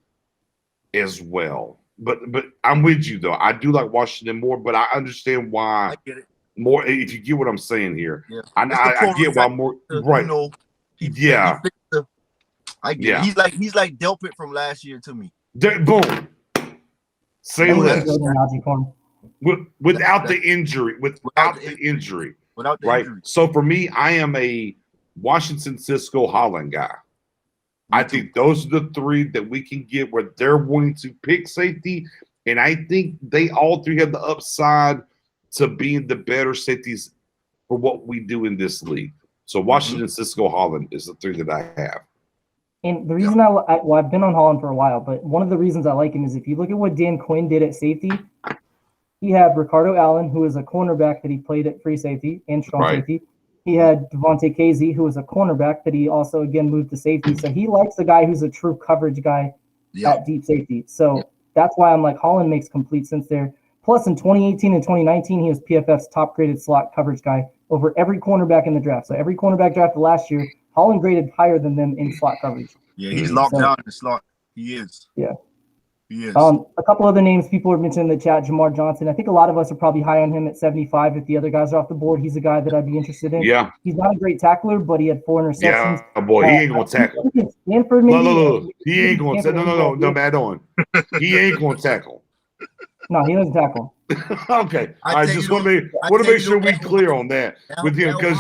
as well. But I'm with you though. I do like Washington more, but I understand why. I get it. More, if you get what I'm saying here. Yeah. I get why more. Right. Yeah. I get it. He's like Delpit from last year to me. Boom. Say less. Without the injury. Without the injury. So for me, I am a Washington, Cisco, Holland guy. I think those are the three that we can get where they're wanting to pick safety. And I think they all three have the upside to being the better safeties for what we do in this league. So Washington, Cisco, Holland is the three that I have. And the reason I've been on Holland for a while, but one of the reasons I like him is if you look at what Dan Quinn did at safety, he had Ricardo Allen, who is a cornerback that he played at free safety and strong safety. He had Devontae Casey, who was a cornerback that he also, again, moved to safety. So he likes a guy who's a true coverage guy at deep safety. So that's why I'm like, Holland makes complete sense there. Plus, in 2018 and 2019, he was PFF's top-graded slot coverage guy over every cornerback in the draft. So every cornerback drafted last year, Holland graded higher than them in slot coverage. Yeah, he's locked down in the slot. He is. Yeah. He is. A couple other names people are mentioning in the chat, Jamar Johnson. I think a lot of us are probably high on him at 75. If the other guys are off the board, he's a guy that I'd be interested in. Yeah. He's not a great tackler, but he had 4 interceptions. Yeah, boy, he ain't going to tackle. Stanford, maybe. No. He ain't going to tackle. No, Matt Owen. He ain't going to tackle. No, he doesn't tackle. Okay. I just want to make sure we clear on that with him because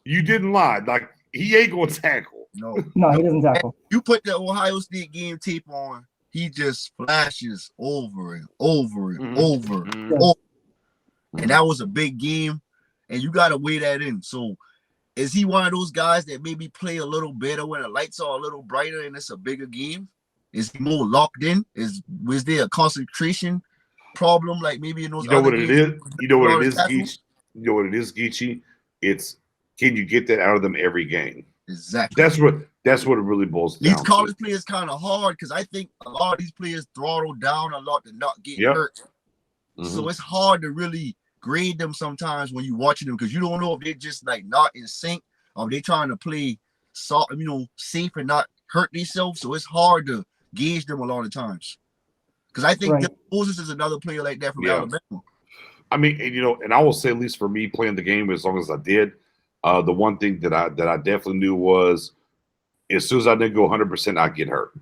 you didn't lie. Like, he ain't going to tackle. No, he doesn't tackle. You put the Ohio State game tape on, he just flashes over and over and over and over. And that was a big game, and you got to weigh that in. So is he one of those guys that maybe play a little better when the lights are a little brighter and it's a bigger game? Is he more locked in? Was there a concentration problem like maybe in those other games? You know what it is, Geechee? You know what it is, Geechee? It's can you get that out of them every game? Exactly. That's what it really boils down to. These college players kind of hard because I think a lot of these players throttle down a lot to not get hurt. So it's hard to really grade them sometimes when you're watching them because you don't know if they're just like not in sync or they trying to play safe and not hurt themselves. So it's hard to gauge them a lot of times. Because I think Moses is another player like that from Alabama. I mean, and I will say, at least for me playing the game as long as I did, the one thing that I definitely knew was as soon as I didn't go 100%, I'd get hurt.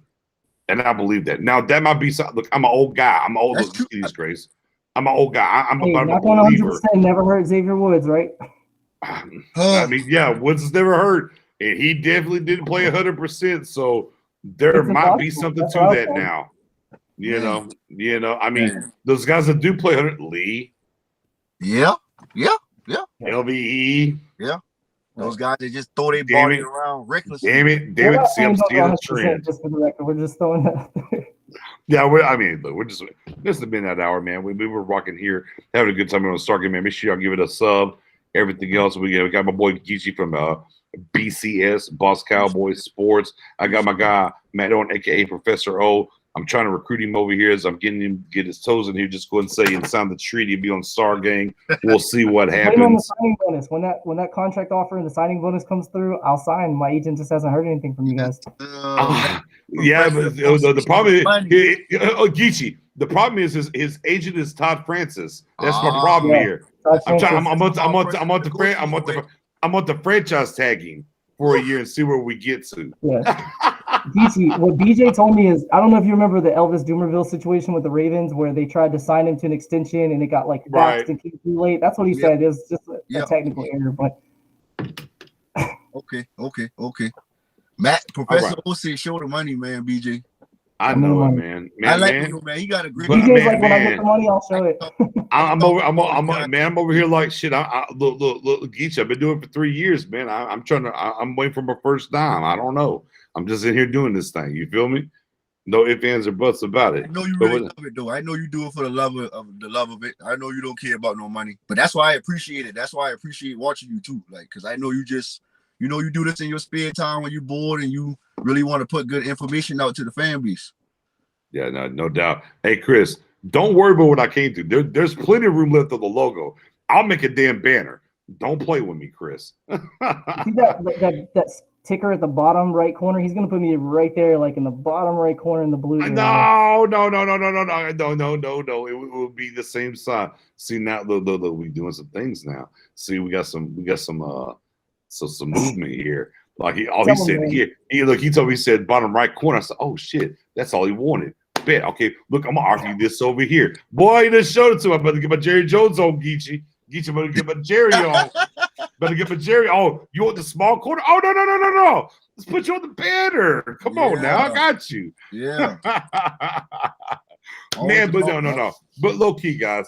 And I believe that. Now, that might be something. Look, I'm an old guy. I'm old. These Grace. I'm an old guy. I'm a believer. 100% never hurt Xavier Woods, right? I mean, Woods has never hurt. And he definitely didn't play 100%. So there might be something to that now. You know. I mean, those guys that do play 100, Lee. Yeah. LBE. Yeah. Those guys that just throw their body around recklessly. Damn it. See, I'm seeing the trend. Just for the record, we're just throwing that out there. Yeah, we're just this is the midnight hour, man. We were rocking here, having a good time on the Stargate, man. Make sure y'all give it a sub. Everything else, we got my boy Geechee from BCS, Boss Cowboys Sports. I got my guy Matt Owen, aka Professor O. I'm trying to recruit him over here as I'm getting him get his toes in here. Just go and say and sign the treaty, be on Star Gang. We'll see what happens. On the signing bonus. When that contract offer and the signing bonus comes through, I'll sign. My agent just hasn't heard anything from you guys. But the problem is Geechee. The problem is his agent is Todd Francis. That's my problem here. I'm on the franchise tagging for a year and see where we get to. Yeah. Geechee, what BJ told me is, I don't know if you remember the Elvis Dumerville situation with the Ravens where they tried to sign him to an extension and it got like Right. faxed and came too late. That's what he Yep. said. It was just a Yep. technical error, but Okay. Matt, Professor right. O said, show the money, man, BJ. I know it, man. I like man. him, man. He got a great. But, BJ's man, like, when I get man. the money, I'll show it. I'm over here like shit. Look, Geech, I've been doing it for 3 years, man. I'm waiting for my first dime. I don't know. I'm just in here doing this thing. You feel me? No ifs, ands, or buts about it. I know you really love it, though. I know you do it for the love of it. I know you don't care about no money, but that's why I appreciate it. That's why I appreciate watching you too. Like, because I know you just, you do this in your spare time when you're bored and you really want to put good information out to the fan base. Yeah, no doubt. Hey, Chris, don't worry about what I can't do. There's plenty of room left of the logo. I'll make a damn banner. Don't play with me, Chris. See that ticker at the bottom right corner? He's gonna put me right there, like in the bottom right corner in the blue. No. It will be the same sign. See, now look, we doing some things now. See, we got some movement here. Like he said here. He told me, he said bottom right corner. I said, oh shit, that's all he wanted. Bet. Okay, look, I'm gonna argue this over here. Boy, you just showed it to him. I better get my Jerry Jones on, Geechee. Geechee, better get my Jerry on. Better get my Jerry. Oh, you want the small corner? Oh, no. Let's put you on the banner. Come on now, I got you. Yeah. Man, but no. But low key, guys.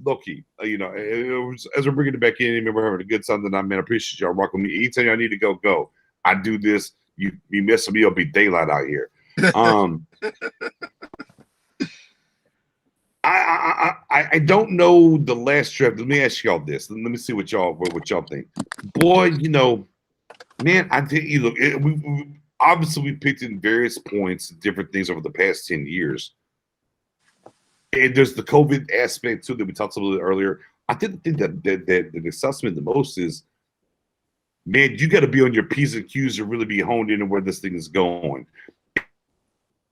Low key. As we're bringing it back in, we're having a good time tonight, man. I appreciate y'all rocking with me. Anytime y'all need to go. I do this. You mess with me, it'll be daylight out here. I don't know the last draft. Let me ask y'all this. Let me see what y'all think. Boy, man, I think we obviously we picked in various points different things over the past 10 years. And there's the COVID aspect too that we talked a little bit earlier. I think the thing that excites me the most is, man, you got to be on your P's and Q's to really be honed in on where this thing is going.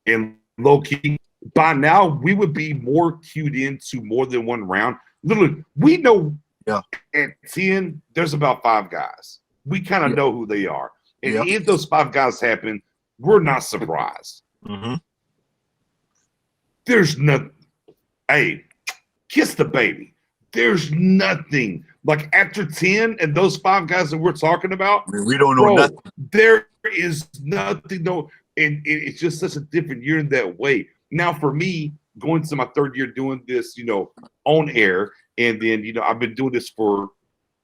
And low key, by now we would be more cued into more than one round. Literally, we know at 10, there's about 5 guys. We kind of know who they are. And if those 5 guys happen, we're not surprised. Mm-hmm. There's nothing. Hey, kiss the baby. There's nothing. Like after 10 and those 5 guys that we're talking about, we don't know nothing. There is nothing. No, and it's just such a different year in that way. Now, for me, going to my 3rd year doing this, on air, and then I've been doing this for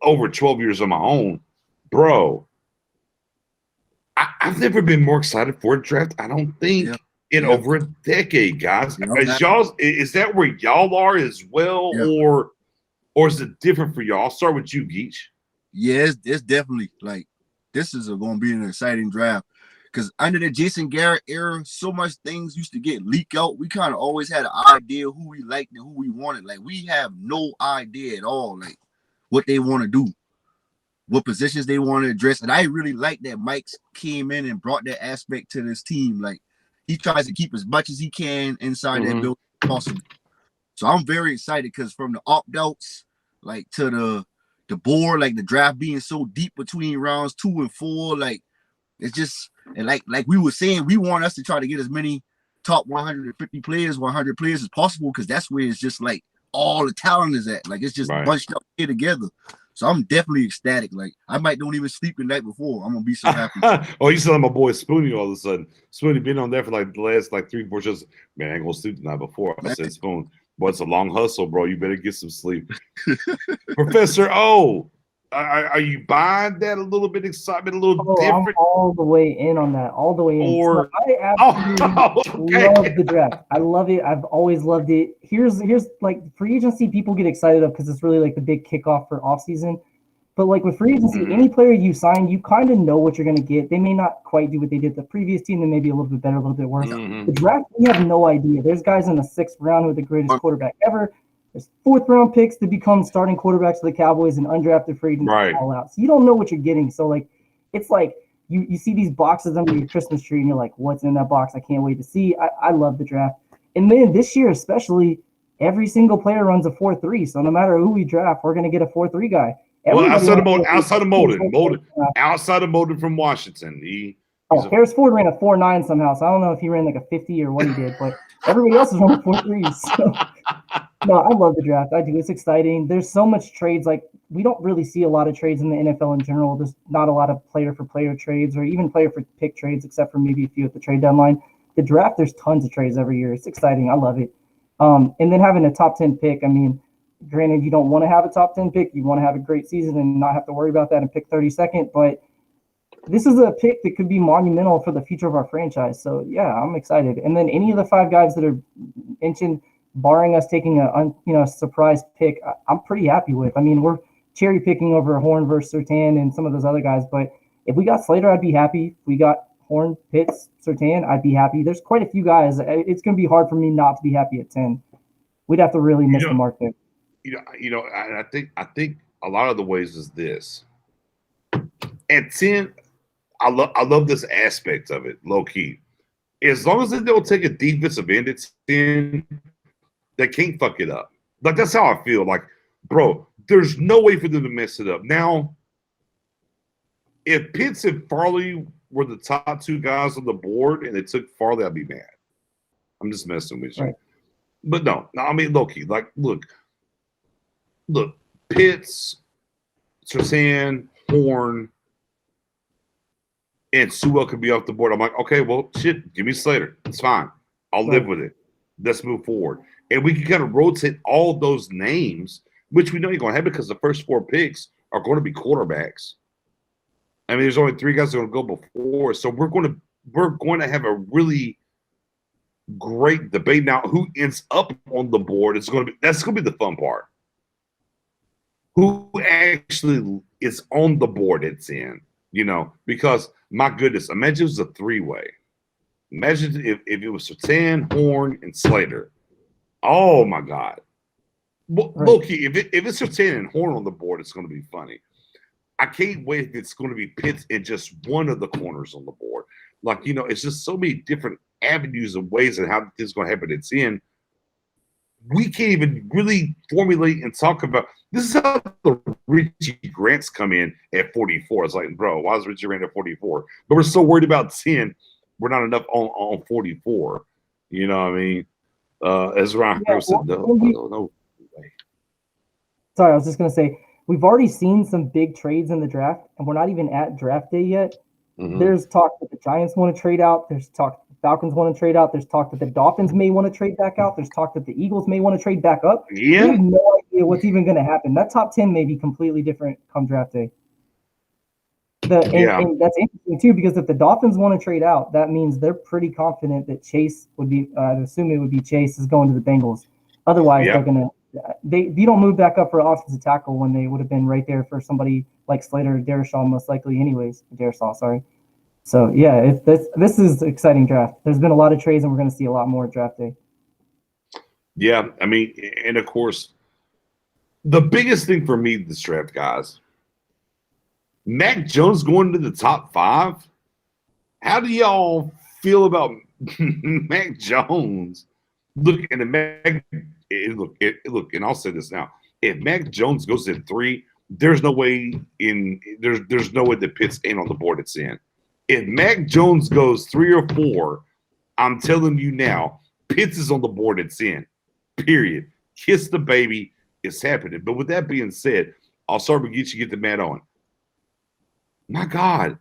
over 12 years on my own, bro. I've never been more excited for a draft. I don't think in over a decade, guys. Is that where y'all are as well, or is it different for y'all? I'll start with you, Geech. Yeah, it's definitely like this is going to be an exciting draft because under the Jason Garrett era, so much things used to get leaked out. We kind of always had an idea who we liked and who we wanted. Like we have no idea at all, like what they want to do, what positions they want to address. And I really like that Mike's came in and brought that aspect to this team. Like he tries to keep as much as he can inside that building possible. So I'm very excited because from the opt-outs, like to the board, like the draft being so deep between rounds 2 and 4, like it's just and like we were saying, we want us to try to get as many top 150 players, 100 players as possible because that's where it's just like all the talent is at. Like it's just bunched up here together. So I'm definitely ecstatic. Like I might don't even sleep the night before. I'm gonna be so happy. Oh, you said my boy Spoonie all of a sudden. Spoonie been on there for like the last 3-4 shows. Man, I ain't gonna sleep the night before. I said, Spoon, boy, it's a long hustle, bro. You better get some sleep. Professor O, are you buying that a little bit excitement, a little different? I'm all the way in on that, all the way in. Or I absolutely love the draft. I love it. I've always loved it. Here's like free agency, people get excited up because it's really like the big kickoff for offseason. But like with free agency, any player you sign, you kind of know what you're going to get. They may not quite do what they did the previous team. They may be a little bit better, a little bit worse. The draft, we have no idea. There's guys in the 6th round who are the greatest quarterback ever. There's 4th round picks to become starting quarterbacks for the Cowboys and undrafted free agents all out. So you don't know what you're getting. So like, it's like you see these boxes under your Christmas tree and you're like, what's in that box? I can't wait to see. I love the draft. And then this year, especially, every single player runs a 4-3. So no matter who we draft, we're going to get a 4-3 guy. Well, outside of Molden from Washington. Oh, Harris Ford ran a 4.9 somehow, so I don't know if he ran like a 50 or what he did, but everybody else is running 4.3s. So. No, I love the draft. I do. It's exciting. There's so much trades. Like, we don't really see a lot of trades in the NFL in general. There's not a lot of player-for-player trades or even player-for-pick trades, except for maybe a few at the trade deadline. The draft, there's tons of trades every year. It's exciting. I love it. And then having a top 10 pick, I mean, granted, you don't want to have a top 10 pick. You want to have a great season and not have to worry about that and pick 32nd. But this is a pick that could be monumental for the future of our franchise. So, yeah, I'm excited. And then any of the 5 guys that are mentioned, barring us taking a surprise pick, I'm pretty happy with. I mean, we're cherry picking over Horn versus Surtain and some of those other guys, but if we got Slater, I'd be happy. If we got Horn, Pitts, Surtain, I'd be happy. There's quite a few guys. It's going to be hard for me not to be happy at 10. We'd have to really miss the mark there. I think a lot of the ways is this. At 10, I love this aspect of it, low key. As long as they don't take a defensive end at 10. They can't fuck it up. Like, that's how I feel. Like, bro, there's no way for them to mess it up. Now, if Pitts and Farley were the top 2 guys on the board and they took Farley, I'd be mad. I'm just messing with you. Right. But no, I mean, low-key. Like, look, Pitts, Surtain, Horn, and Sewell could be off the board. I'm like, okay, well, shit, give me Slater. It's fine. I'll live with it. Let's move forward. And we can kind of rotate all those names, which we know you're going to have because the first 4 picks are going to be quarterbacks. I mean, there's only 3 guys that are going to go before, so we're going to have a really great debate. Now, who ends up on the board that's going to be the fun part. Who actually is on the board it's in, because my goodness, imagine it was a 3-way. Imagine if it was Surtain, Horn, and Slater. Oh my God. Well, right. Low-key, if it's Surtain and Horn on the board, it's going to be funny. I can't wait if it's going to be Pitts in just one of the corners on the board. Like, it's just so many different avenues and ways and how this is going to happen. It's in. We can't even really formulate and talk about. This is how the Richie Grants come in at 44. It's like, bro, why is Richie Grant at 44? But we're so worried about 10. We're not enough on 44. You know what I mean? As Ryan said, no. Sorry, I was just going to say, we've already seen some big trades in the draft, and we're not even at draft day yet. Mm-hmm. There's talk that the Giants want to trade out. There's talk that the Falcons want to trade out. There's talk that the Dolphins may want to trade back out. There's talk that the Eagles may want to trade back up. Yeah. We have no idea what's even going to happen. That top 10 may be completely different come draft day. And that's interesting, too, because if the Dolphins want to trade out, that means they're pretty confident that Chase would be I assume it would be Chase is going to the Bengals. Otherwise, they're going to they don't move back up for offensive tackle when they would have been right there for somebody like Slater or Darrisaw most likely anyways. Darrisaw, sorry. So, yeah, this is an exciting draft. There's been a lot of trades, and we're going to see a lot more at draft day. Yeah, I mean, and of course, the biggest thing for me this draft, guys, Mac Jones going to the top 5. How do y'all feel about Mac Jones? Look, and and I'll say this now: if Mac Jones goes in 3, there's no way that Pitts ain't on the board it's in. If Mac Jones goes 3 or 4, I'm telling you now, Pitts is on the board it's in. Period. Kiss the baby. It's happening. But with that being said, I'll start with Geechee, get the man on. My God.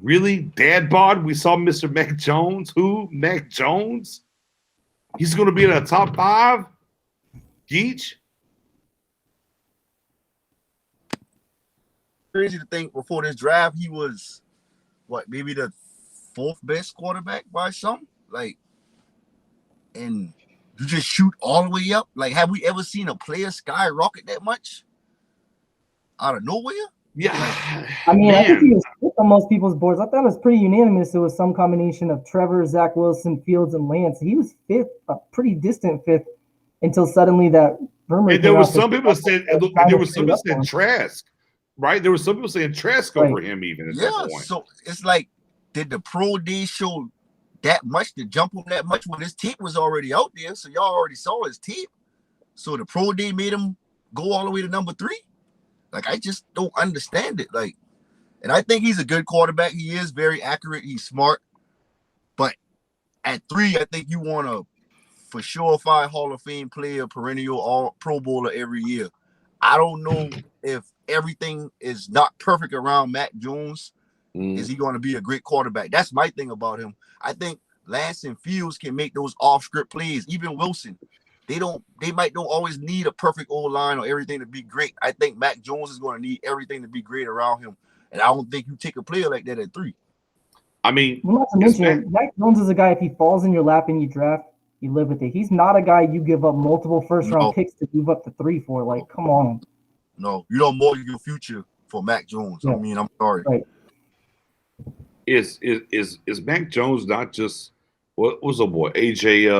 Really? Dad bod? We saw Mr. Mac Jones. Who? Mac Jones? He's going to be in the top 5? Geech? Crazy to think before this draft, he was, maybe the 4th best quarterback by some? And you just shoot all the way up? Have we ever seen a player skyrocket that much? Out of nowhere? Yeah. I mean, I think he was 5th on most people's boards. I thought it was pretty unanimous. It was some combination of Trevor, Zach Wilson, Fields, and Lance. He was 5th, a pretty distant 5th, until suddenly that rumor. And there was some people said Trask, right? There was some people saying Trask over him even at that point. So it's like, did the pro day show that much to jump on that much when his tape was already out there? So y'all already saw his tape. So the pro day made him go all the way to number 3. I just don't understand it. And I think he's a good quarterback. He is very accurate. He's smart. But at 3, I think you want a for sure 5 Hall of Fame player, perennial all Pro Bowler every year. I don't know if everything is not perfect around Mac Jones. Is he going to be a great quarterback? That's my thing about him. I think Lance and Fields can make those off-script plays. Even Wilson, they might don't always need a perfect O-line or everything to be great. I think Mac Jones is going to need everything to be great around him. And I don't think you take a player like that at 3. I mean, not to mention, Mac Jones is a guy, if he falls in your lap and you draft, you live with it. He's not a guy you give up multiple first-round picks to move up to 3 for. Like, come on. No, you don't mortgage your future for Mac Jones. Yeah. I mean, I'm sorry. Right. Is Mac Jones not just what was the boy AJ?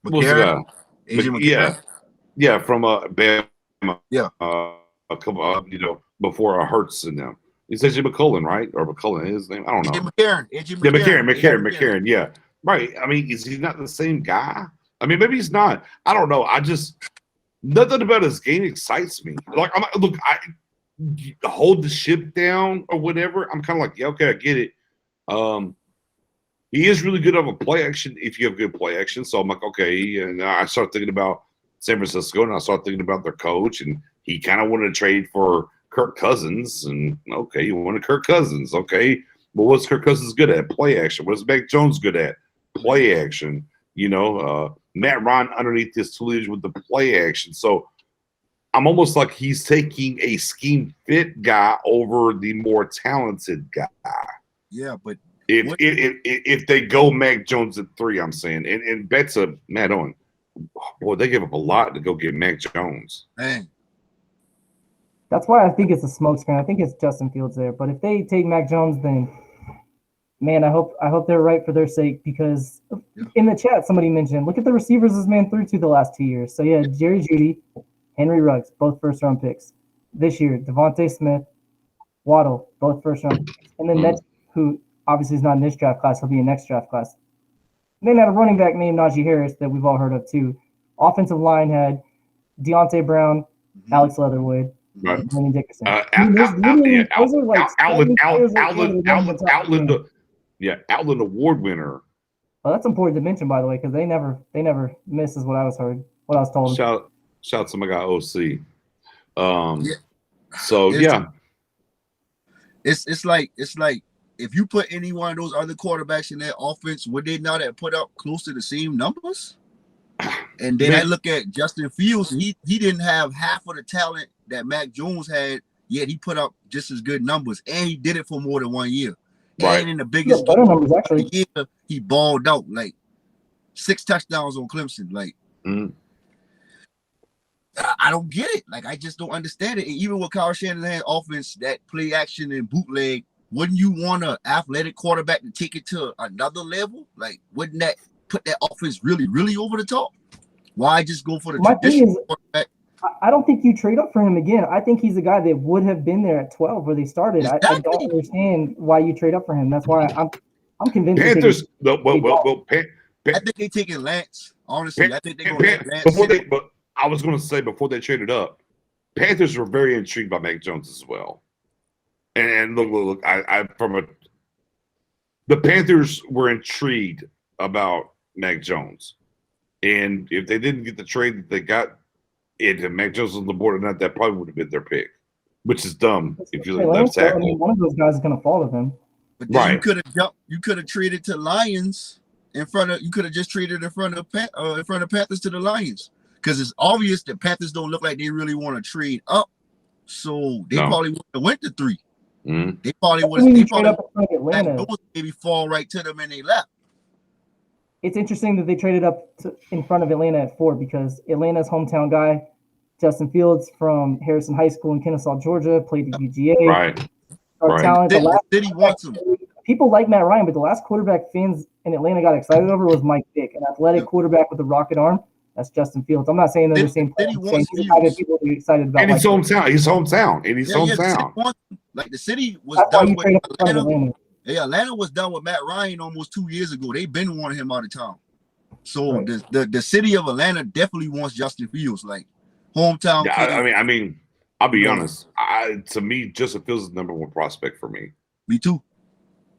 What was the guy? AJ yeah, from Bama. Yeah, a couple, before Hurts and them. It's AJ McCullen, right? Or McCullen, his name? I don't know. McCarron. Yeah, right. I mean, is he not the same guy? I mean, maybe he's not. I don't know. I just nothing about his game excites me. Like, I hold the ship down or whatever. I'm kind of like, yeah, okay, I get it. He is really good of a play action if you have good play action. So I'm like, okay. And I start thinking about San Francisco, and I start thinking about their coach, and he kind of wanted to trade for Kirk Cousins. And okay, you wanted Kirk Cousins. Okay. Well, what's Kirk Cousins good at? Play action. What's Mac Jones good at? Play action. Matt Ryan underneath this tutelage with the play action. So I'm almost like he's taking a scheme fit guy over the more talented guy. Yeah, but if they go Mac Jones at 3, I'm saying, and that's a Matt Owen. Boy, they give up a lot to go get Mac Jones. Man. That's why I think it's a smokescreen. I think it's Justin Fields there. But if they take Mac Jones, then man, I hope they're right for their sake, because in the chat somebody mentioned, look at the receivers this man threw to the last 2 years. So yeah, Jerry Jeudy, Henry Ruggs, both first-round picks. This year, Devontae Smith, Waddle, both first-round picks. And then Nets, who obviously is not in this draft class, he'll be in next draft class. And then had a running back named Najee Harris that we've all heard of too. Offensive line had Deontay Brown, Alex Leatherwood, right, Lenny Dickerson. Outland Award winner. Well, that's important to mention, by the way, because they never miss, is what I was told. Shout to my guy OC. It's like if you put any one of those other quarterbacks in that offense, would they not have put up close to the same numbers? And then I look at Justin Fields, he didn't have half of the talent that Mac Jones had, yet he put up just as good numbers, and he did it for more than 1 year. Right. And in the biggest better numbers, actually. Year, he balled out, like 6 touchdowns on Clemson. Like, I don't get it. Like, I just don't understand it. And even with Kyle Shanahan offense, that play action and bootleg, wouldn't you want an athletic quarterback to take it to another level? Like, wouldn't that put that offense really, really over the top? Why just go for the traditional quarterback? I don't think you trade up for him again. I think he's a guy that would have been there at 12 where they started. Exactly. I don't understand why you trade up for him. That's why I'm convinced. Panthers. I think they taking Lance. Honestly, I think they're going to Lance. But I was going to say before they traded up, Panthers were very intrigued by Mac Jones as well. And look, the Panthers were intrigued about Mac Jones, and if they didn't get the trade that they got, and Mac Jones on the board or not, that probably would have been their pick, which is dumb. If you left tackle, I mean, one of those guys is going to fall to them. But then you could have traded to Lions in front of. You could have just traded in front of Panthers to the Lions, because it's obvious that Panthers don't look like they really want to trade up, so they probably would have went to 3. Mm-hmm. They probably would have maybe fall right to them in their lap. It's interesting that they traded up in front of Atlanta at 4, because Atlanta's hometown guy, Justin Fields from Harrison High School in Kennesaw, Georgia, played at UGA. Right. Talent. The city wants him. People like Matt Ryan, but the last quarterback fans in Atlanta got excited over was Mike Vick, an athletic quarterback with a rocket arm. That's Justin Fields. I'm not saying they're the same player. People will be excited about. And his hometown. His hometown. Like the city was done with Atlanta. Yeah, Atlanta was done with Matt Ryan almost 2 years ago. They've been wanting him out of town. So the city of Atlanta definitely wants Justin Fields, like hometown. Yeah, I mean, I'll be You know, honest. To me, Justin Fields is the number one prospect for me. Me too.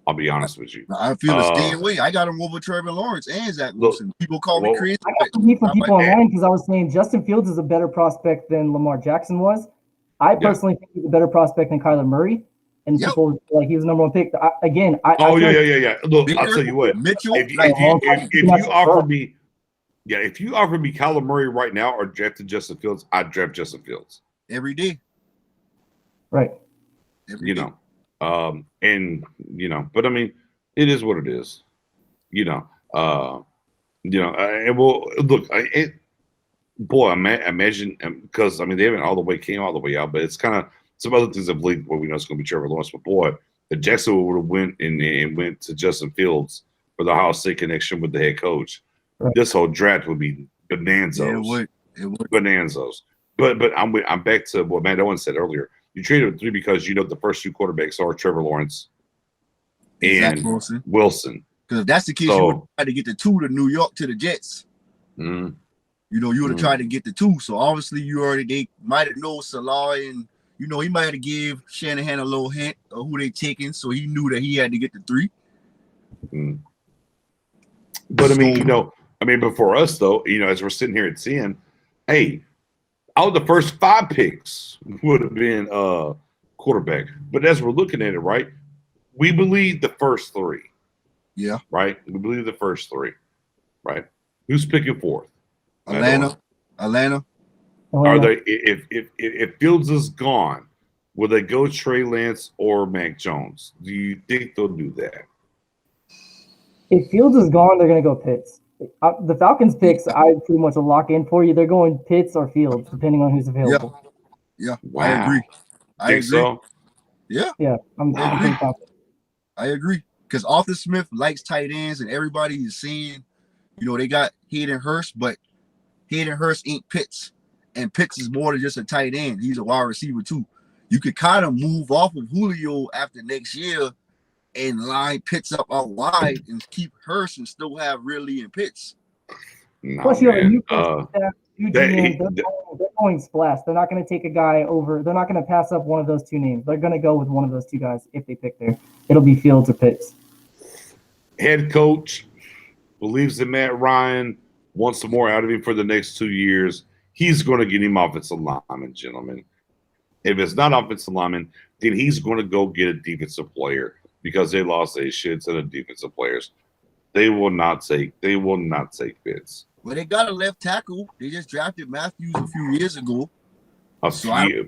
I'll be honest with you. I feel the same way. I got him over Trevor Lawrence and Zach Wilson. People call me crazy. I got some heat from people online because I was saying Justin Fields is a better prospect than Lamar Jackson was. I personally think he's a better prospect than Kyler Murray, and people like he was the number one pick. Yeah. Look, I'll tell you what. Mitchell, If you offer me, if you offer me Kyler Murray right now or drafted Justin Fields, I'd draft Justin Fields every day. Right. Every day. But I mean, it is what it is, and well, look, imagine, because I mean, they haven't came all the way out, but it's kind of some other things that believe what we know is going to be Trevor Lawrence. But boy, if Jacksonville would have went to Justin Fields for the Ohio State connection with the head coach, this whole draft would be bonanzas. Yeah, it would. Bonanzas. But I'm back to what Matt Owen said earlier. You traded with 3 because the first 2 quarterbacks are Trevor Lawrence and Wilson. Because if that's the case, you would try to get the 2 to New York to the Jets. Mm-hmm. You would have tried to get the 2. So obviously they might have known Salah, and he might have give Shanahan a little hint of who they taking, so he knew that he had to get the 3. Mm. But but for us though, as we're sitting here and seeing, hey, out of the first 5 picks would have been quarterback. But as we're looking at it, right, we believe the first 3. Yeah. Right? We believe the first 3. Right? Who's picking 4th? Atlanta. Are they if Fields is gone, will they go Trey Lance or Mac Jones? Do you think they'll do that? If Fields is gone, they're gonna go Pitts. The Falcons picks, I pretty much will lock in for you. They're going Pitts or Fields, depending on who's available. Yeah. Wow. I agree. Think so? Yeah. Yeah, I'm pretty confident. I agree. Because Arthur Smith likes tight ends, and everybody is saying, they got Hayden Hurst, but Hayden Hurst ain't Pitts. And Pitts is more than just a tight end. He's a wide receiver too. You could kind of move off of Julio after next year and line Pitts up out wide and keep Hurst and still have Ridley and Pitts. Plus, you have a new staff. They're going splash. They're not going to take a guy over. They're not going to pass up one of those 2 names. They're going to go with one of those 2 guys if they pick there. It'll be Fields or Pitts. Head coach believes in Matt Ryan, wants some more out of him for the next 2 years. He's going to get him offensive lineman, gentlemen. If it's not offensive lineman, then he's going to go get a defensive player because they lost a shit ton of defensive players. They will not take Pitts. Well, they got a left tackle. They just drafted Matthews a few years ago. A few.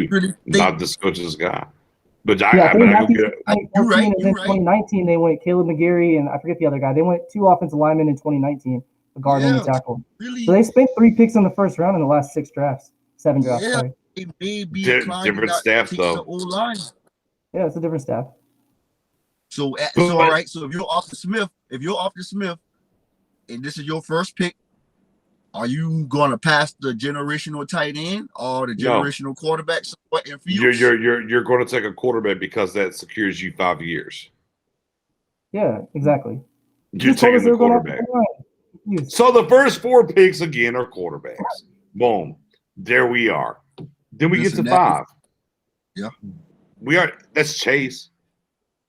Really not this coach's guy. But You're right. You're 2019, they went Caleb McGarry and I forget the other guy. They went 2 offensive linemen in 2019, a guard and a tackle. Really? So they spent 3 picks in the first round in the last 7 drafts. Yeah, Sorry. it may be different staff though. Yeah, it's a different staff. So all right. So if you're Arthur Smith, and this is your first pick, are you gonna pass the generational tight end or the generational quarterback in Fields? You're going to take a quarterback because that secures you 5 years. Yeah, exactly. You're taking the quarterback. So the first 4 picks again are quarterbacks. Boom. There we are. Then we get to 5. Yeah. That's Chase.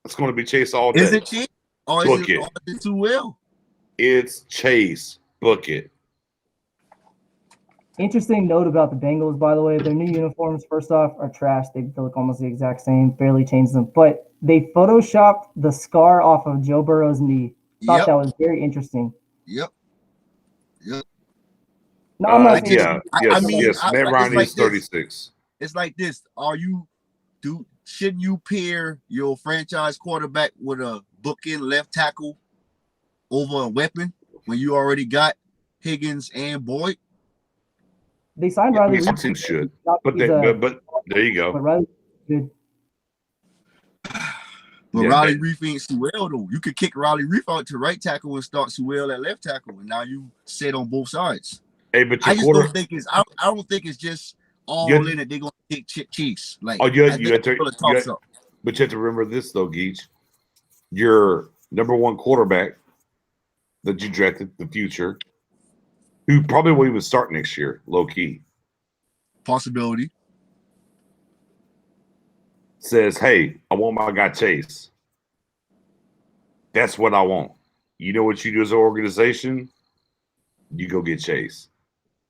It's going to be Chase all day. Is it Chase? Or is it too well? It's Chase. Book it. Interesting note about the Bengals, by the way, their new uniforms, first off, are trash. They look almost the exact same, barely changed them. But they photoshopped the scar off of Joe Burrow's knee. Thought that was very interesting. Yep. No, I'm not saying yes. Matt Ryan is 36. It's like this. Shouldn't you pair your franchise quarterback with a bookend left tackle over a weapon when you already got Higgins and Boyd? They signed Riley. Some teams should, but there you go. But Riley good. But Riley Reef ain't Sewell though. You could kick Riley Reef out to right tackle and start Sewell at left tackle, and now you sit on both sides. Hey, but I don't think it's just all in it. They're gonna take Chiefs. Like, but you have to remember this though, Geach. Your number 1 quarterback that you drafted, the future, who probably won't even start next year, low key. Possibility. says, "Hey, I want my guy Chase. That's what I want." You know what you do as an organization? You go get Chase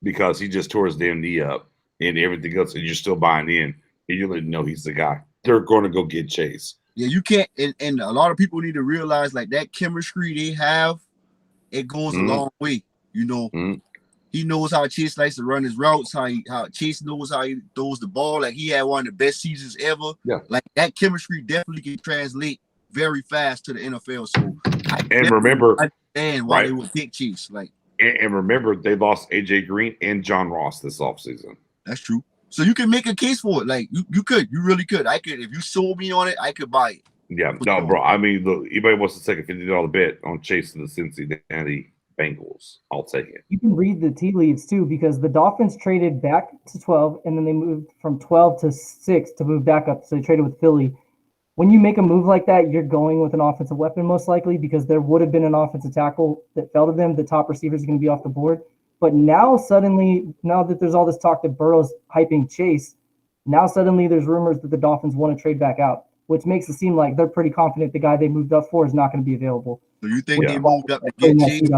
because he just tore his damn knee up and everything else, and you're still buying in, and you let know he's the guy. They're going to go get Chase. Yeah, you can't, and a lot of people need to realize like that chemistry they have, it goes a long way. You know, he knows how Chase likes to run his routes, how Chase knows how he throws the ball. Like he had one of the best seasons ever. Yeah. Like that chemistry definitely can translate very fast to the NFL. So and remember, understand why they would pick Chase. Like and remember, they lost AJ Green and John Ross this offseason. That's true. So you can make a case for it. Like you really could. I could, if you sold me on it, I could buy it. Yeah, no, bro. I mean, look, anybody wants to take a $50 bet on chasing the Cincinnati Bengals, I'll take it. You can read the tea leaves too, because the Dolphins traded back to 12, and then they moved from 12 to 6 to move back up. So they traded with Philly. When you make a move like that, you're going with an offensive weapon most likely, because there would have been an offensive tackle that fell to them. The top receivers are going to be off the board. But now suddenly, now that there's all this talk that Burrow's hyping Chase, now suddenly there's rumors that the Dolphins want to trade back out, which makes it seem like they're pretty confident the guy they moved up for is not going to be available. So you think they moved up to get Chase?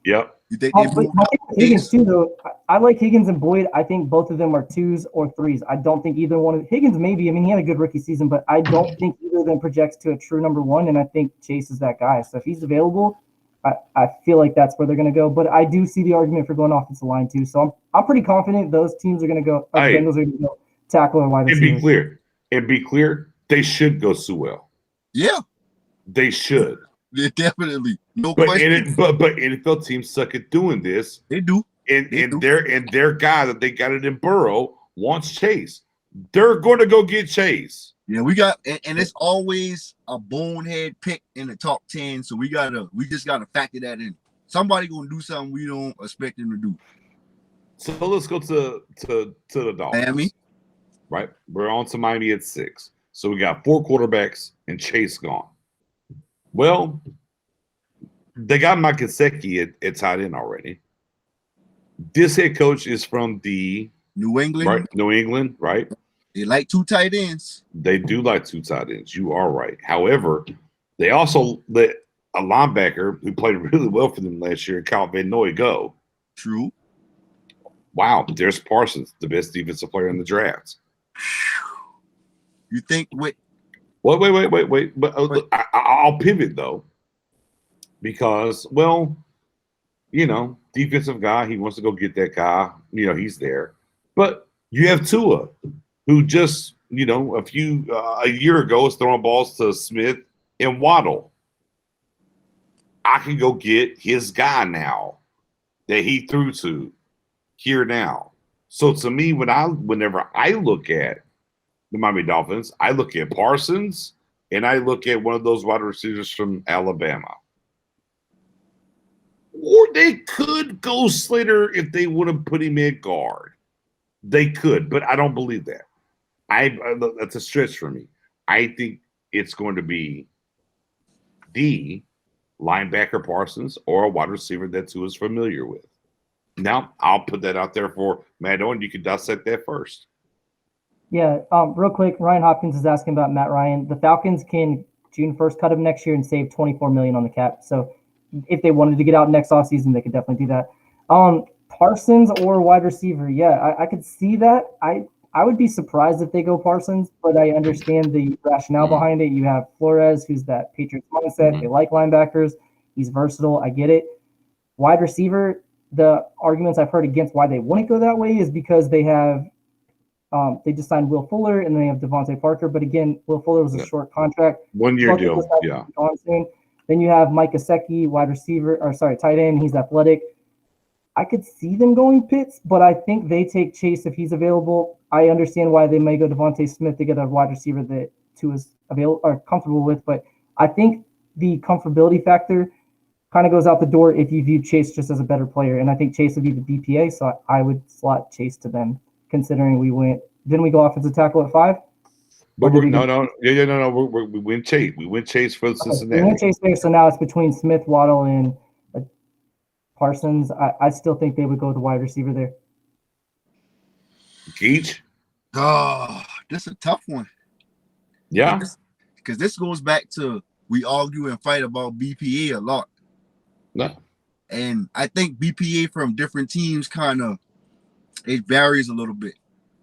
Yep. You think they moved up Higgins too, though. I like Higgins and Boyd. I think both of them are 2s or 3s. I don't think either one of Higgins maybe. I mean, he had a good rookie season, but I don't think either of them projects to a true number 1. And I think Chase is that guy. So if he's available, I feel like that's where they're going to go. But I do see the argument for going offensive line too. So I'm pretty confident those teams are going to go. The Bengals are going to go tackle and wide receiver. And be clear, they should go Sewell. Yeah, they should. Yeah, definitely, no but question. But NFL teams suck at doing this. They do. And their guy that they got it in Burrow wants Chase. They're going to go get Chase. Yeah, we got, and it's always a bonehead pick in the top 10. So we just gotta factor that in. Somebody gonna do something we don't expect them to do. So let's go to the Dolphins. Miami, right? We're on to Miami at 6. So we got 4 quarterbacks and Chase gone. Well, they got Mike Gesicki at tight end already. This head coach is from the New England, right? New England, right? They like 2 tight ends. They do like 2 tight ends. You are right. However, they also let a linebacker who played really well for them last year, Kyle Van Noy, go. True. Wow, there's Parsons, the best defensive player in the draft. You think with? Wait. But I'll pivot though, because defensive guy, he wants to go get that guy. He's there, but you have Tua, who just a year ago was throwing balls to Smith and Waddle. I can go get his guy now that he threw to here now. So to me, whenever I look at the Miami Dolphins, I look at Parsons and I look at one of those wide receivers from Alabama. Or they could go Slater if they would have put him in guard. They could, but I don't believe that. That's a stretch for me. I think it's going to be the linebacker Parsons or a wide receiver that Tua is familiar with. Now, I'll put that out there for Matt Owen. You can dissect that first. Yeah, real quick, Ryan Hopkins is asking about Matt Ryan. The Falcons can June 1st cut him next year and save $24 million on the cap. So if they wanted to get out next offseason, they could definitely do that. Parsons or wide receiver, yeah, I could see that. I would be surprised if they go Parsons, but I understand the rationale behind it. You have Flores, who's that Patriots mindset. They like linebackers. He's versatile. I get it. Wide receiver, the arguments I've heard against why they wouldn't go that way is because they have they just signed Will Fuller and they have Devontae Parker. But again, Will Fuller was a short contract. 1-year deal. Yeah. Then you have Mike Gesicki, tight end. He's athletic. I could see them going Pitts, but I think they take Chase if he's available. I understand why they may go Devontae Smith to get a wide receiver that Tua is available or comfortable with, but I think the comfortability factor kind of goes out the door if you view Chase just as a better player, and I think Chase would be the BPA, so I would slot Chase to them. Considering didn't we go offensive tackle at 5? But we win Chase. We win Chase for Cincinnati. We win Chase there, so now it's between Smith, Waddle, and Parsons. I still think they would go with the wide receiver there. Geach? Oh, this is a tough one. Yeah. Because this goes back to we argue and fight about BPA a lot. No. And I think BPA from different teams it varies a little bit.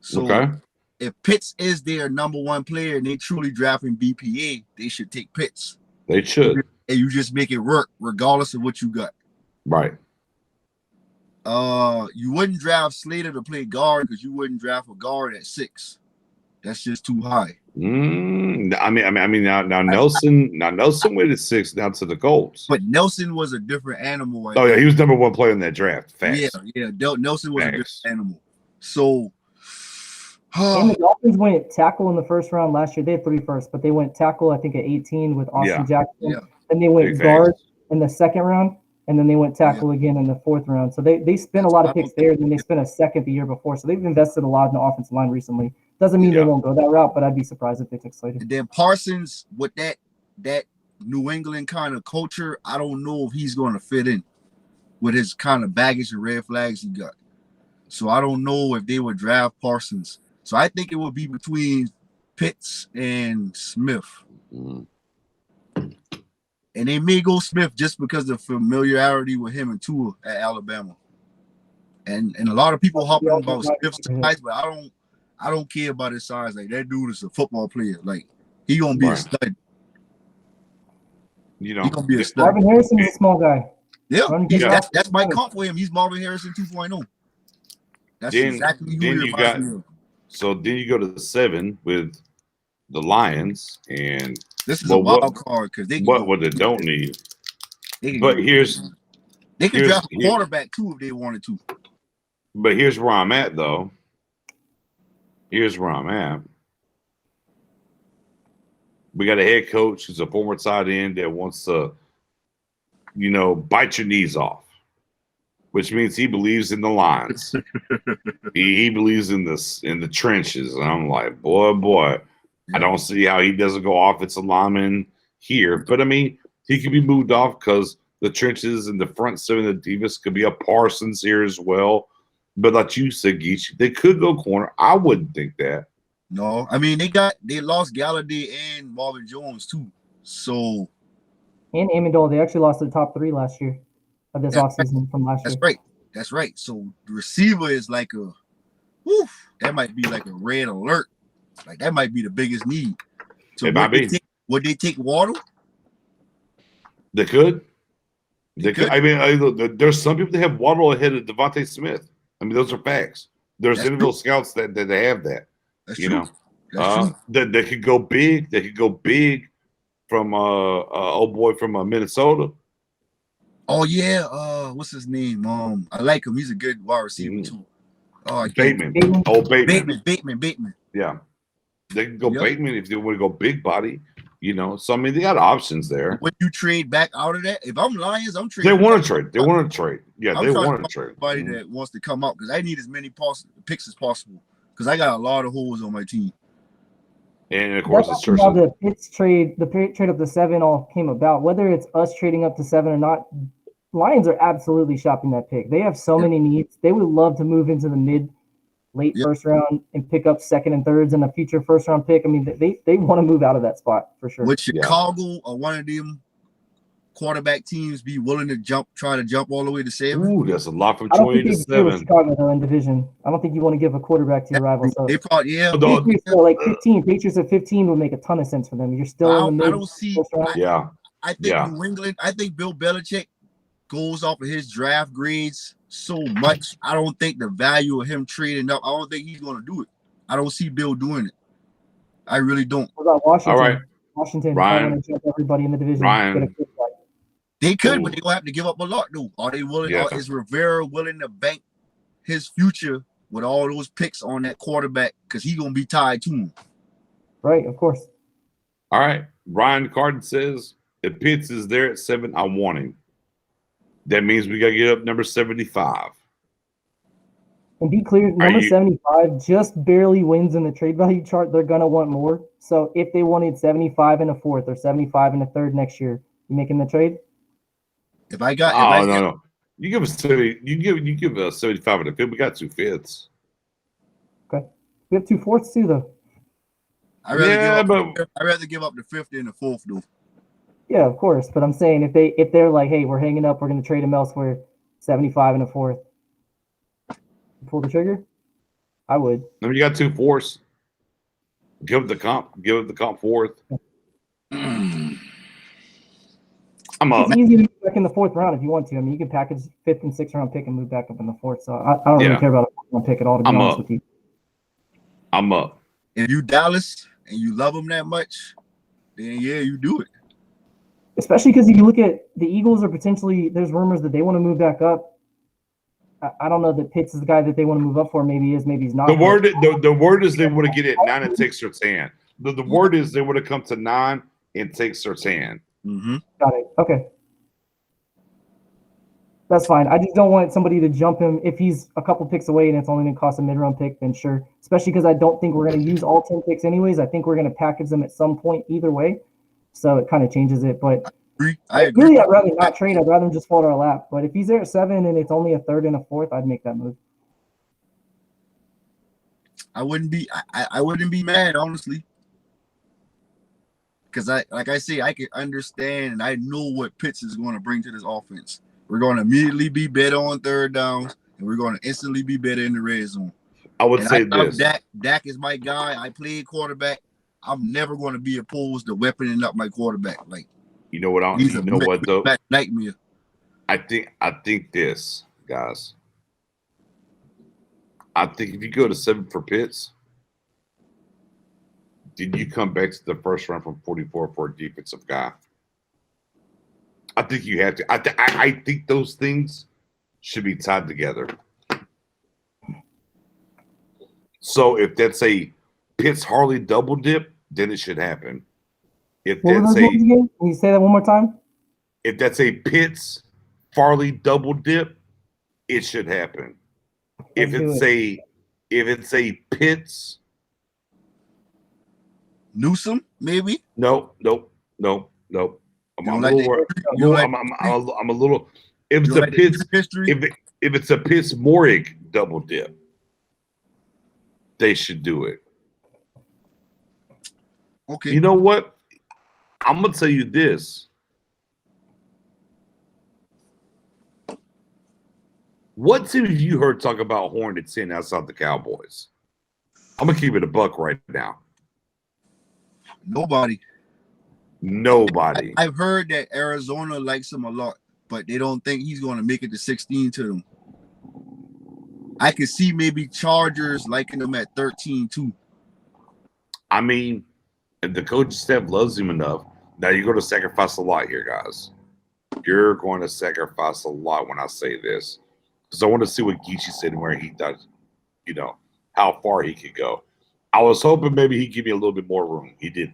So Okay. if Pitts is their number one player and they truly drafting BPA, they should take Pitts. They should. And you just make it work regardless of what you got. Right. You wouldn't draft Slater to play guard because you wouldn't draft a guard at 6. That's just too high. I mean, now Nelson went at 6 down to the Colts. But Nelson was a different animal. Yeah, he was number 1 player in that draft. Facts. Yeah. Nelson was a different animal. So, and the Dolphins went tackle in the first round last year. They had 3 firsts, but they went tackle, I think, at 18 with Austin Jackson. Yeah. Then they went guard in the second round, and then they went tackle again in the 4th round. So they spent a lot of picks there, and then they spent a second the year before. So they've invested a lot in the offensive line recently. Doesn't mean they won't go that route, but I'd be surprised if they took Slater. And then Parsons, with that New England kind of culture, I don't know if he's going to fit in with his kind of baggage and red flags he got. So I don't know if they would draft Parsons. So I think it would be between Pitts and Smith. Mm. And they may go Smith just because of familiarity with him and Tua at Alabama. And a lot of people hopping about Smith's size, but I don't care about his size. Like, that dude is a football player. Like, he gonna be a stud. You know, he gonna be a stud. Marvin Harrison is a small guy. Yeah, that's my comp for him. He's Marvin Harrison 2.0. That's exactly who you're about. So then you go to the 7 with the Lions, and this is a wild card because they what they don't need. They could draft a quarterback too if they wanted to. But here's where I'm at, though. Here's where I'm at. We got a head coach who's a former tight end that wants to, bite your knees off, which means he believes in the lines. he believes in the trenches. And I'm like, boy, I don't see how he doesn't go offensive lineman here. But I mean, he could be moved off because the trenches and the front 7 of the Divas could be a Parsons here as well. But like you said, Geechee, they could go corner. I wouldn't think that. No, I mean they lost Galladay and Marvin Jones too. So and Amendola, they actually lost the top 3 last year of this offseason from last year. That's right. So the receiver is like that might be like a red alert. Like that might be the biggest need. So would they take Waddle? They could. They could. I mean, there's some people that have Waddle ahead of Devontae Smith. I mean, those are facts. There's individual scouts that they have that. That's true. That's true. That they could go big. They could go big from old boy from Minnesota. Oh yeah. What's his name? I like him. He's a good wide receiver too. Bateman. Bateman. Yeah. They can go Bateman if they want to go big body. So I mean, they got options there. Would you trade back out of that? If I'm Lions, I'm trading. They want to trade. They want to trade. Yeah, they want to trade. Everybody that wants to come out because I need as many picks as possible because I got a lot of holes on my team. And of course, it's how the Pitts trade, the trade up to 7 all came about. Whether it's us trading up to 7 or not, Lions are absolutely shopping that pick. They have so many needs. They would love to move into the late first round and pick up 2nd and 3rds and a future first round pick. I mean, they want to move out of that spot for sure. Would Chicago or one of them quarterback teams be willing to try to jump all the way to 7? Ooh, that's a lot from 20 to 7. Chicago though in division. I don't think you want to give a quarterback to your rival. So they probably Patriots are like 15. Patriots at 15 would make a ton of sense for them. You're still in the mid. I think New England. I think Bill Belichick goes off of his draft grades so much. I don't think the value of him trading up. I don't think he's going to do it. I don't see Bill doing it. I really don't. What about Washington? All right, Washington. Ryan. Want to jump everybody in the division. Ryan. They could, but they're going to have to give up a lot, though. Are they willing? Is Rivera willing to bank his future with all those picks on that quarterback? Because he's going to be tied to him. Right, of course. All right. Ryan Carden says, if Pitts is there at 7, I want him. That means we got to get up number 75. And be clear, number 75 just barely wins in the trade value chart. They're going to want more. So if they wanted 75 and a 4th or 75 and a 3rd next year, you making the trade? No. You give us 70. You give us 75 and a 5th. We got 2 5ths. Okay. We have 2 4ths too, though. I rather Yeah, give up the fifth than the fourth though. Yeah, of course. But I'm saying if they're like, hey, we're hanging up, we're going to trade him elsewhere, 75 and a fourth, pull the trigger. I would. I mean, you got 2 fourths. Give it the comp. Give it the comp fourth. I'm up. It's easy to get back in the fourth round if you want to. I mean, you can package fifth and sixth round pick and move back up in the fourth. So I don't really care about a fourth round pick at all, to be honest with you. I'm up. If you Dallas and you love them that much, then yeah, you do it. Especially because if you look at the Eagles are potentially, there's rumors that they want to move back up. I don't know that Pitts is the guy that they want to move up for. Maybe he is, maybe he's not. The word is they want to get it 9 and take Surtain. The word is they want to come to 9 and take Surtain. Mm-hmm. Got it. Okay. That's fine. I just don't want somebody to jump him. If he's a couple picks away and it's only going to cost a mid-round pick, then sure. Especially because I don't think we're going to use all 10 picks anyways. I think we're going to package them at some point either way. So it kind of changes it. But I agree. really, I'd rather not trade. I'd rather him just fall to our lap. But if he's there at 7 and it's only a third and a fourth, I'd make that move. I wouldn't be mad, honestly. Because like I say, I can understand and I know what Pitts is going to bring to this offense. We're going to immediately be better on third downs, and we're going to instantly be better in the red zone. I would say this. Dak is my guy. I played quarterback. I'm never going to be opposed to weaponing up my quarterback. Like, you know what? Though? Nightmare. I think this, guys. I think if you go to 7 for Pitts, then you come back to the first round from 44 for a defensive guy. I think you have to. I think those things should be tied together. So if that's a Pitts Harley double dip, then it should happen. If that's Can you say that one more time? If that's a Pitts Farley double dip, it should happen. If it's a Pitts Newsom, maybe? No. I'm a little. If it's a Pitts history, if it's a Pitts Morig double dip, they should do it. Okay. You know what? I'm gonna tell you this. What team have you heard talk about Horn at 10 outside the Cowboys? I'm gonna keep it a buck right now. Nobody. I've heard that Arizona likes him a lot, but they don't think he's going to make it to 16 to them. I could see maybe Chargers liking him at 13 too. I mean, if the coaching staff loves him enough, now you're going to sacrifice a lot here, guys. You're going to sacrifice a lot when I say this. Because I want to see what Geechee said and where he does, how far he could go. I was hoping maybe he'd give me a little bit more room. He didn't.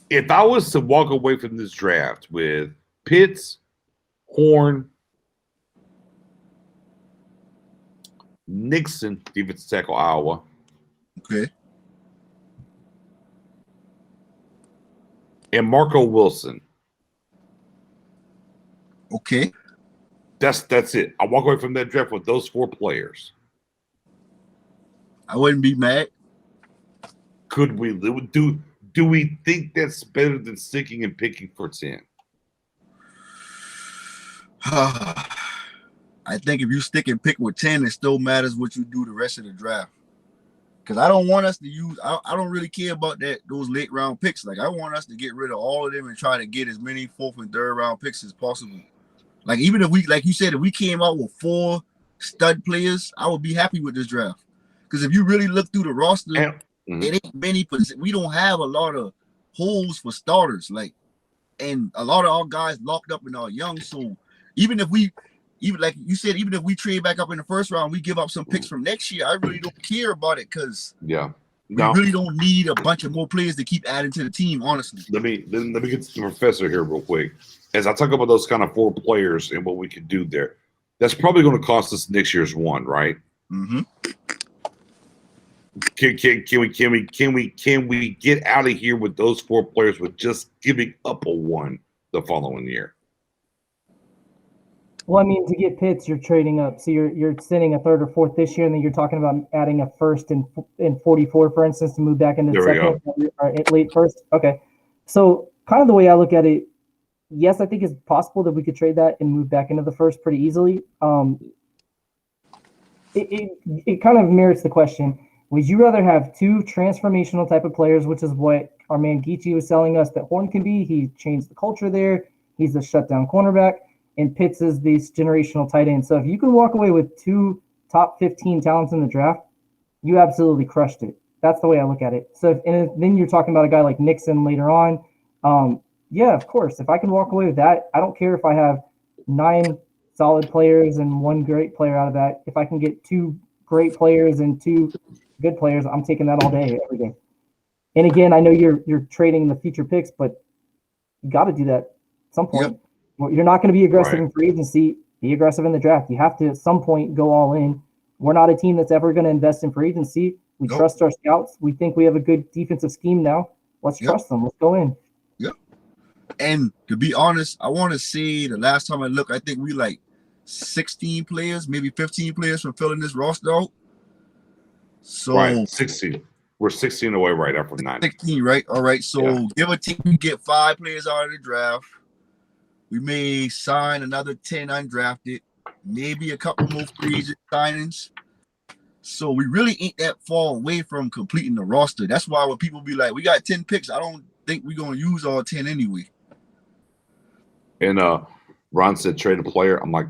If I was to walk away from this draft with Pitts, Horn, Nixon, defensive tackle, Iowa. Okay. And Marco Wilson. Okay. That's it. I walk away from that draft with those 4 players. I wouldn't be mad. Could we do we think that's better than sticking and picking for 10? I think if you stick and pick with 10, it still matters what you do the rest of the draft. Because I don't want us to use. I don't really care about those late round picks. Like I want us to get rid of all of them and try to get as many 4th and 3rd round picks as possible. Like even if we, like you said, if we came out with 4 stud players, I would be happy with this draft. Because if you really look through the roster, it ain't many. We don't have a lot of holes for starters. Like, and a lot of our guys locked up and are young. So even like you said, even if we trade back up in the first round, we give up some picks from next year. I really don't care about it because we really don't need a bunch of more players to keep adding to the team. Honestly, let me get to the professor here real quick. As I talk about those kind of 4 players and what we could do there, that's probably going to cost us next year's 1, right? Mm-hmm. Can we get out of here with those 4 players with just giving up a 1 the following year? Well, I mean, to get Pitts, you're trading up. So you're sending a third or fourth this year, and then you're talking about adding a first in 44, for instance, to move back into the There we second go. or late first. Okay. So kind of the way I look at it, yes, I think it's possible that we could trade that and move back into the first pretty easily. It kind of merits the question. Would you rather have two transformational type of players, which is what our man Geechee was selling us that Horn can be? He changed the culture there. He's the shutdown cornerback, and Pitts is this generational tight end. So if you can walk away with two top 15 talents in the draft, you absolutely crushed it. That's the way I look at it. So then you're talking about a guy like Nixon later on. Yeah, of course. If I can walk away with that, I don't care if I have 9 solid players and 1 great player out of that. If I can get 2 great players and 2 good players, I'm taking that all day, every day. And again, I know you're trading the future picks, but you got to do that at some point. Yep. Well, you're not going to be aggressive Right. in free agency. Be aggressive in the draft. You have to at some point go all in. We're not a team that's ever going to invest in free agency. We Nope. trust our scouts. We think we have a good defensive scheme now. Let's Yep. trust them. Let's go in. And to be honest, I want to say the last time I looked, I think we like 16 players, maybe 15 players from filling this roster out. So Right, 16. We're 16 away right now from 9. 16, right? All right. So Yeah. give or take, we get 5 players out of the draft. We may sign another 10 undrafted, maybe a couple more free agent signings. So we really ain't that far away from completing the roster. That's why when people be like, we got 10 picks, I don't think we're going to use all 10 anyway. And Ron said trade a player. I'm like,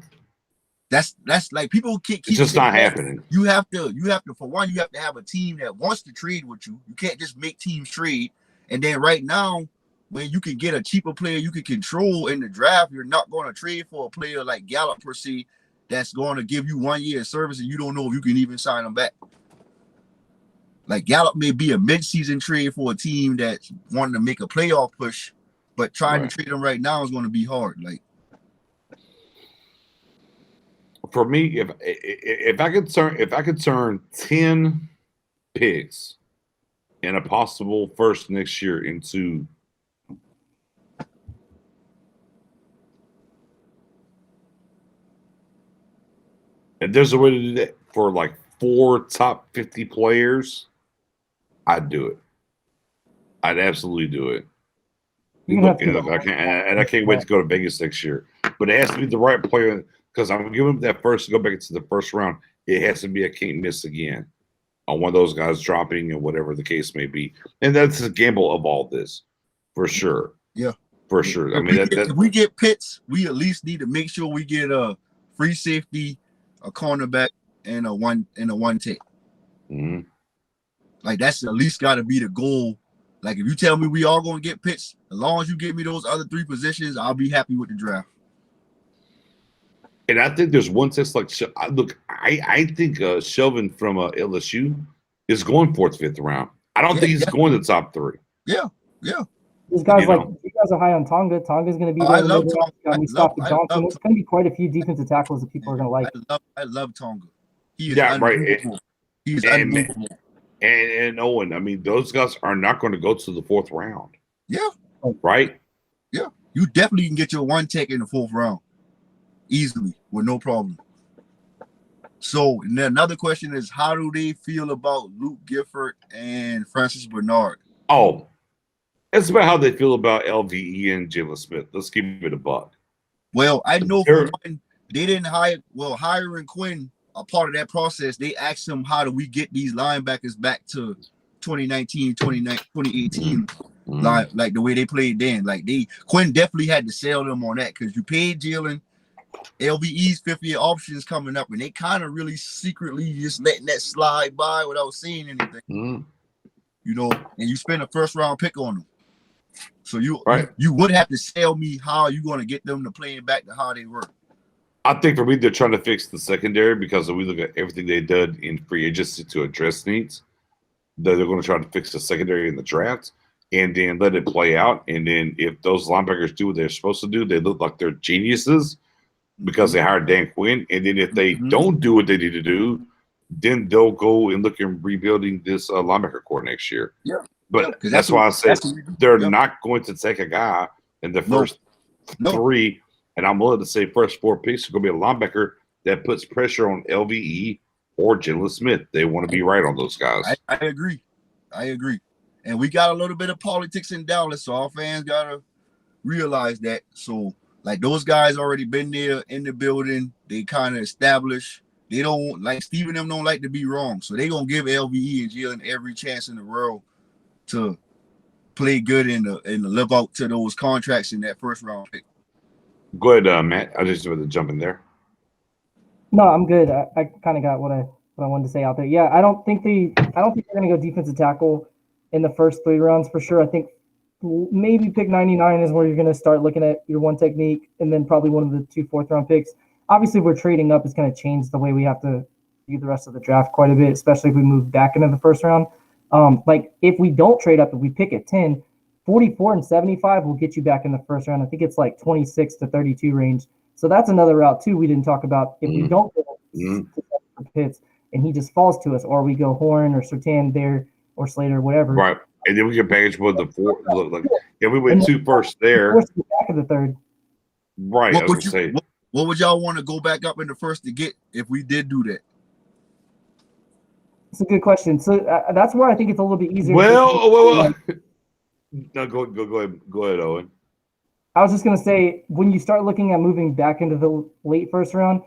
That's like people keep it's just saying not that. happening. You have to for one, you have to have a team that wants to trade with you. You can't just make teams trade. And then right now, when you can get a cheaper player you can control in the draft, you're not going to trade for a player like Gallup per se that's going to give you 1 year of service and you don't know if you can even sign him back. Like Gallup may be a mid-season trade for a team that's wanting to make a playoff push, but trying Right. to trade him right now is going to be hard. Like, For me, if I could turn 10 picks and a possible first next year into and there's a way to do that for like 4 top 50 players, I'd do it. I'd absolutely do it. You Look, have to- I can't wait to go to Vegas next year. But it has to be the right player because I'm giving him that first to go back into the first round. It has to be a can't miss again on one of those guys dropping and whatever the case may be. And that's the gamble of all this, for sure. Yeah. For sure. I mean, if we get Pitts, we at least need to make sure we get a free safety, a cornerback, and a one take. Mm-hmm. Like that's at least got to be the goal. Like if you tell me we all going to get Pitts, as long as you give me those other 3 positions, I'll be happy with the draft. And I think there's one test like look. I think Shelvin from LSU is going 4th, 5th round. I don't think he's going to the top 3. Yeah. These guys You like know. you guys are high on Tonga. Tonga's going to be Oh, there. I love Tonga. Mustafa I Johnson. love There's going to be quite a few defensive tackles that people are going to like. I love Tonga. He is Yeah, right. unbelievable. He is And- unbelievable. And Owen, I mean, those guys are not going to go to the 4th round. Yeah. Right? You definitely can get your 1 take in the 4th round easily with no problem. So and then another question is, how do they feel about Luke Gifford and Francis Bernard? Oh, it's about how they feel about LVE and Jalen Smith. Let's keep it a buck. Well, I know Sure. for one, they didn't hiring Quinn, a part of that process, they asked him, how do we get these linebackers back to 2019, 2018, like the way they played then? Like Quinn definitely had to sell them on that because you paid Jalen. LVE's 5th-year options coming up, and they kind of really secretly just letting that slide by without saying anything. Mm-hmm. You know, and you spend a 1st-round pick on them. So you would have to sell me how you're going to get them to playing back to how they were. I think for me, they're trying to fix the secondary because if we look at everything they did in free agency to address needs, they're going to try to fix the secondary in the draft and then let it play out. And then if those linebackers do what they're supposed to do, they look like they're geniuses because they hired Dan Quinn. And then if they don't do what they need to do, then they'll go and look at rebuilding this linebacker core next year. Yeah. But that's why I said they're not going to take a guy in the first 3 And I'm willing to say first 4 picks are going to be a linebacker that puts pressure on LVE or Jalen Smith. They want to be right on those guys. I agree. And we got a little bit of politics in Dallas, so our fans got to realize that. So, like, those guys already been there in the building. They kind of established. They don't, like, Steve and them don't like to be wrong. So they going to give LVE and Jalen every chance in the world to play good and live out to those contracts in that first round pick. Go ahead, Matt. I just wanted to jump in there. No, I'm good. I kind of got what I wanted to say out there. Yeah, I don't think they're going to go defensive tackle in the first 3 rounds for sure. I think maybe pick 99 is where you're going to start looking at your one technique, and then probably one of the 2 4th-round picks. Obviously, if we're trading up, it's going to change the way we have to view the rest of the draft quite a bit, especially if we move back into the first round. Like, if we don't trade up, if we pick at 10, 44 and 75 will get you back in the first round. I think it's like 26 to 32 range. So that's another route, too, we didn't talk about. If we don't go to Pitts and he just falls to us, or we go Horn or Surtain there or Slater or whatever. Right. And then we can package with the 4. Like, yeah, we went 2 first there. Back of the 3rd. Right. What would y'all want to go back up in the first to get if we did do that? It's a good question. So that's where I think it's a little bit easier. Well. No, go ahead, Owen. I was just going to say, when you start looking at moving back into the late first round,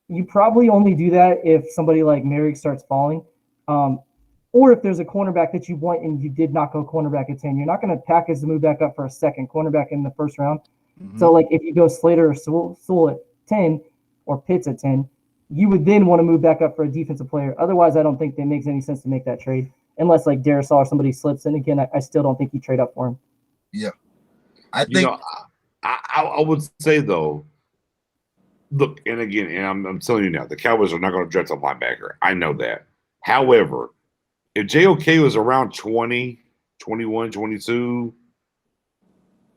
you probably only do that if somebody like Merrick starts falling, or if there's a cornerback that you want and you did not go cornerback at 10. You're not going to package to move back up for a second cornerback in the first round. Mm-hmm. So, like, if you go Slater or Sewell at 10 or Pitts at 10, you would then want to move back up for a defensive player. Otherwise, I don't think it makes any sense to make that trade unless, like, Darisaw or somebody slips. And again, I still don't think you trade up for him. Yeah. I think I would say, though, look, and again, and I'm telling you now, the Cowboys are not going to draft a linebacker. I know that. However, if JOK was around 20, 21, 22,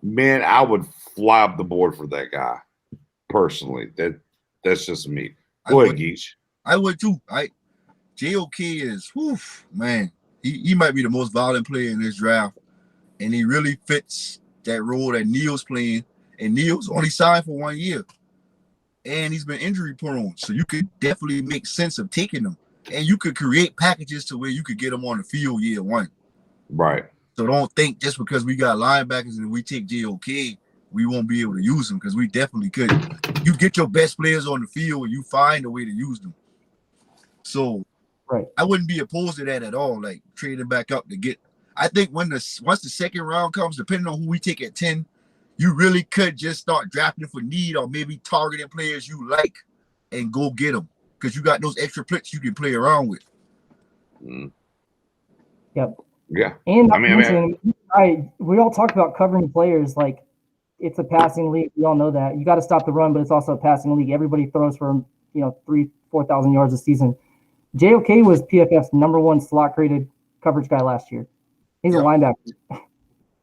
man, I would fly up the board for that guy personally. That's just me. Go ahead, Geach. I would too. JOK is, man, he might be the most violent player in this draft, and he really fits that role that Neil's playing. And Neil's only signed for 1 year, and he's been injury prone, so you could definitely make sense of taking him, and you could create packages to where you could get him on the field year 1. Right. So don't think just because we got linebackers and we take JOK, we won't be able to use them, because we definitely could. You get your best players on the field and you find a way to use them. So right, I wouldn't be opposed to that at all, like trading back up to get. I think once the second round comes, depending on who we take at 10, you really could just start drafting for need, or maybe targeting players you like and go get them, because you got those extra picks you can play around with. Yep. Yeah. And we all talk about covering players like it's a passing league. We all know that. You got to stop the run, but it's also a passing league. Everybody throws for 3,000-4,000 yards a season. JOK was PFF's #1 slot graded coverage guy last year. He's a linebacker.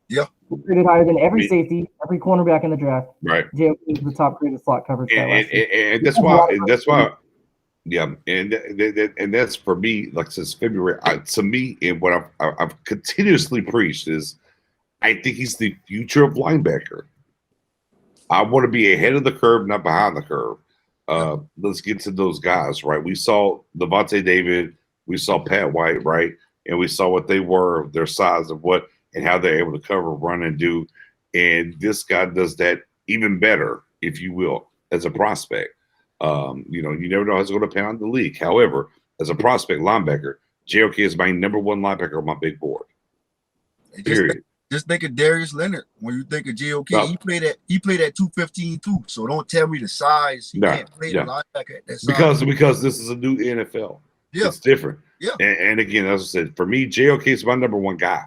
Yeah. Graded higher than every safety, every cornerback in the draft. Right. JOK is the top graded slot coverage guy last year. And that's why. Yeah, and that's for me. Like since February, to me, and what I've continuously preached is, I think he's the future of linebacker. I want to be ahead of the curve, not behind the curve. Let's get to those guys, right? We saw Devontae David, we saw Pat White, right, and we saw what they were, their size of what and how they're able to cover, run, and do. And this guy does that even better, if you will, as a prospect. You never know how it's going to pound the league. However, as a prospect linebacker, JOK is my #1 linebacker on my big board. Period. Just think of Darius Leonard when you think of JOK. No. He played at 215 too. So don't tell me the size. He can't play the linebacker at that size. Because this is a new NFL. Yeah. It's different. Yeah. And again, as I said, for me, JOK is my #1 guy.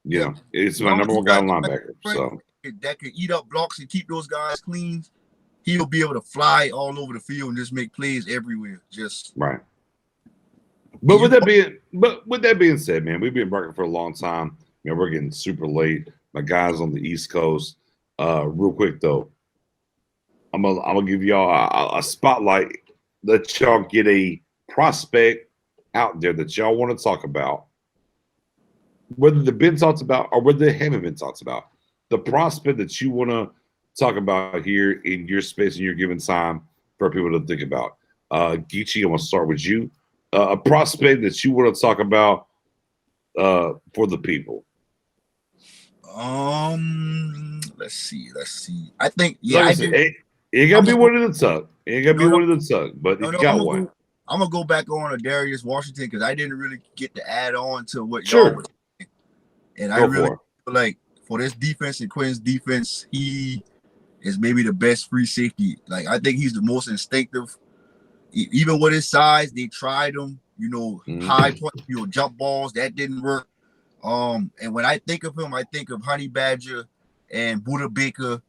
It's my #1 guy linebacker. So that could eat up blocks and keep those guys clean. He'll be able to fly all over the field and just make plays everywhere. Just right. But with that being said, man, we've been working for a long time. We're getting super late. My guys on the East Coast. Real quick though, I'm gonna give y'all a spotlight. Let y'all get a prospect out there that y'all want to talk about, whether they've been talked about or whether they haven't been talked about. The prospect that you want to talk about here in your space and your given time for people to think about? Geechee, I want to start with you. A prospect that you want to talk about for the people. Let's see. I think Like I said, it ain't gotta be one of the tuck. It ain't gotta be one of the tuck. But if you got one, I'm gonna go back on Darius Washington because I didn't really get to add on to what y'all sure. were saying. And I really feel like for this defense and Quinn's defense, he is maybe the best free safety. Like I think he's the most instinctive. Even with his size, they tried him. High point, jump balls that didn't work. And when I think of him, I think of Honey Badger and Buda Baker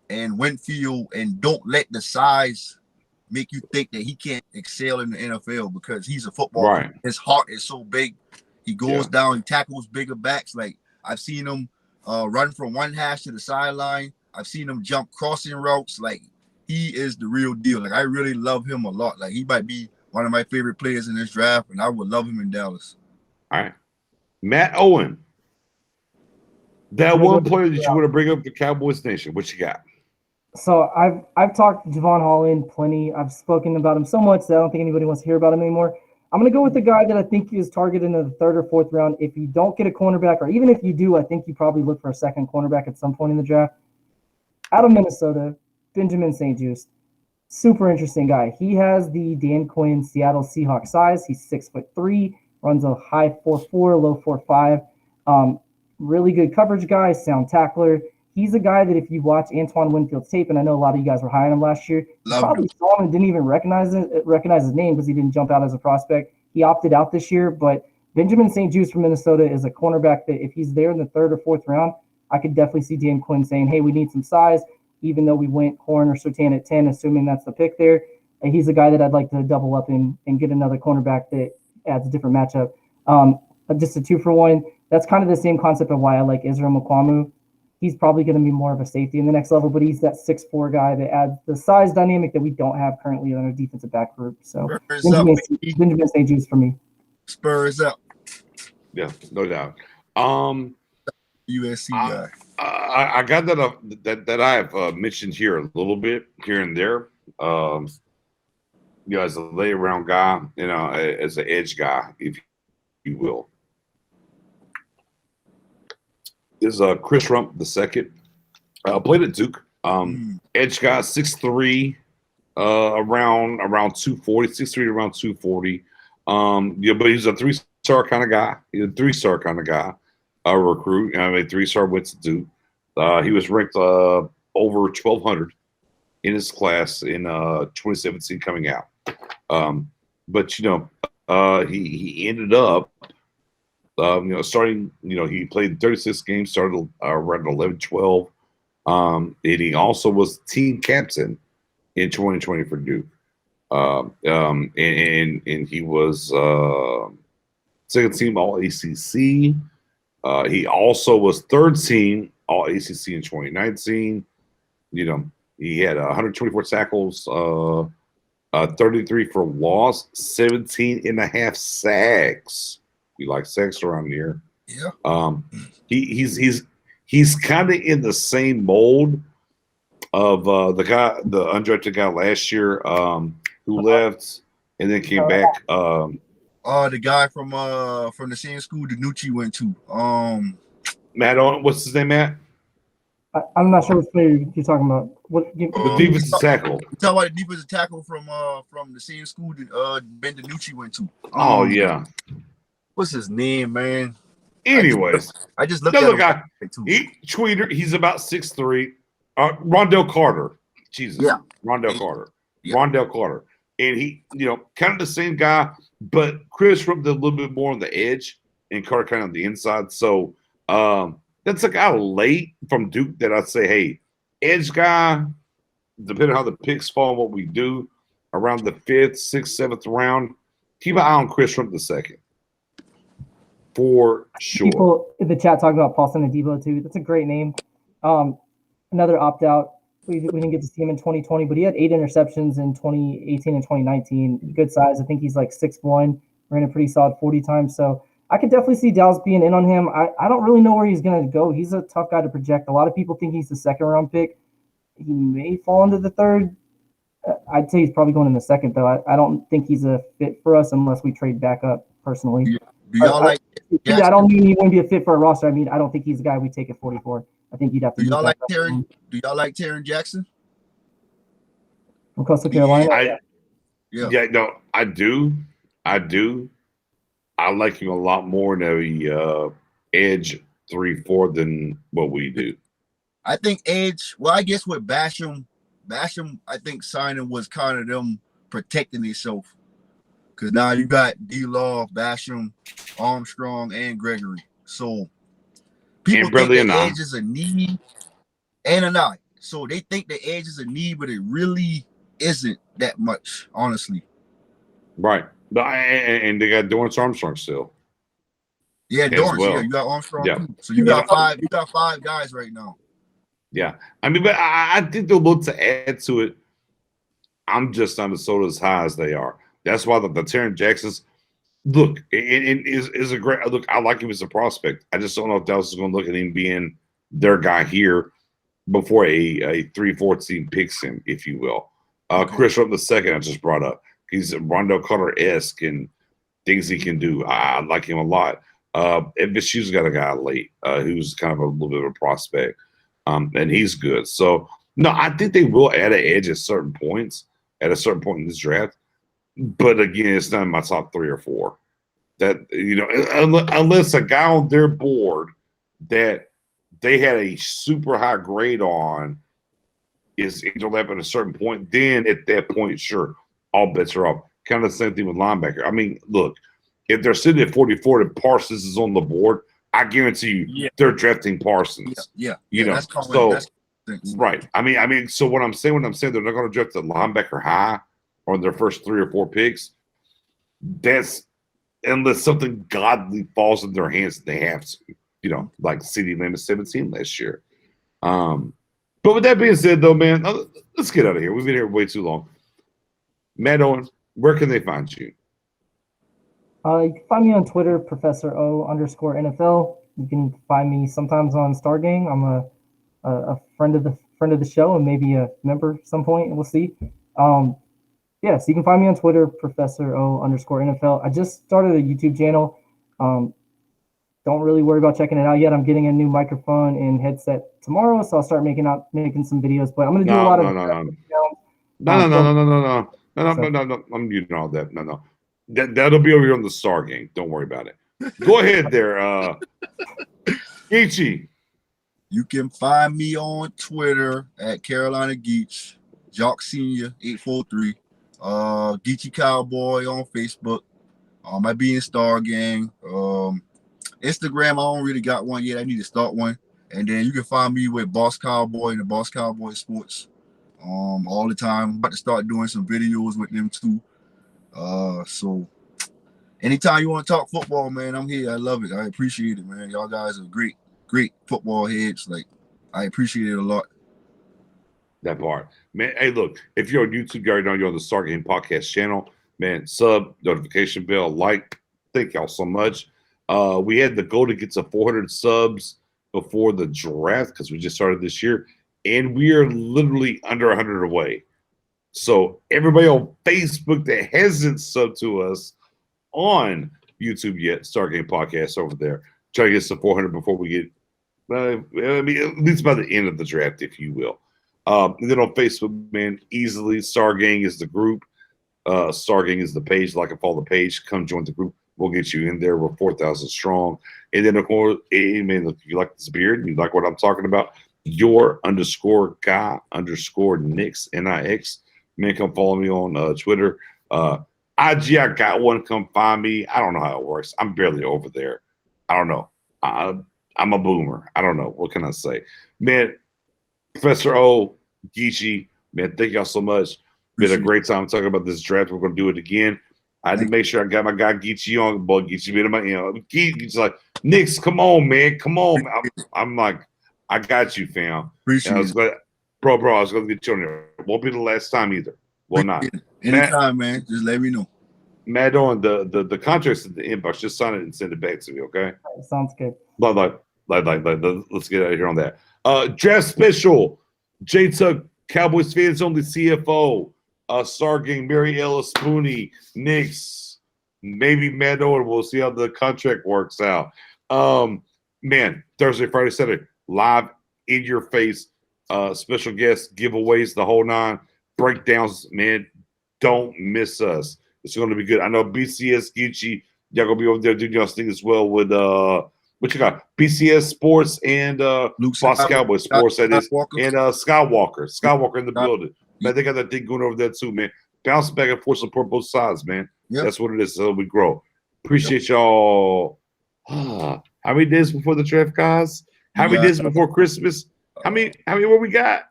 and Winfield, and don't let the size make you think that he can't excel in the NFL because he's a football player. His heart is so big. He goes down, he tackles bigger backs. Like I've seen him run from one hash to the sideline. I've seen him jump crossing routes. Like he is the real deal. Like I really love him a lot. Like he might be one of my favorite players in this draft, and I would love him in Dallas. All right. Matt Owen. That one player that you want to bring up the Cowboys Nation. What you got? So I've talked Javon Holland plenty. I've spoken about him so much that I don't think anybody wants to hear about him anymore. I'm going to go with the guy that I think is targeted in the 3rd or 4th round. If you don't get a cornerback, or even if you do, I think you probably look for a second cornerback at some point in the draft. Out of Minnesota, Benjamin St. Juste. Super interesting guy. He has the Dan Quinn Seattle Seahawks size. He's 6'3", runs a high 4.4, low 4.5. Really good coverage guy, sound tackler. He's a guy that if you watch Antoine Winfield's tape, and I know a lot of you guys were high on him last year, you probably saw him and didn't even recognize his name because he didn't jump out as a prospect. He opted out this year, but Benjamin St. Juste from Minnesota is a cornerback that if he's there in the 3rd or 4th round, I could definitely see Dan Quinn saying, hey, we need some size, even though we went Horn or Surtain at 10, assuming that's the pick there. And he's a guy that I'd like to double up and get another cornerback that adds a different matchup. Just a 2-for-1. That's kind of the same concept of why I like Israel Mukwamu. He's probably going to be more of a safety in the next level, but he's that 6'4" guy that adds the size dynamic that we don't have currently on our defensive back group. So Benjamin St. Juste for me. Spurs up. Yeah, no doubt. USC guy. I got that I've mentioned here a little bit here and there. As a lay around guy, as an edge guy, if you will. This is Chris Rump II. Played at Duke. Edge guy, 6'3", around 240, 6'3" around 240. But he's a 3-star kind of guy. He's a 3-star kind of guy. A recruit. 3-star went to Duke. He was ranked over 1,200 in his class in 2017 coming out. But he ended up starting. He played 36 games, started around 11-12. And he also was team captain in 2020 for Duke. And he was second team All ACC. He also was 3rd team All ACC in 2019. He had 124 tackles, 33 for loss, 17 and a half sacks. We like sacks around here. Yeah. He's kind of in the same mold of the undrafted guy last year who left and then came back. The guy from the same school Danucci went to. Matt Owen, what's his name, Matt? I'm not sure which player you're talking about. The defensive tackle. You talking about the defensive tackle from the same school that Ben Danucci went to. Oh yeah. What's his name, man? Anyways, I just looked at him. Guy. He's about 6'3". Rondell Carter. Jesus. Yeah. Rondell Carter. Yeah. Rondell Carter. And he, kind of the same guy, but Chris Rump did a little bit more on the edge and Carter kind of on the inside. So that's a guy late from Duke that I'd say, hey, edge guy, depending on how the picks fall, what we do around the 5th, 6th, 7th round, keep an eye on Chris Rump II. For sure. People in the chat talking about Paulson Adebo too. That's a great name. Another opt-out. We didn't get to see him in 2020, but he had 8 interceptions in 2018 and 2019. Good size. I think he's like 6'1", ran a pretty solid 40 times. So I could definitely see Dallas being in on him. I don't really know where he's going to go. He's a tough guy to project. A lot of people think he's the 2nd round pick. he may fall into the third. I'd say he's probably going in the second, though. I don't think he's a fit for us unless we trade back up, personally. Do y'all like I don't mean he wouldn't be a fit for a roster. I mean, I don't think he's a guy we take at 44. I think you'd have to do y'all like back up. Terry? Do y'all like Terry Jackson? From Coastal Carolina? No, I do. I like him a lot more in a edge 3-4 than what we do. I think edge. Well, I guess with Basham, I think signing was kind of them protecting themselves. Because now you got D-Law, Basham, Armstrong, and Gregory. So people think the edge is a need and a not. So they think the edge is a need, but it really isn't that much, honestly. Right. And they got Dorrance Armstrong still. Yeah, Dorrance. Well. Yeah, you got Armstrong. Yeah. Too. So you got five. You got 5 guys right now. Yeah, I mean, but I think they'll look to add to it. I'm just not as high as they are. That's why the Terrence Jacksons look. It is a great look. I like him as a prospect. I just don't know if Dallas is going to look at him being their guy here before a 3-4 team picks him, if you will. Chris Rupp the second I just brought up. He's Rondell Carter-esque and things he can do. I like him a lot. FSU's got a guy late who's kind of a little bit of a prospect. And he's good. So, no, I think they will add an edge at a certain point in this draft. But again, it's not in my top 3 or 4. That, unless a guy on their board that they had a super high grade on is overlapping at a certain point, then at that point, sure, all bets are off. Kind of the same thing with linebacker. I mean, look, if they're sitting at 44 and Parsons is on the board, I guarantee you they're drafting Parsons. Yeah. That's right. I mean, so when I'm saying they're not going to draft the linebacker high on their first 3 or 4 picks, that's unless something godly falls in their hands, they have to, like CeeDee Lamb at 17 last year. But with that being said, though, man, let's get out of here. We've been here way too long. Matt Owen, where can they find you? You can find me on Twitter, Professor O_NFL. You can find me sometimes on Stargang. I'm a friend of the show and maybe a member at some point. We'll see. So you can find me on Twitter, Professor O_NFL. I just started a YouTube channel. Don't really worry about checking it out yet. I'm getting a new microphone and headset tomorrow, so I'll start making some videos. But I'm gonna do a lot of No. I'm muting all that. No. That'll be over here on the Star Game. Don't worry about it. Go ahead there, Geechee. You can find me on Twitter at Carolina Geach, Jock Senior 843, Geechee Cowboy on Facebook. I be in Star Gang. Instagram, I don't really got one yet. I need to start one. And then you can find me with Boss Cowboy and the Boss Cowboy Sports all the time. I'm about to start doing some videos with them too. So anytime you want to talk football, man, I'm here. I love it. I appreciate it, man. Y'all guys are great football heads. Like, I appreciate it a lot. That part. Man, hey, look, if you're on YouTube, you already know you're on the Star Game Podcast channel. Man, sub, notification bell, like. Thank y'all so much. We had the goal to get to 400 subs before the draft because we just started this year, and we are literally under 100 away. So everybody on Facebook that hasn't subbed to us on YouTube yet, Star Game Podcast over there, try to get to 400 before we get, at least by the end of the draft, if you will. And then on Facebook, man, easily Star Gang is the group. Star Gang is the page. Like and follow the page. Come join the group. We'll get you in there. We're 4,000 strong. And then, of course, man, if you like this beard and you like what I'm talking about, your_guy_Nix, Nix. Man, come follow me on Twitter. IG, I got one. Come find me. I don't know how it works. I'm barely over there. I don't know. I'm a boomer. I don't know. What can I say? Man, Professor O, Geechee, man, thank y'all so much. Been a great time talking about this draft. We're going to do it again. I had to make sure I got my guy Geechee on. Boy, Geechee been in my, Geechee's like, Nix, come on, man. Come on. I'm like, I got you, fam. Appreciate it. Bro, I was going to get you on there. Won't be the last time either. Well, not. Anytime, man. Just let me know. Matt, on the contract's in the inbox. Just sign it and send it back to me, okay? Sounds good. Let's get out of here on that. Draft special. J Tuck Cowboys fans only CFO, Stargang, Mary Ellis Spooney, Knicks, maybe Matt Owen. We'll see how the contract works out. Man, Thursday, Friday, Saturday, live in your face, special guests, giveaways, the whole nine, breakdowns. Man, don't miss us. It's going to be good. I know BCS Geechee, y'all gonna be over there doing y'all thing as well with what you got? BCS Sports and Boss Cowboy Sports, that is, and Skywalker in the building. Man, they got that thing going over there too, man. Bounce back and forth, support both sides, man. Yep. That's what it is. So we grow. Appreciate y'all. How many days before the draft, guys? How many days before Christmas? How many what we got?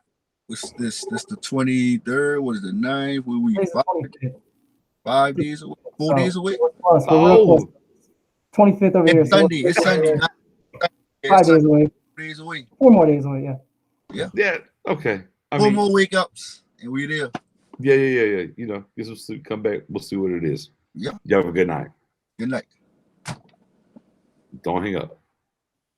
This the 23rd. What is the 9th? Where we 5 days away? 4 days away? We're real close. 25th over here. It's Sunday. It's Sunday. 5 days away. 4 days away. 4 more days away, yeah. Yeah. Okay. 4 more wake ups, and we there. Yeah. You know, get some sleep, come back. We'll see what it is. Yeah. You have a good night. Good night. Don't hang up.